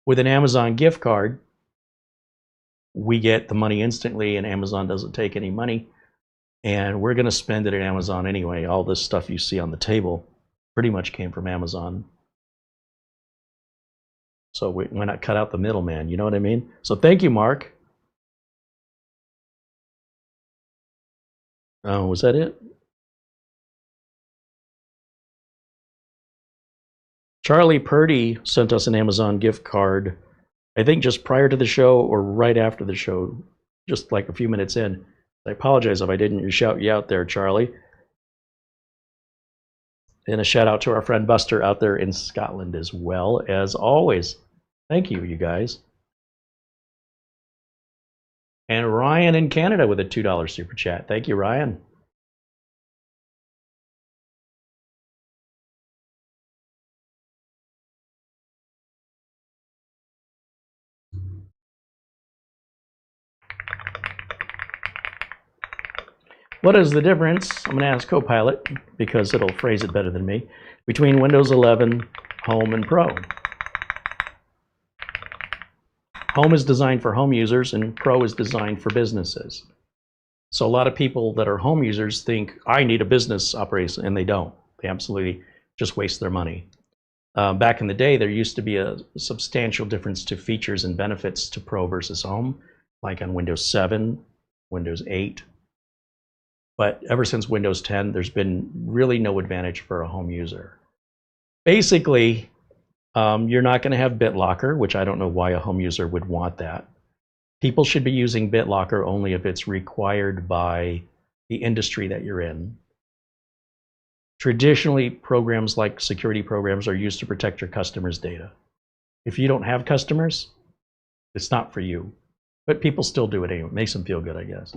With an Amazon gift card, we get the money instantly and Amazon doesn't take any money. And we're going to spend it at Amazon anyway. All this stuff you see on the table pretty much came from Amazon. So why not cut out the middleman? You know what I mean? So thank you, Mark. Oh, was that it? Charlie Purdy sent us an Amazon gift card, I think just prior to the show or right after the show, just like a few minutes in. I apologize if I didn't shout you out there, Charlie. And a shout out to our friend Buster out there in Scotland as well, as always. Thank you, you guys. And Ryan in Canada with a $2 super chat. Thank you, Ryan. What is the difference, I'm going to ask Copilot, because it'll phrase it better than me, between Windows 11, Home, and Pro? Home is designed for home users, and Pro is designed for businesses. So a lot of people that are home users think, I need a business operation, and they don't. They absolutely just waste their money. Back in the day, there used to be a substantial difference to features and benefits to Pro versus Home, like on Windows 7, Windows 8. But ever since Windows 10, there's been really no advantage for a home user. Basically, you're not going to have BitLocker, which I don't know why a home user would want that. People should be using BitLocker only if it's required by the industry that you're in. Traditionally, programs like security programs are used to protect your customers' data. If you don't have customers, it's not for you. But people still do it anyway. It makes them feel good, I guess.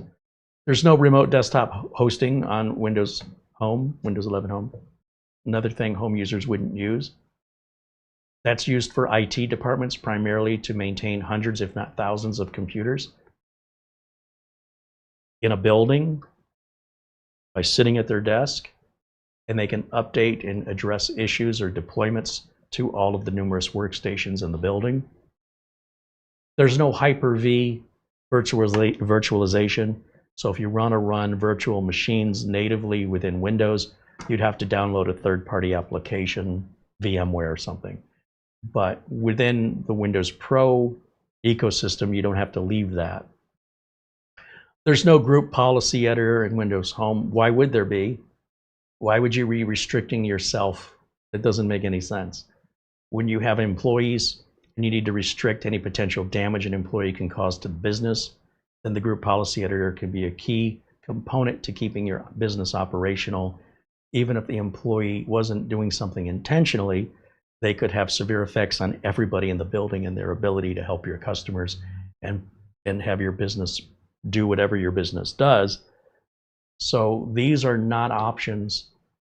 There's no remote desktop hosting on Windows Home, Windows 11 Home. Another thing home users wouldn't use. That's used for IT departments primarily to maintain hundreds, if not thousands, of computers in a building by sitting at their desk, and they can update and address issues or deployments to all of the numerous workstations in the building. There's no Hyper-V virtualization. So if you run virtual machines natively within Windows, you'd have to download a third-party application, VMware or something. But within the Windows Pro ecosystem, you don't have to leave that. There's no group policy editor in Windows Home. Why would there be? Why would you be restricting yourself? It doesn't make any sense. When you have employees and you need to restrict any potential damage an employee can cause to the business, then the group policy editor can be a key component to keeping your business operational. Even if the employee wasn't doing something intentionally, they could have severe effects on everybody in the building and their ability to help your customers and have your business do whatever your business does. So these are not options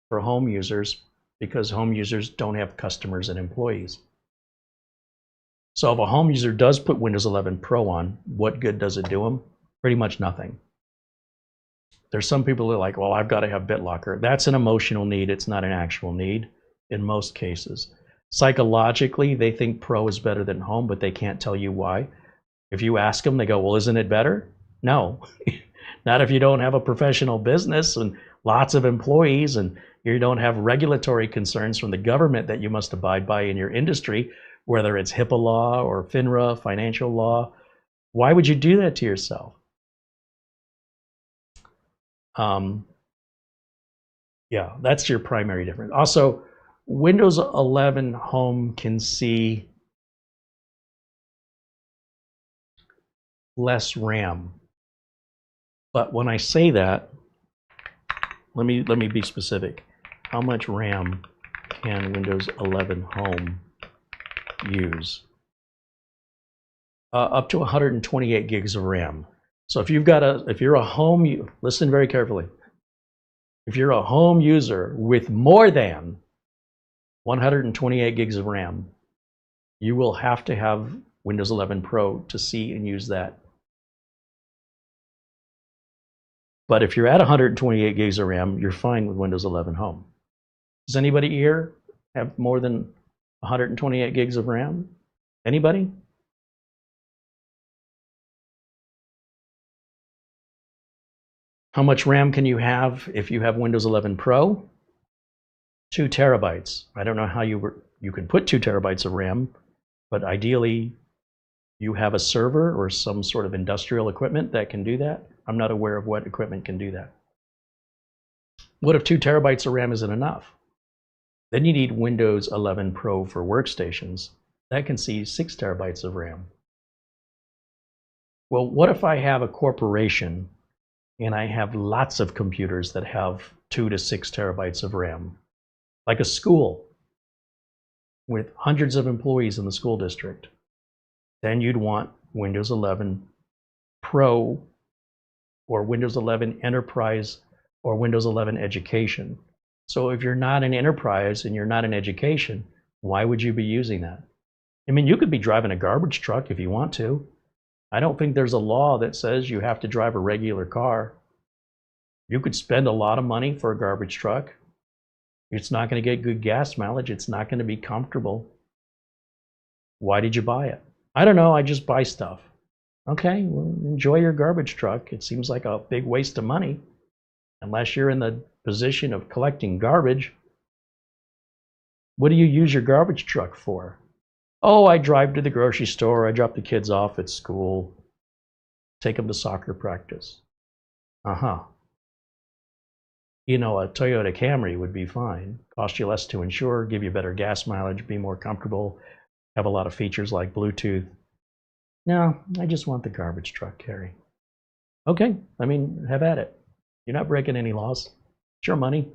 for home users because home users don't have customers and employees. So if a home user does put Windows 11 Pro on, what good does it do them? Pretty much nothing. There's some people that are like, well, I've got to have BitLocker. That's an emotional need. It's not an actual need in most cases. Psychologically, they think Pro is better than Home, but they can't tell you why. If you ask them, they go, well, isn't it better? No. Not if you don't have a professional business and lots of employees and you don't have regulatory concerns from the government that you must abide by in your industry, whether it's HIPAA law or FINRA, financial law. Why would you do that to yourself? Yeah, that's your primary difference. Also, Windows 11 Home can see less RAM. But when I say that, let me be specific. How much RAM can Windows 11 Home use? Up to 128 gigs of RAM. So if you're a home, listen very carefully. If you're a home user with more than 128 gigs of RAM, you will have to have Windows 11 Pro to see and use that. But if you're at 128 gigs of RAM, you're fine with Windows 11 Home. Does anybody here have more than 128 gigs of RAM? Anybody? How much RAM can you have if you have Windows 11 Pro? 2 terabytes. I don't know how you can put 2 terabytes of RAM. But ideally, you have a server or some sort of industrial equipment that can do that. I'm not aware of what equipment can do that. What if 2 terabytes of RAM isn't enough? Then you need Windows 11 Pro for workstations. That can see 6 terabytes of RAM. Well, what if I have a corporation and I have lots of computers that have 2 to 6 terabytes of RAM? Like a school with hundreds of employees in the school district. Then you'd want Windows 11 Pro or Windows 11 Enterprise or Windows 11 Education. So if you're not an enterprise and you're not in education, why would you be using that? I mean, you could be driving a garbage truck if you want to. I don't think there's a law that says you have to drive a regular car. You could spend a lot of money for a garbage truck. It's not going to get good gas mileage. It's not going to be comfortable. Why did you buy it? I don't know. I just buy stuff. Okay, well, enjoy your garbage truck. It seems like a big waste of money. Unless you're in the position of collecting garbage. What do you use your garbage truck for? Oh, I drive to the grocery store. I drop the kids off at school. Take them to soccer practice. You know, a Toyota Camry would be fine. Cost you less to insure, give you better gas mileage, be more comfortable, have a lot of features like Bluetooth. No, I just want the garbage truck, Carey. Okay, I mean, have at it. You're not breaking any laws. It's your money.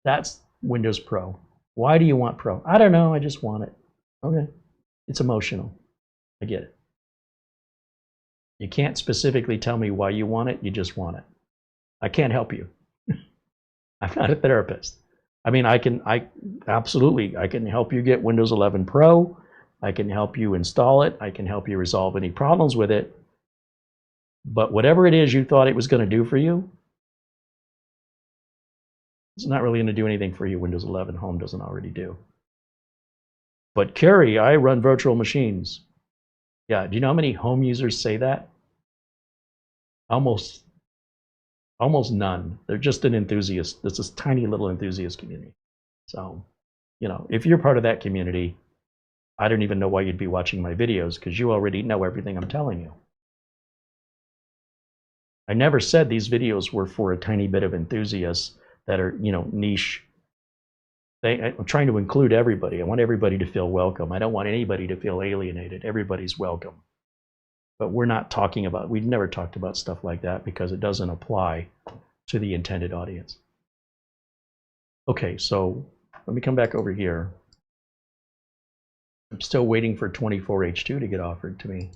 That's Windows Pro. Why do you want Pro? I don't know, I just want it. Okay, it's emotional. I get it. You can't specifically tell me why you want it, you just want it. I can't help you. I'm not a therapist. I mean, I can help you get Windows 11 Pro. I can help you install it. I can help you resolve any problems with it. But whatever it is you thought it was going to do for you, it's not really going to do anything for you. Windows 11 Home doesn't already do. But Carey, I run virtual machines. Yeah, do you know how many home users say that? Almost none. They're just an enthusiast. There's this tiny little enthusiast community. So, you know, if you're part of that community, I don't even know why you'd be watching my videos because you already know everything I'm telling you. I never said these videos were for a tiny bit of enthusiasts that are, you know, niche. I'm trying to include everybody. I want everybody to feel welcome. I don't want anybody to feel alienated. Everybody's welcome. But we've never talked about stuff like that because it doesn't apply to the intended audience. Okay, so let me come back over here. I'm still waiting for 24H2 to get offered to me.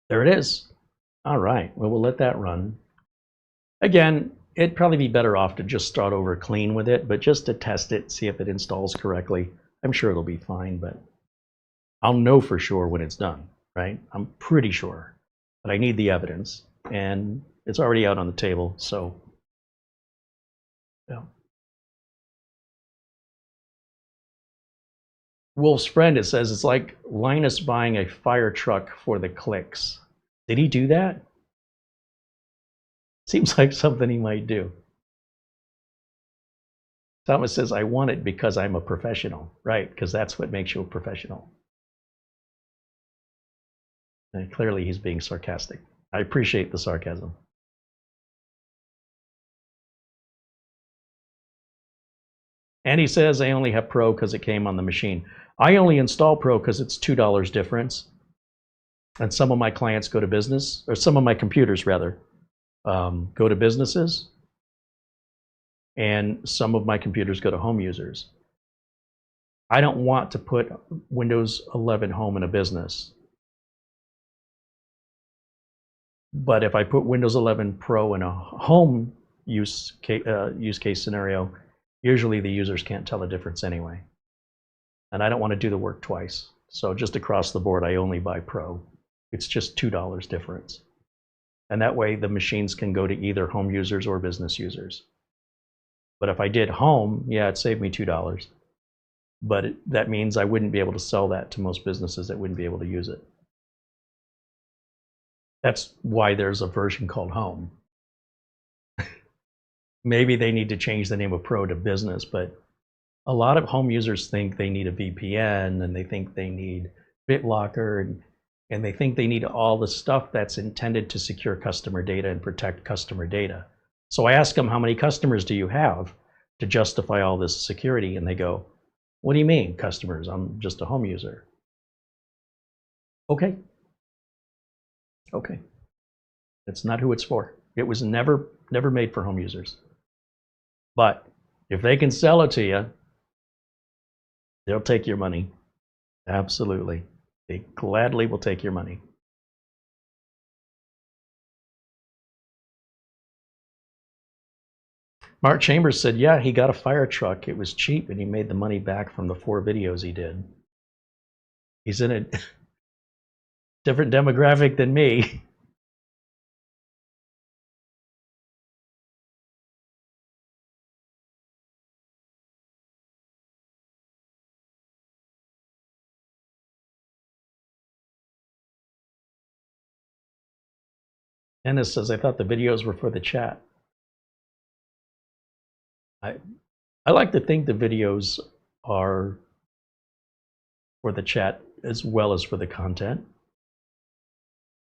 There it is. All right, well, we'll let that run. Again, it'd probably be better off to just start over clean with it, but just to test it, see if it installs correctly. I'm sure it'll be fine, but I'll know for sure when it's done, right? I'm pretty sure, but I need the evidence, and it's already out on the table, so yeah. Wolf's friend, it says it's like Linus buying a fire truck for the clicks. Did he do that? Seems like something he might do. Thomas says, I want it because I'm a professional. Right, because that's what makes you a professional. And clearly he's being sarcastic. I appreciate the sarcasm. And he says, I only have Pro because it came on the machine. I only install Pro because it's $2 difference. And some of my clients go to business, or some of my computers rather, go to businesses. And some of my computers go to home users. I don't want to put Windows 11 Home in a business. But if I put Windows 11 Pro in a home use case scenario, usually the users can't tell the difference anyway. And I don't want to do the work twice. So just across the board, I only buy Pro. It's just $2 difference. And that way the machines can go to either home users or business users. But if I did home, yeah, it saved me $2. But that means I wouldn't be able to sell that to most businesses that wouldn't be able to use it. That's why there's a version called Home. Maybe they need to change the name of Pro to Business, but a lot of home users think they need a VPN, and they think they need BitLocker, and they think they need all the stuff that's intended to secure customer data and protect customer data. So I ask them, how many customers do you have to justify all this security? And they go, what do you mean, customers? I'm just a home user. Okay. Okay. That's not who it's for. It was never made for home users. But if they can sell it to you, they'll take your money. Absolutely. They gladly will take your money. Mark Chambers said, yeah, he got a fire truck. It was cheap, and he made the money back from the 4 videos he did. He's in a different demographic than me. Ennis says, I thought the videos were for the chat. I like to think the videos are for the chat as well as for the content. In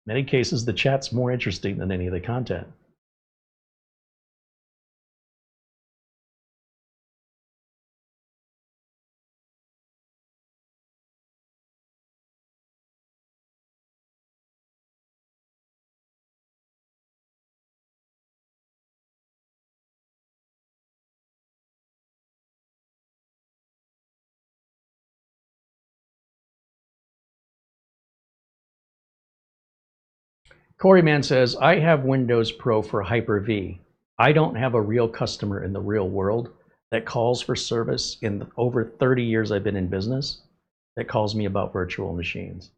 many cases, the chat's more interesting than any of the content. Coreyman says, I have Windows Pro for Hyper-V. I don't have a real customer in the real world that calls for service in the over 30 years I've been in business that calls me about virtual machines.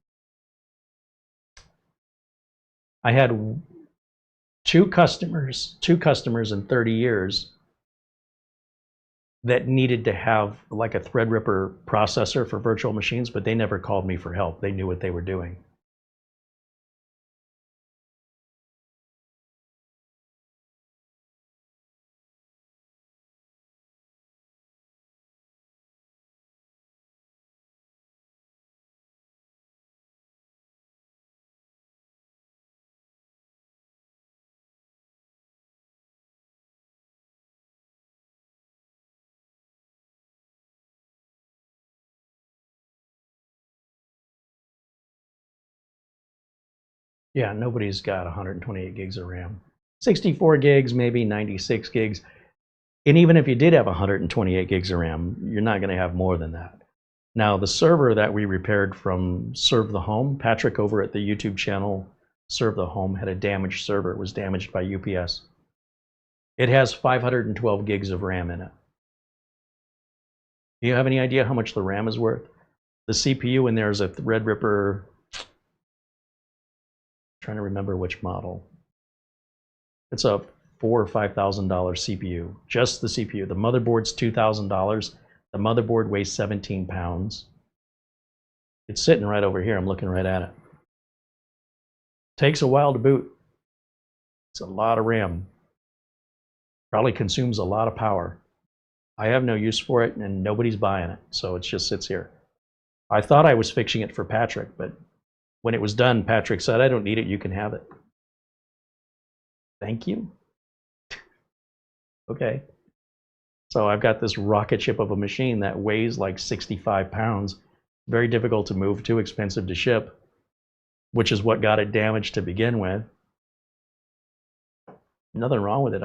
I had two customers in 30 years that needed to have like a Threadripper processor for virtual machines, but they never called me for help. They knew what they were doing. Yeah, nobody's got 128 gigs of RAM. 64 gigs, maybe 96 gigs. And even if you did have 128 gigs of RAM, you're not going to have more than that. Now, the server that we repaired from Serve the Home, Patrick over at the YouTube channel Serve the Home had a damaged server. It was damaged by UPS. It has 512 gigs of RAM in it. Do you have any idea how much the RAM is worth? The CPU in there is a Threadripper, trying to remember which model. It's a $4,000 or $5,000 CPU, just the CPU. The motherboard's $2,000. The motherboard weighs 17 pounds. It's sitting right over here. I'm looking right at it. Takes a while to boot. It's a lot of RAM. Probably consumes a lot of power. I have no use for it, and nobody's buying it, so it just sits here. I thought I was fixing it for Patrick, but when it was done, Patrick said, I don't need it, you can have it. Thank you. Okay. So I've got this rocket ship of a machine that weighs like 65 pounds. Very difficult to move, too expensive to ship, which is what got it damaged to begin with. Nothing wrong with it.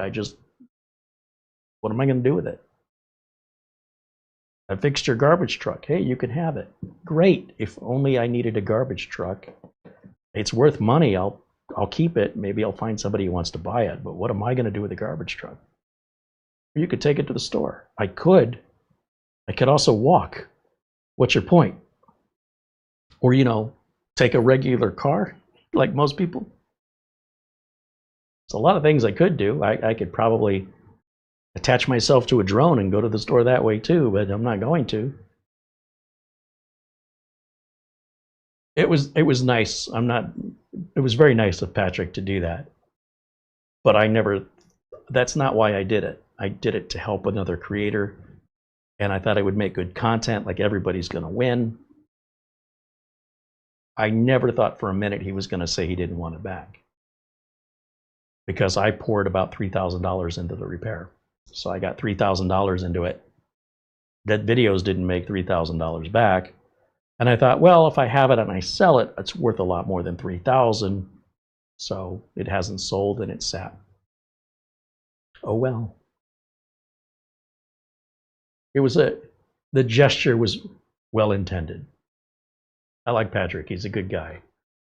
What am I going to do with it? I fixed your garbage truck. Hey, you can have it. Great. If only I needed a garbage truck. It's worth money. I'll keep it. Maybe I'll find somebody who wants to buy it. But what am I going to do with a garbage truck? You could take it to the store. I could. I could also walk. What's your point? Or, take a regular car like most people. There's a lot of things I could do. I could probably attach myself to a drone and go to the store that way too, but I'm not going to. It was nice. It was very nice of Patrick to do that. But that's not why I did it. I did it to help another creator, and I thought I would make good content, like everybody's going to win. I never thought for a minute he was going to say he didn't want it back, because I poured about $3,000 into the repair. So I got $3,000 into it. That videos didn't make $3,000 back. And I thought, well, if I have it and I sell it, it's worth a lot more than $3,000. So it hasn't sold and it's sat. Oh well. The gesture was well intended. I like Patrick. He's a good guy.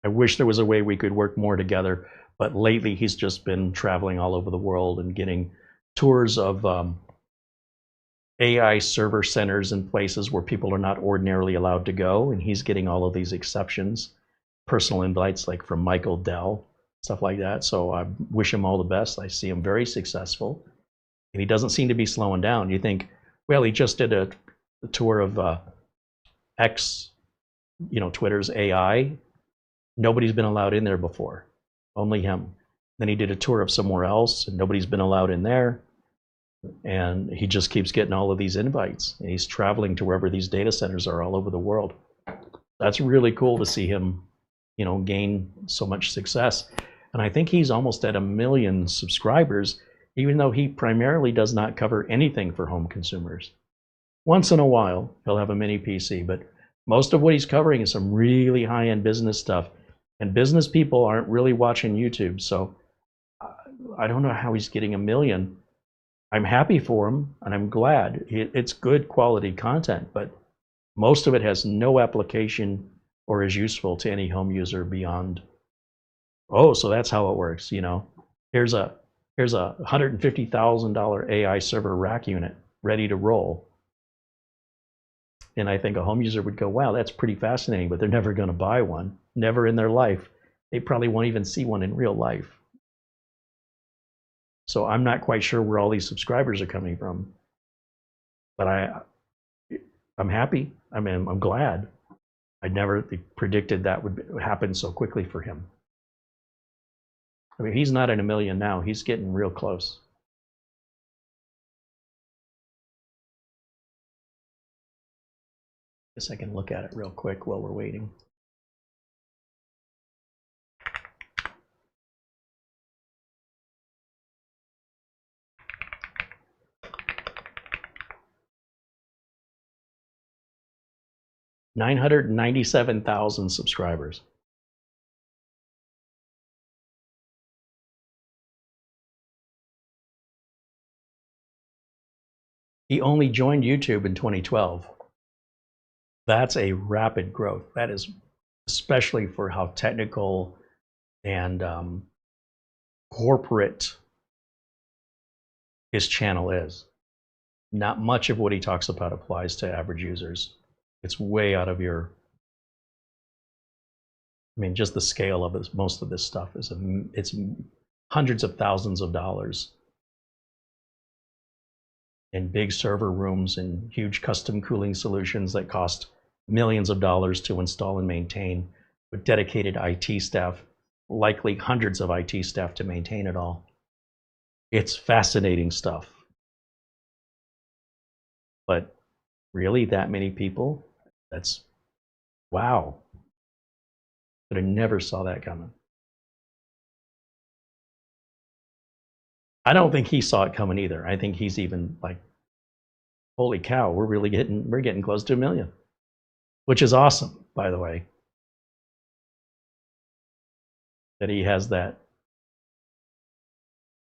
I wish there was a way we could work more together, but lately he's just been traveling all over the world and getting tours of AI server centers and places where people are not ordinarily allowed to go, and he's getting all of these exceptions, personal invites like from Michael Dell, stuff like that. So I wish him all the best. I see him very successful, and he doesn't seem to be slowing down. You think, well, he just did a tour of X, Twitter's AI. Nobody's been allowed in there before, only him. Then he did a tour of somewhere else, and nobody's been allowed in there. And he just keeps getting all of these invites. And he's traveling to wherever these data centers are all over the world. That's really cool to see him, gain so much success. And I think he's almost at 1 million subscribers, even though he primarily does not cover anything for home consumers. Once in a while, he'll have a mini PC, but most of what he's covering is some really high-end business stuff. And business people aren't really watching YouTube, so I don't know how he's getting 1 million. I'm happy for him, and I'm glad. It's good quality content, but most of it has no application or is useful to any home user beyond, oh, so that's how it works, Here's a $150,000 AI server rack unit ready to roll. And I think a home user would go, wow, that's pretty fascinating, but they're never going to buy one. Never in their life. They probably won't even see one in real life. So I'm not quite sure where all these subscribers are coming from. But I'm happy. I'm glad. I never predicted that would happen so quickly for him. He's not at 1 million now. He's getting real close. Guess I can look at it real quick while we're waiting. $997,000 subscribers. He only joined YouTube in 2012. That's a rapid growth. That is especially for how technical and corporate his channel is. Not much of what he talks about applies to average users. It's way out of your, just the scale of this, most of this stuff it's hundreds of thousands of dollars in big server rooms and huge custom cooling solutions that cost millions of dollars to install and maintain, with dedicated IT staff, likely hundreds of IT staff to maintain it all. It's fascinating stuff. But really, that many people? That's, wow. But I never saw that coming. I don't think he saw it coming either. I think he's even like, holy cow, we're getting close to 1 million. Which is awesome, by the way. That he has that.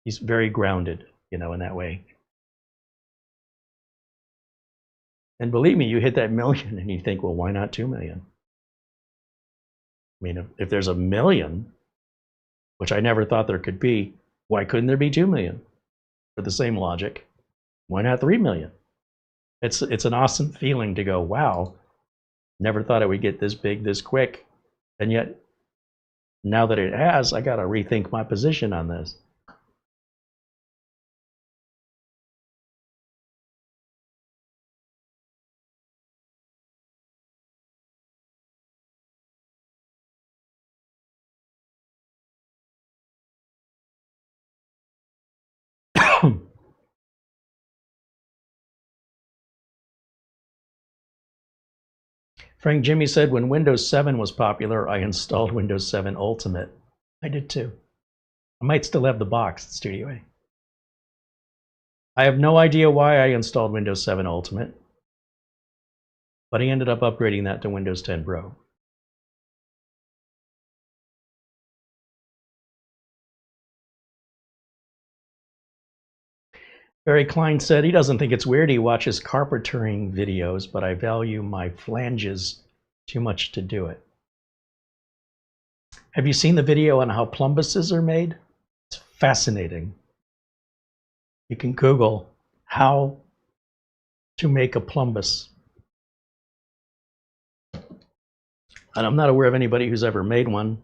He's very grounded, in that way. And believe me, you hit that 1 million and you think, well, why not 2 million? If there's 1 million, which I never thought there could be, why couldn't there be 2 million? For the same logic, why not 3 million? It's an awesome feeling to go, wow, never thought it would get this big this quick. And yet, now that it has, I got to rethink my position on this. Frank Jimmy said, when Windows 7 was popular, I installed Windows 7 Ultimate. I did too. I might still have the box at Studio A. I have no idea why I installed Windows 7 Ultimate, but I ended up upgrading that to Windows 10 Pro. Barry Klein said he doesn't think it's weird he watches carpentering videos, but I value my flanges too much to do it. Have you seen the video on how plumbuses are made? It's fascinating. You can Google how to make a plumbus. And I'm not aware of anybody who's ever made one,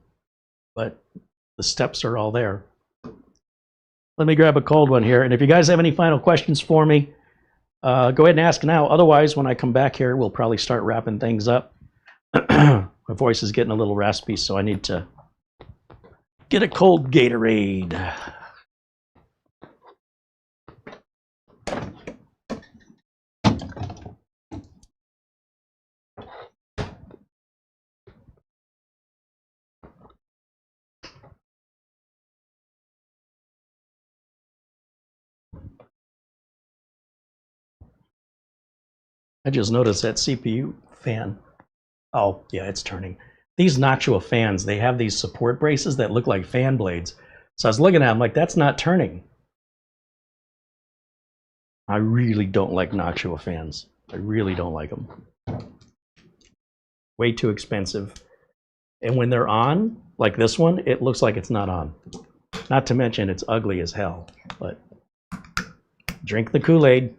but the steps are all there. Let me grab a cold one here. And if you guys have any final questions for me, go ahead and ask now. Otherwise, when I come back here, we'll probably start wrapping things up. My voice is getting a little raspy, so I need to get a cold Gatorade. I just noticed that CPU fan. Oh, yeah, it's turning. These Noctua fans, they have these support braces that look like fan blades. So I was looking at them like, that's not turning. I really don't like Noctua fans. I really don't like them. Way too expensive. And when they're on, like this one, it looks like it's not on. Not to mention it's ugly as hell. But drink the Kool-Aid.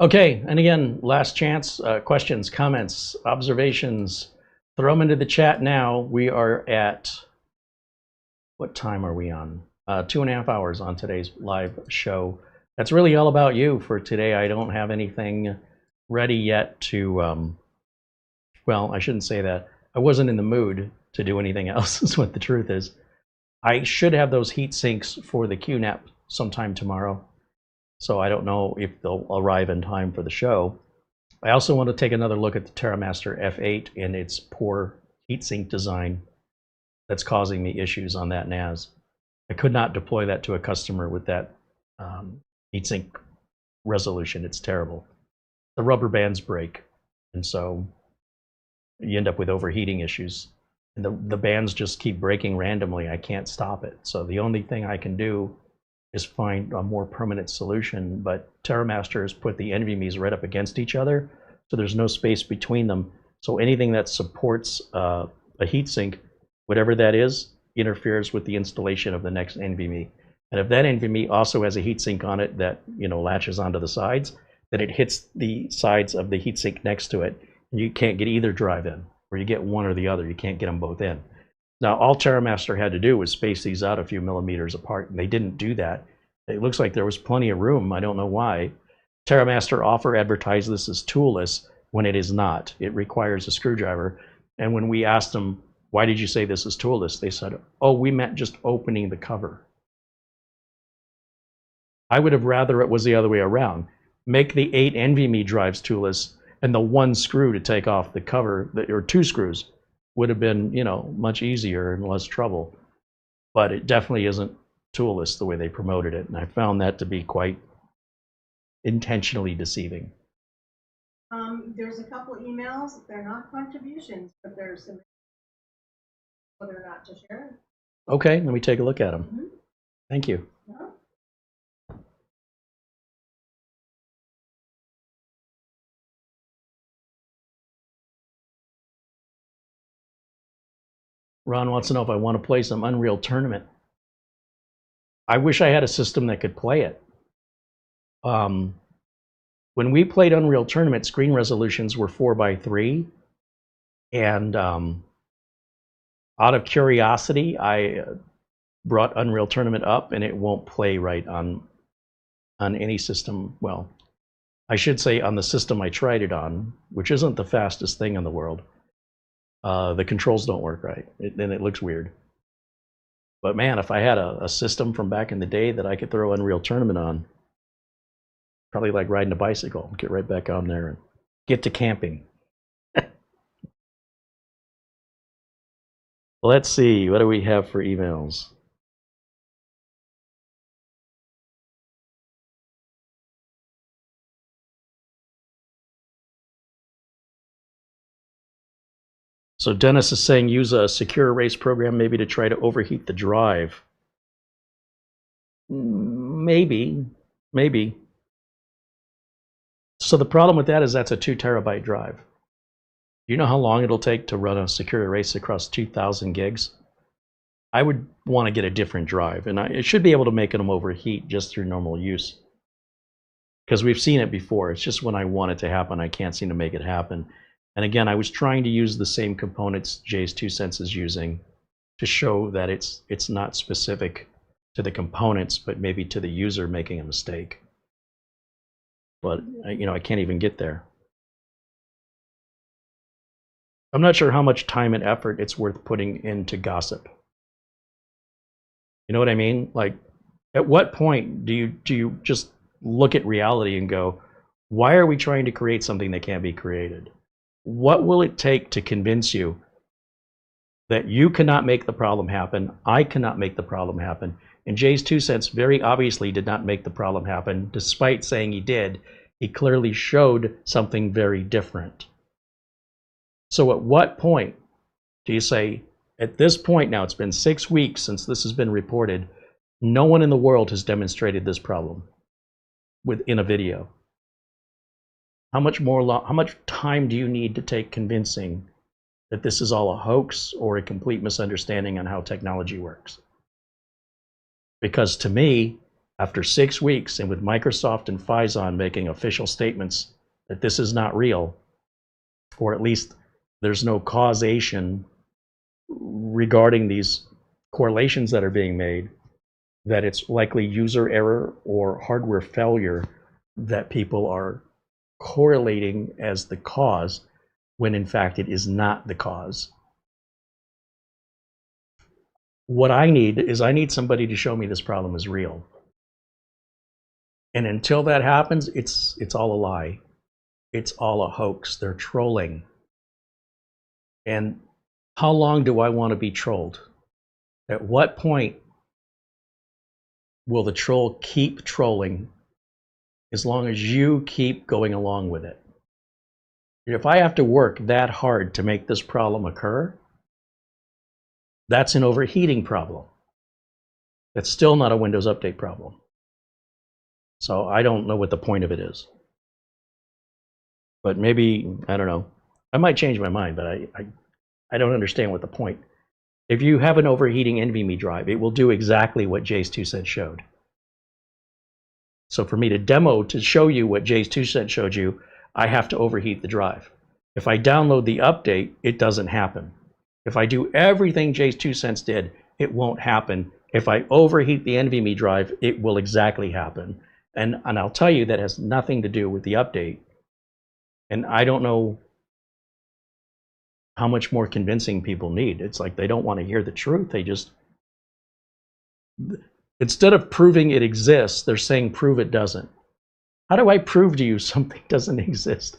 Okay, and again, last chance, questions, comments, observations, throw them into the chat now. We are at, what time are we on? 2.5 hours on today's live show. That's really all about you for today. I don't have anything ready yet to, well, I shouldn't say that. I wasn't in the mood to do anything else, is what the truth is. I should have those heat sinks for the QNAP sometime tomorrow. So I don't know if they'll arrive in time for the show. I also want to take another look at the TerraMaster F8 and its poor heatsink design that's causing me issues on that NAS. I could not deploy that to a customer with that heatsink resolution. It's terrible. The rubber bands break, and so you end up with overheating issues. And the bands just keep breaking randomly. I can't stop it. So the only thing I can do is find a more permanent solution, but TerraMaster has put the NVMe's right up against each other, so there's no space between them. So anything that supports a heatsink, whatever that is, interferes with the installation of the next NVMe. And if that NVMe also has a heatsink on it that latches onto the sides, then it hits the sides of the heatsink next to it, and you can't get either drive in, or you get one or the other. You can't get them both in. Now, all TerraMaster had to do was space these out a few millimeters apart, and they didn't do that. It looks like there was plenty of room. I don't know why. TerraMaster advertised this as toolless when it is not. It requires a screwdriver. And when we asked them, why did you say this is toolless? They said, oh, we meant just opening the cover. I would have rather it was the other way around. Make the 8 NVMe drives toolless, and the one screw to take off the cover, or 2 screws, would have been, much easier and less trouble. But it definitely isn't toolless the way they promoted it, and I found that to be quite intentionally deceiving. There's a couple emails. They're not contributions, but there's some whether or not to share. Okay, let me take a look at them. Mm-hmm. Thank you. Yeah. Ron wants to know if I want to play some Unreal Tournament. I wish I had a system that could play it. When we played Unreal Tournament, screen resolutions were 4:3, and out of curiosity, I brought Unreal Tournament up, and it won't play right on any system. Well, I should say on the system I tried it on, which isn't the fastest thing in the world. The controls don't work right, and it looks weird. But man, if I had a system from back in the day that I could throw Unreal Tournament on, probably like riding a bicycle, get right back on there and get to camping. Let's see, what do we have for emails? So Dennis is saying use a secure erase program maybe to try to overheat the drive. Maybe. So the problem with that is that's a 2 terabyte drive. Do you know how long it'll take to run a secure erase across 2,000 gigs? I would want to get a different drive, and it should be able to make them overheat just through normal use. Because we've seen it before. It's just when I want it to happen, I can't seem to make it happen. And again, I was trying to use the same components Jay's 2 cents is using to show that it's not specific to the components, but maybe to the user making a mistake. But I can't even get there. I'm not sure how much time and effort it's worth putting into gossip. You know what I mean? Like, at what point do you just look at reality and go, why are we trying to create something that can't be created? What will it take to convince you that you cannot make the problem happen, I cannot make the problem happen, and Jay's 2 cents very obviously did not make the problem happen, despite saying he did. He clearly showed something very different. So at what point do you say, at this point now, it's been 6 weeks since this has been reported, no one in the world has demonstrated this problem in a video? How much time do you need to take convincing that this is all a hoax or a complete misunderstanding on how technology works? Because to me, after 6 weeks, and with Microsoft and Phison making official statements that this is not real, or at least there's no causation regarding these correlations that are being made, that it's likely user error or hardware failure that people are correlating as the cause, when in fact it is not the cause. What I need is somebody to show me this problem is real. And until that happens, it's all a lie. It's all a hoax. They're trolling. And how long do I want to be trolled? At what point will the troll keep trolling as long as you keep going along with it? If I have to work that hard to make this problem occur, that's an overheating problem. That's still not a Windows Update problem. So I don't know what the point of it is. But maybe, I don't know. I might change my mind, but I don't understand what the point. If you have an overheating NVMe drive, it will do exactly what Jay's 2 cents showed. So for me to demo, to show you what Jay's 2 cents showed you, I have to overheat the drive. If I download the update, it doesn't happen. If I do everything Jay's 2 cents did, it won't happen. If I overheat the NVMe drive, it will exactly happen. And I'll tell you that has nothing to do with the update. And I don't know how much more convincing people need. It's like they don't want to hear the truth. They just, instead of proving it exists, they're saying prove it doesn't. How do I prove to you something doesn't exist?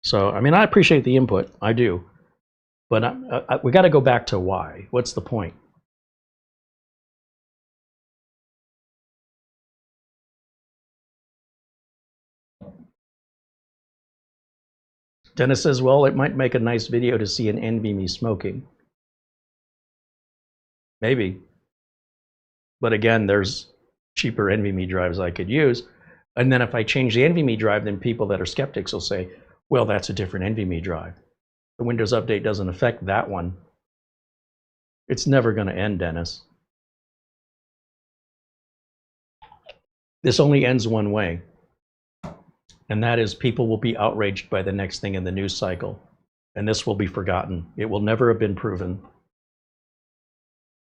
So, I mean, I appreciate the input. I do. But we got to go back to why. What's the point? Dennis says, well, it might make a nice video to see an NVMe smoking. Maybe. But again, there's cheaper NVMe drives I could use. And then if I change the NVMe drive, then people that are skeptics will say, well, that's a different NVMe drive. The Windows Update doesn't affect that one. It's never going to end, Dennis. This only ends one way. And that is people will be outraged by the next thing in the news cycle. And this will be forgotten. It will never have been proven.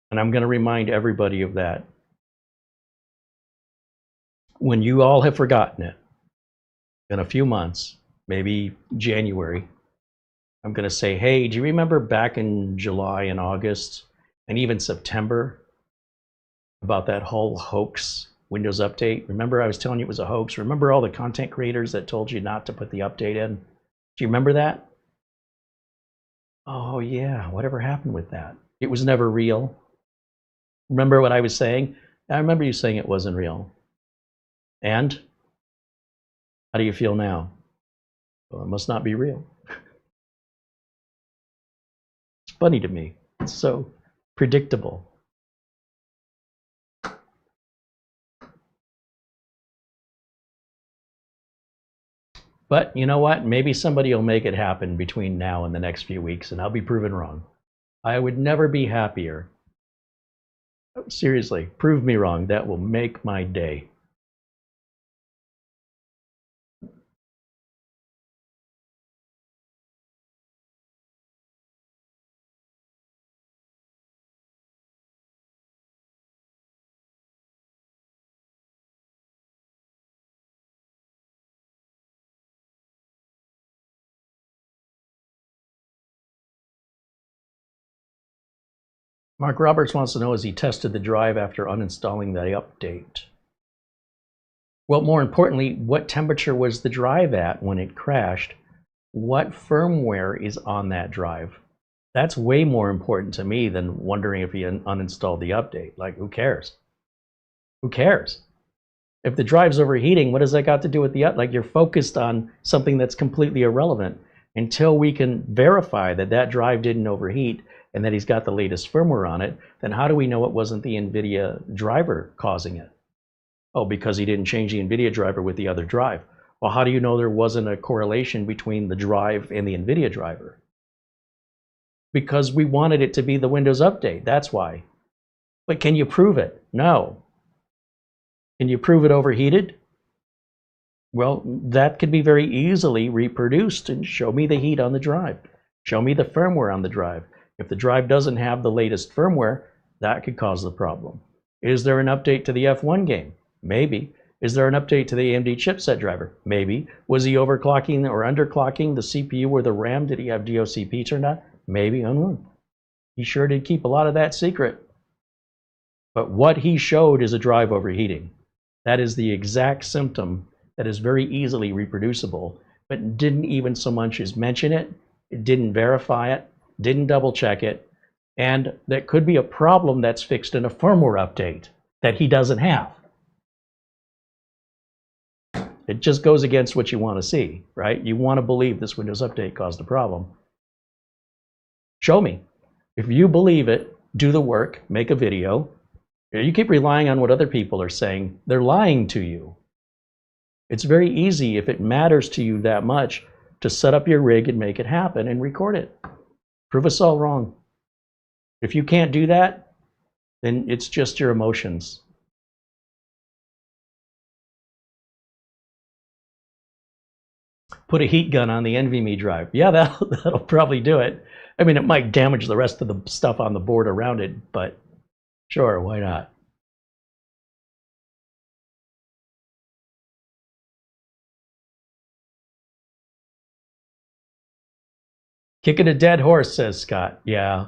And I'm going to remind everybody of that. When you all have forgotten it, in a few months, maybe January, I'm going to say, hey, do you remember back in July and August and even September about that whole hoax Windows Update? Remember I was telling you it was a hoax? Remember all the content creators that told you not to put the update in? Do you remember that? Oh yeah, whatever happened with that? It was never real. Remember what I was saying? I remember you saying it wasn't real. And how do you feel now? Well, it must not be real. It's funny to me. It's so predictable. But you know what? Maybe somebody will make it happen between now and the next few weeks, and I'll be proven wrong. I would never be happier. Seriously, prove me wrong. That will make my day. Mark Roberts wants to know, has he tested the drive after uninstalling the update? Well, more importantly, what temperature was the drive at when it crashed? What firmware is on that drive? That's way more important to me than wondering if he uninstalled the update. Like, who cares? Who cares? If the drive's overheating, what does that got to do with the like? You're focused on something that's completely irrelevant. Until we can verify that that drive didn't overheat and that he's got the latest firmware on it, then how do we know it wasn't the NVIDIA driver causing it? Oh, because he didn't change the NVIDIA driver with the other drive. Well, how do you know there wasn't a correlation between the drive and the NVIDIA driver? Because we wanted it to be the Windows Update, that's why. But can you prove it? No. Can you prove it overheated? Well, that could be very easily reproduced, and show me the heat on the drive. Show me the firmware on the drive. If the drive doesn't have the latest firmware, that could cause the problem. Is there an update to the F1 game? Maybe. Is there an update to the AMD chipset driver? Maybe. Was he overclocking or underclocking the CPU or the RAM? Did he have DOCP turned on? Maybe. I don't know. He sure did keep a lot of that secret. But what he showed is a drive overheating. That is the exact symptom that is very easily reproducible, but didn't even so much as mention it, didn't verify it, didn't double check it, and that could be a problem that's fixed in a firmware update that he doesn't have. It just goes against what you want to see, right? You want to believe this Windows Update caused a problem. Show me. If you believe it, do the work, make a video. You keep relying on what other people are saying. They're lying to you. It's very easy, if it matters to you that much, to set up your rig and make it happen and record it. Prove us all wrong. If you can't do that, then it's just your emotions. Put a heat gun on the NVMe drive. Yeah, that'll probably do it. I mean, it might damage the rest of the stuff on the board around it, but sure, why not? Kicking a dead horse, says Scott. Yeah.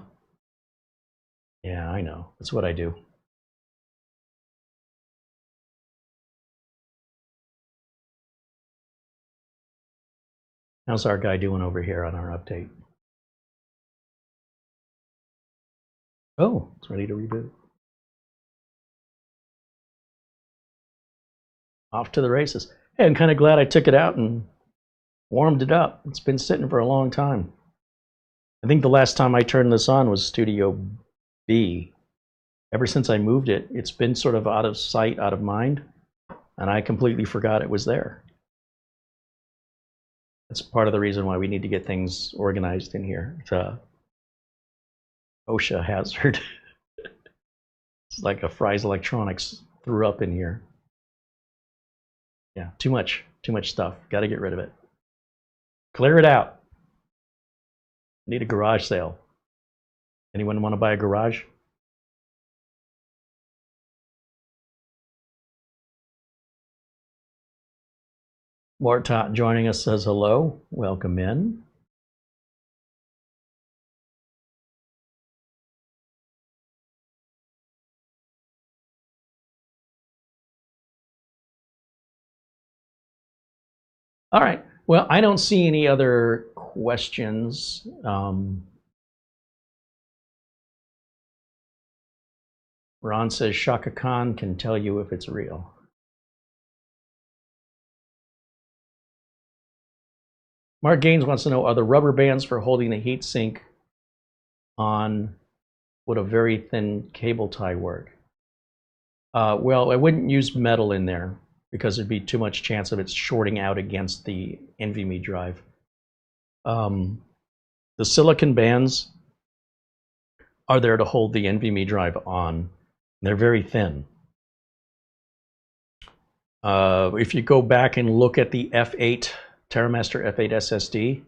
Yeah, I know. That's what I do. How's our guy doing over here on our update? Oh, it's ready to reboot. Off to the races. Hey, I'm kind of glad I took it out and Warmed it up. It's been sitting for a long time. I think the last time I turned this on was Studio B. Ever since I moved it, it's been sort of out of sight, out of mind, and I completely forgot it was there. That's part of the reason why we need to get things organized in here. It's a OSHA hazard. It's like a Fry's Electronics threw up in here. Yeah, too much stuff. Got to get rid of it. Clear it out. Need a garage sale. Anyone want to buy a garage? Mortot joining us says hello. Welcome in. All right. Well, I don't see any other questions. Ron says Shaka Khan can tell you if it's real. Mark Gaines wants to know, are the rubber bands for holding the heatsink on would a very thin cable tie work? Well, I wouldn't use metal in there because there'd be too much chance of it shorting out against the NVMe drive. The silicon bands are there to hold the NVMe drive on. They're very thin. If you go back and look at the F8 TerraMaster F8 SSD,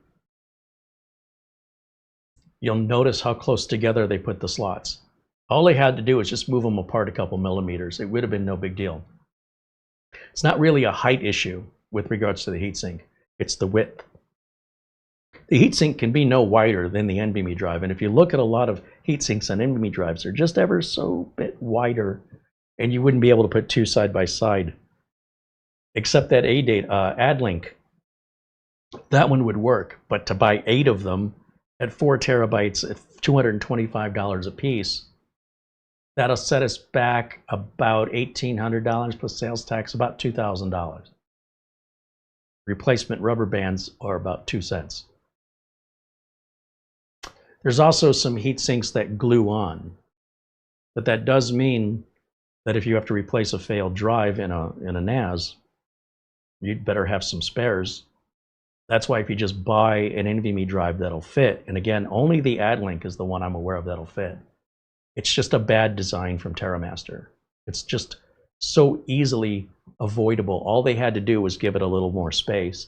you'll notice how close together they put the slots. All they had to do was just move them apart a couple millimeters. It would have been no big deal. It's not really a height issue with regards to the heatsink. It's the width. The heatsink can be no wider than the NVMe drive, and if you look at a lot of heatsinks on NVMe drives, they're just ever so bit wider, and you wouldn't be able to put two side by side. Except that AdLink, that one would work, but to buy 8 of them at 4 terabytes at $225 a piece, that'll set us back about $1,800 plus sales tax, about $2,000. Replacement rubber bands are about 2 cents. There's also some heat sinks that glue on, but that does mean that if you have to replace a failed drive in a NAS, you'd better have some spares. That's why if you just buy an NVMe drive that'll fit, and again, only the AdLink is the one I'm aware of that'll fit. It's just a bad design from TerraMaster. It's just so easily avoidable. All they had to do was give it a little more space.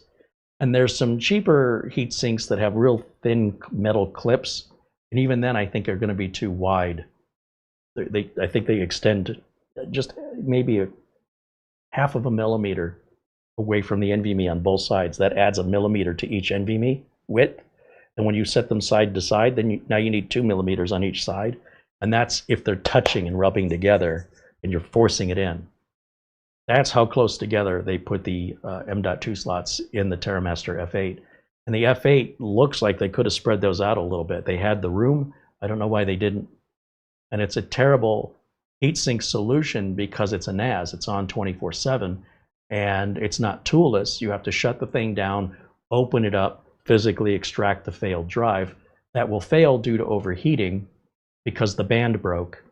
And there's some cheaper heat sinks that have real thin metal clips, and even then I think they're going to be too wide. I think they extend just maybe a half of a millimeter away from the NVMe on both sides. That adds a millimeter to each NVMe width. And when you set them side to side, then now you need 2 millimeters on each side. And that's if they're touching and rubbing together and you're forcing it in. That's how close together they put the M.2 slots in the TerraMaster F8. And the F8 looks like they could have spread those out a little bit. They had the room. I don't know why they didn't. And it's a terrible heatsink solution because it's a NAS. It's on 24/7. And it's not toolless. You have to shut the thing down, open it up, physically extract the failed drive. That will fail due to overheating because the band broke.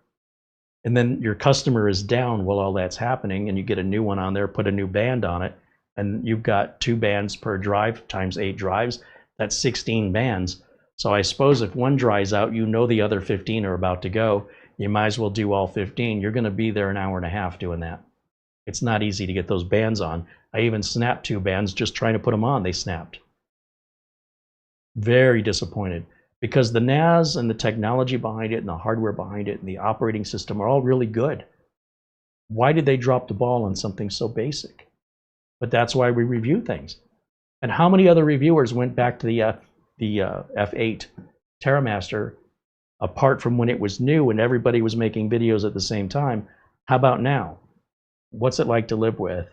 And then your customer is down while all that's happening, and you get a new one on there, put a new band on it, and you've got 2 bands per drive times 8 drives. That's 16 bands. So I suppose if one dries out, you know the other 15 are about to go. You might as well do all 15. You're going to be there an hour and a half doing that. It's not easy to get those bands on. I even snapped 2 bands just trying to put them on. They snapped. Very disappointed because the NAS and the technology behind it and the hardware behind it and the operating system are all really good. Why did they drop the ball on something so basic? But that's why we review things. And how many other reviewers went back to the F8 TerraMaster apart from when it was new and everybody was making videos at the same time? How about now? What's it like to live with?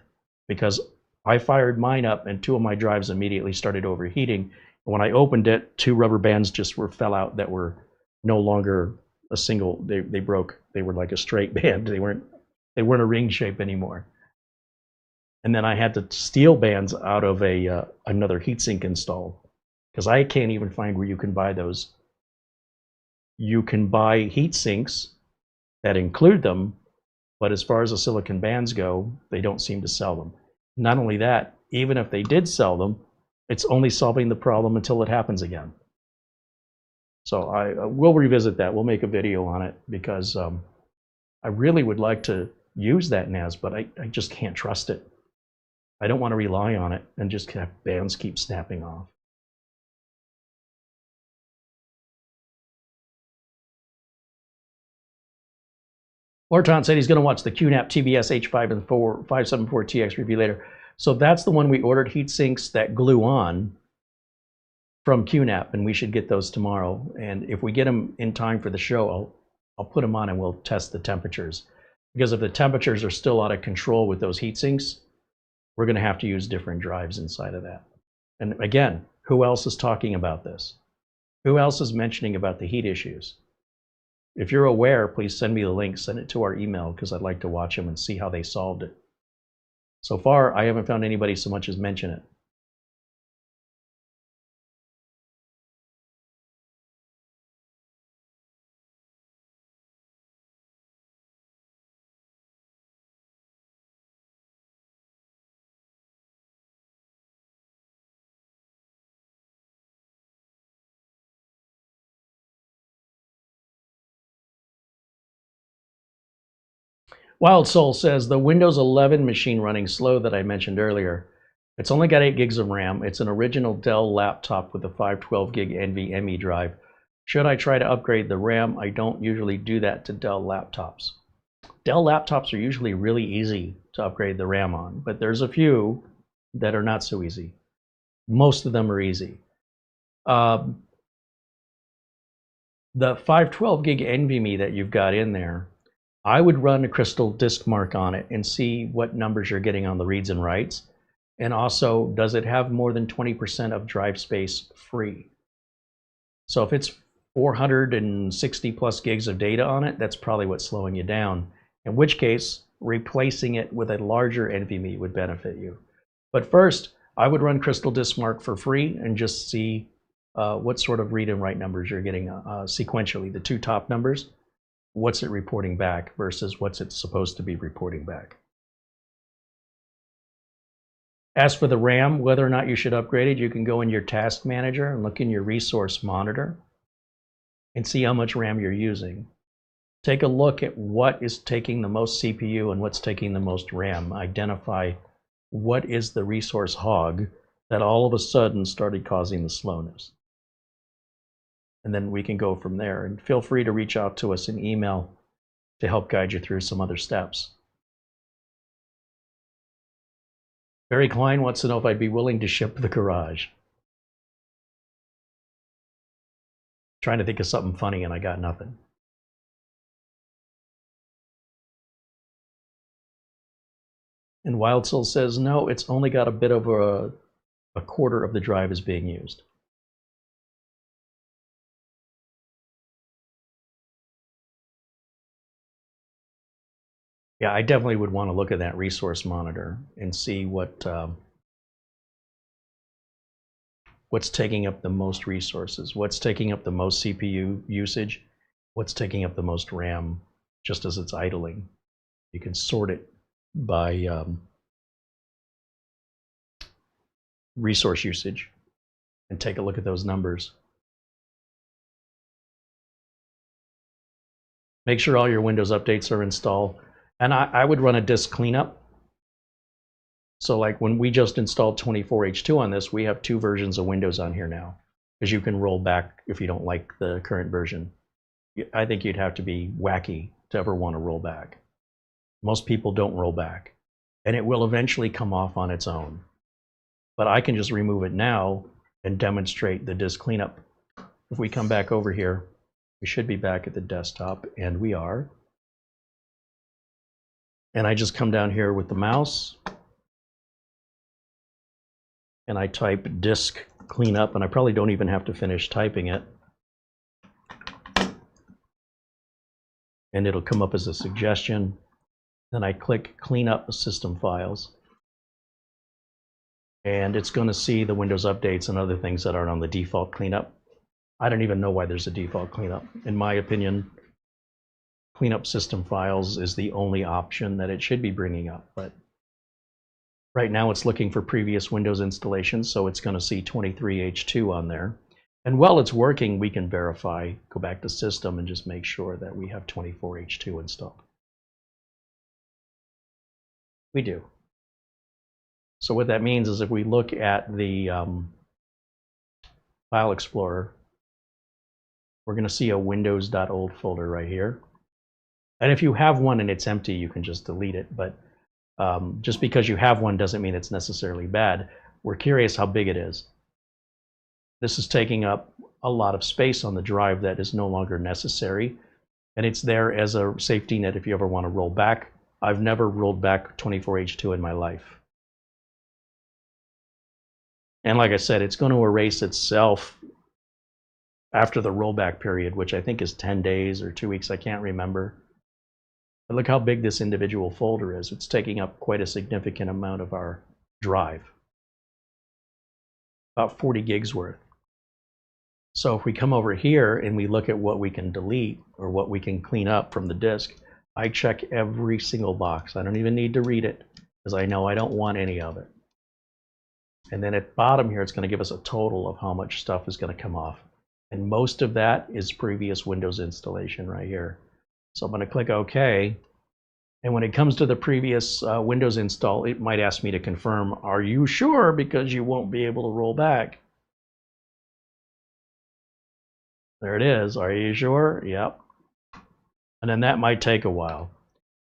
Because I fired mine up and 2 of my drives immediately started overheating. When I opened it, 2 rubber bands just fell out that were no longer a single. They broke. They were like a straight band. They weren't a ring shape anymore. And then I had to steal bands out of another heatsink install, because I can't even find where you can buy those. You can buy heat sinks that include them, but as far as the silicon bands go, they don't seem to sell them. Not only that, even if they did sell them, it's only solving the problem until it happens again. So I will revisit that. We'll make a video on it, because I really would like to use that NAS, but I just can't trust it. I don't want to rely on it and just have bands keep snapping off. Orton said he's going to watch the QNAP TBS H574TX review later. So that's the one we ordered, heat sinks that glue on from QNAP, and we should get those tomorrow. And if we get them in time for the show, I'll put them on and we'll test the temperatures. Because if the temperatures are still out of control with those heat sinks, we're going to have to use different drives inside of that. And again, who else is talking about this? Who else is mentioning about the heat issues? If you're aware, please send me the link, send it to our email, because I'd like to watch them and see how they solved it. So far, I haven't found anybody so much as mention it. Wild Soul says, the Windows 11 machine running slow that I mentioned earlier, it's only got 8 gigs of RAM. It's an original Dell laptop with a 512 gig NVMe drive. Should I try to upgrade the RAM? I don't usually do that to Dell laptops. Dell laptops are usually really easy to upgrade the RAM on, but there's a few that are not so easy. Most of them are easy. The 512 gig NVMe that you've got in there, I would run a crystal disk mark on it and see what numbers you're getting on the reads and writes. And also, does it have more than 20% of drive space free? So if it's 460 plus gigs of data on it, that's probably what's slowing you down. In which case, replacing it with a larger NVMe would benefit you. But first, I would run crystal disk mark for free and just see what sort of read and write numbers you're getting sequentially. The two top numbers. What's it reporting back versus what's it supposed to be reporting back. As for the RAM, whether or not you should upgrade it, you can go in your task manager and look in your resource monitor and see how much RAM you're using. Take a look at what is taking the most CPU and what's taking the most RAM. Identify what is the resource hog that all of a sudden started causing the slowness. And then we can go from there. And feel free to reach out to us in email to help guide you through some other steps. Barry Klein wants to know if I'd be willing to ship the garage. Trying to think of something funny and I got nothing. And Wild Soul says, no, it's only got a bit over a quarter of the drive is being used. Yeah, I definitely would want to look at that resource monitor and see what's taking up the most resources, what's taking up the most CPU usage, what's taking up the most RAM, just as it's idling. You can sort it by resource usage and take a look at those numbers. Make sure all your Windows updates are installed. And I would run a disk cleanup. So like when we just installed 24H2 on this, we have 2 versions of Windows on here now, because you can roll back if you don't like the current version. I think you'd have to be wacky to ever want to roll back. Most people don't roll back, and it will eventually come off on its own. But I can just remove it now and demonstrate the disk cleanup. If we come back over here, we should be back at the desktop, and we are. And I just come down here with the mouse and I type disk cleanup, and I probably don't even have to finish typing it. And it'll come up as a suggestion. Then I click clean up system files. and it's going to see the Windows updates and other things that aren't on the default cleanup. I don't even know why there's a default cleanup. In my opinion, cleanup system files is the only option that it should be bringing up. But right now it's looking for previous Windows installations, so it's going to see 23H2 on there. And while it's working, we can verify, go back to system and just make sure that we have 24H2 installed. We do. So what that means is if we look at the File Explorer, we're going to see a windows.old folder right here. And if you have one and it's empty, you can just delete it. But just because you have one doesn't mean it's necessarily bad. We're curious how big it is. This is taking up a lot of space on the drive that is no longer necessary. And it's there as a safety net if you ever want to roll back. I've never rolled back 24H2 in my life. And like I said, it's going to erase itself after the rollback period, which I think is 10 days or 2 weeks, I can't remember. But look how big this individual folder is. It's taking up quite a significant amount of our drive. About 40 gigs worth. So if we come over here and we look at what we can delete or what we can clean up from the disk, I check every single box. I don't even need to read it because I know I don't want any of it. And then at the bottom here, it's going to give us a total of how much stuff is going to come off. And most of that is previous Windows installation right here. So I'm going to click OK. And when it comes to the previous Windows install, it might ask me to confirm, are you sure? Because you won't be able to roll back. There it is. Are you sure? Yep. And then that might take a while.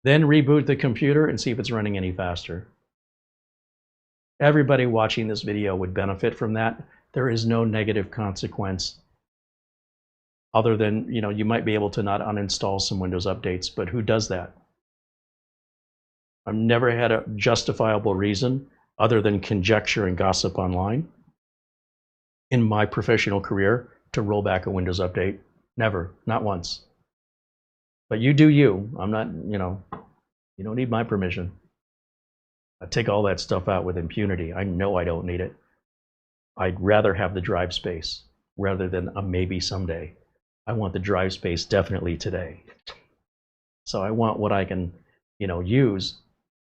Then reboot the computer and see if it's running any faster. Everybody watching this video would benefit from that. There is no negative consequence other than, you might be able to not uninstall some Windows updates, but who does that? I've never had a justifiable reason other than conjecture and gossip online in my professional career to roll back a Windows update. Never, not once. But you do you. I'm not, you don't need my permission. I take all that stuff out with impunity. I know I don't need it. I'd rather have the drive space rather than a maybe someday. I want the drive space definitely today. So I want what I can, use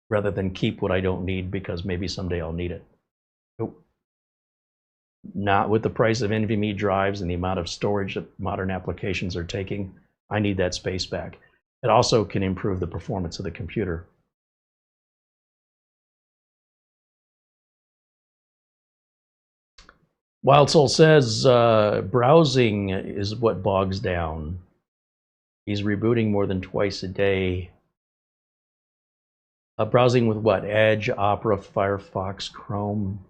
rather than keep what I don't need because maybe someday I'll need it. Nope. Not with the price of NVMe drives and the amount of storage that modern applications are taking. I need that space back. It also can improve the performance of the computer. Wild Soul says browsing is what bogs down. He's rebooting more than twice a day. Browsing with what? Edge, Opera, Firefox, Chrome.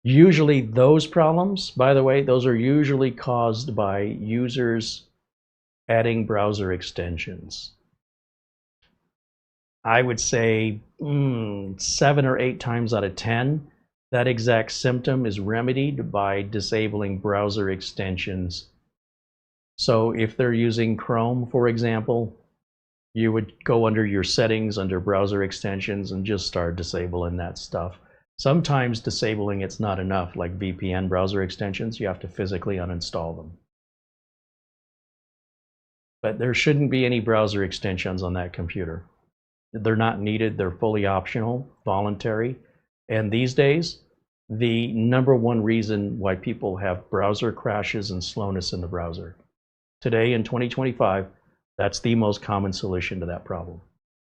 Usually those problems, by the way, those are usually caused by users adding browser extensions. I would say 7 or 8 times out of 10, that exact symptom is remedied by disabling browser extensions. So if they're using Chrome, for example, you would go under your settings, under browser extensions, and just start disabling that stuff. Sometimes disabling it's not enough, like VPN browser extensions, you have to physically uninstall them. But there shouldn't be any browser extensions on that computer. They're not needed, they're fully optional, voluntary. And these days, the #1 reason why people have browser crashes and slowness in the browser. Today in 2025, that's the most common solution to that problem.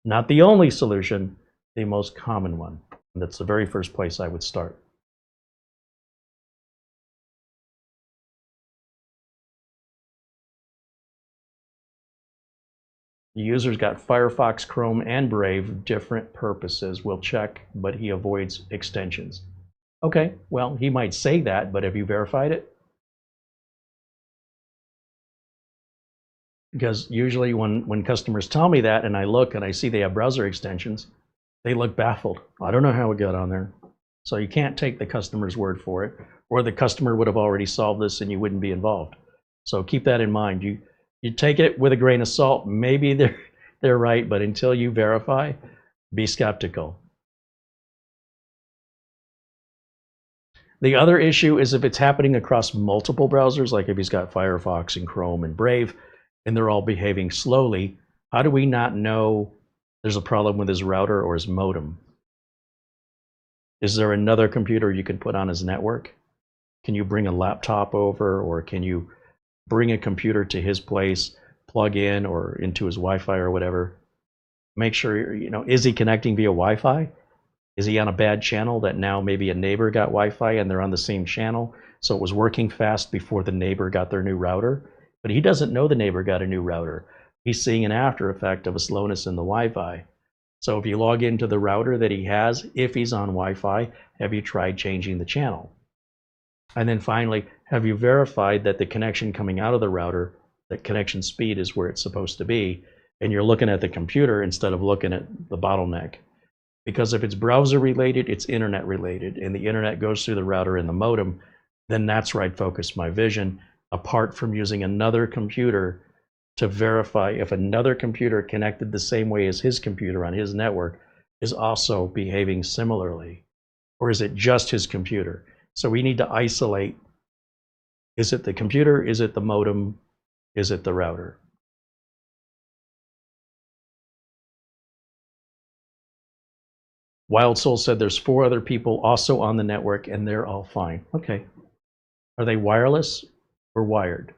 Not the only solution, the most common one. And that's the very first place I would start. The user's got Firefox, Chrome, and Brave, different purposes. We'll check, but he avoids extensions. Okay, well, he might say that, but have you verified it? Because usually when customers tell me that and I look and I see they have browser extensions, they look baffled. I don't know how it got on there. So you can't take the customer's word for it, or the customer would have already solved this and you wouldn't be involved. So keep that in mind. You take it with a grain of salt. Maybe they're right, but until you verify, be skeptical. The other issue is if it's happening across multiple browsers, like if he's got Firefox and Chrome and Brave, and they're all behaving slowly, how do we not know there's a problem with his router or his modem? Is there another computer you can put on his network? Can you bring a laptop over, or can you bring a computer to his place, plug in or into his Wi-Fi or whatever? Make sure, is he connecting via Wi-Fi? Is he on a bad channel that now maybe a neighbor got Wi-Fi and they're on the same channel, so it was working fast before the neighbor got their new router? But he doesn't know the neighbor got a new router. He's seeing an after effect of a slowness in the Wi-Fi. So if you log into the router that he has, if he's on Wi-Fi, have you tried changing the channel? And then finally, have you verified that the connection coming out of the router, that connection speed is where it's supposed to be, and you're looking at the computer instead of looking at the bottleneck? Because if it's browser related, it's internet related, and the internet goes through the router and the modem, then that's where I'd focus my vision, apart from using another computer to verify if another computer connected the same way as his computer on his network is also behaving similarly, or is it just his computer? So we need to isolate, is it the computer, is it the modem, is it the router? Wild Soul said there's 4 other people also on the network and they're all fine. Okay. Are they wireless or wired?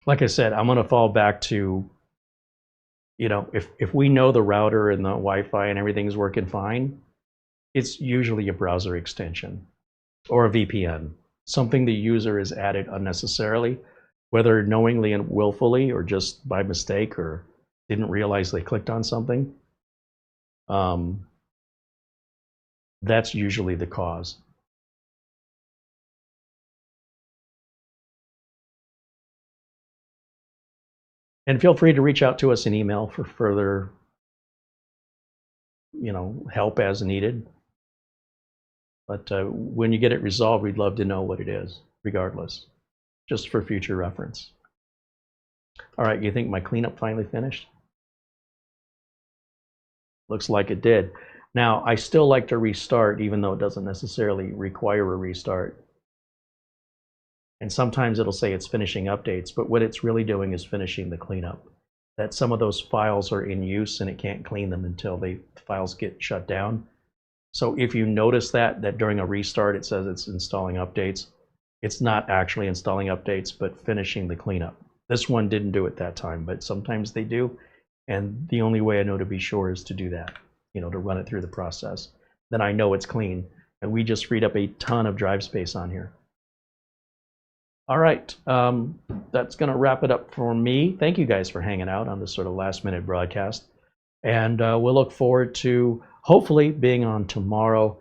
Like I said, I'm going to fall back to, if we know the router and the Wi-Fi and everything's working fine, it's usually a browser extension or a VPN, something the user has added unnecessarily, whether knowingly and willfully or just by mistake or didn't realize they clicked on something. That's usually the cause. And feel free to reach out to us in email for further, help as needed. But when you get it resolved, we'd love to know what it is, regardless, just for future reference. All right, you think my cleanup finally finished? Looks like it did. Now, I still like to restart, even though it doesn't necessarily require a restart. And sometimes it'll say it's finishing updates, but what it's really doing is finishing the cleanup. That some of those files are in use and it can't clean them until the files get shut down. So if you notice that during a restart it says it's installing updates, it's not actually installing updates, but finishing the cleanup. This one didn't do it that time, but sometimes they do. And the only way I know to be sure is to do that, to run it through the process. Then I know it's clean. And we just freed up a ton of drive space on here. All right, that's going to wrap it up for me. Thank you guys for hanging out on this sort of last-minute broadcast. And we'll look forward to hopefully being on tomorrow.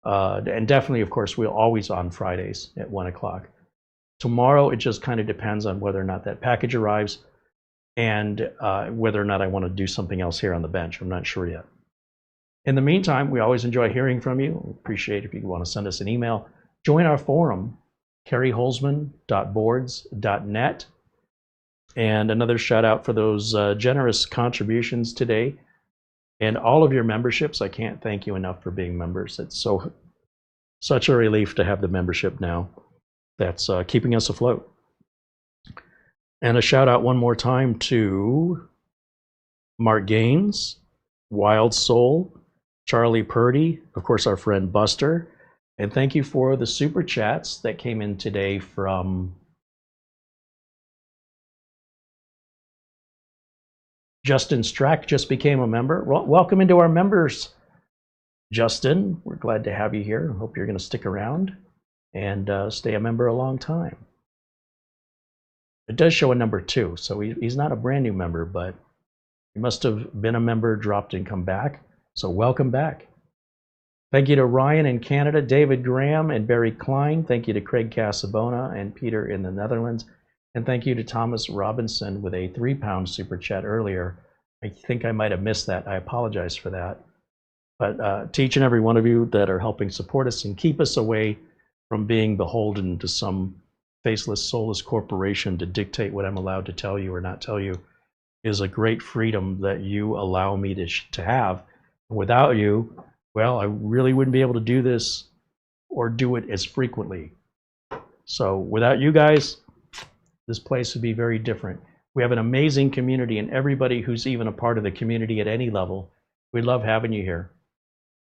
And definitely, of course, we're always on Fridays at 1 o'clock. Tomorrow, it just kind of depends on whether or not that package arrives and whether or not I want to do something else here on the bench. I'm not sure yet. In the meantime, we always enjoy hearing from you. We appreciate if you want to send us an email. Join our forum, CareyHolzman.boards.net. And another shout out for those generous contributions today and all of your memberships. I can't thank you enough for being members. It's such a relief to have the membership now. That's keeping us afloat. And a shout out one more time to Mark Gaines, Wild Soul, Charlie Purdy, of course our friend Buster. And thank you for the super chats that came in today from Justin Strack, just became a member. Well, welcome into our members, Justin. We're glad to have you here. Hope you're going to stick around and stay a member a long time. It does show a number 2, so he's not a brand new member, but he must have been a member, dropped, and come back. So welcome back. Thank you to Ryan in Canada, David Graham and Barry Klein. Thank you to Craig Casabona and Peter in the Netherlands. And thank you to Thomas Robinson with a £3 super chat earlier. I think I might have missed that. I apologize for that. But to each and every one of you that are helping support us and keep us away from being beholden to some faceless, soulless corporation to dictate what I'm allowed to tell you or not tell you is a great freedom that you allow me to have. Without you, well, I really wouldn't be able to do this or do it as frequently. So without you guys, this place would be very different. We have an amazing community, and everybody who's even a part of the community at any level, we love having you here.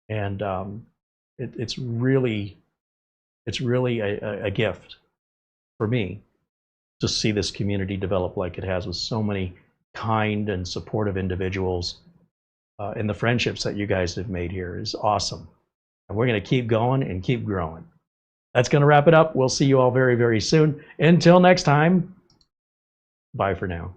And it's really a gift for me to see this community develop like it has with so many kind and supportive individuals. And the friendships that you guys have made here is awesome. And we're going to keep going and keep growing. That's going to wrap it up. We'll see you all very, very soon. Until next time, bye for now.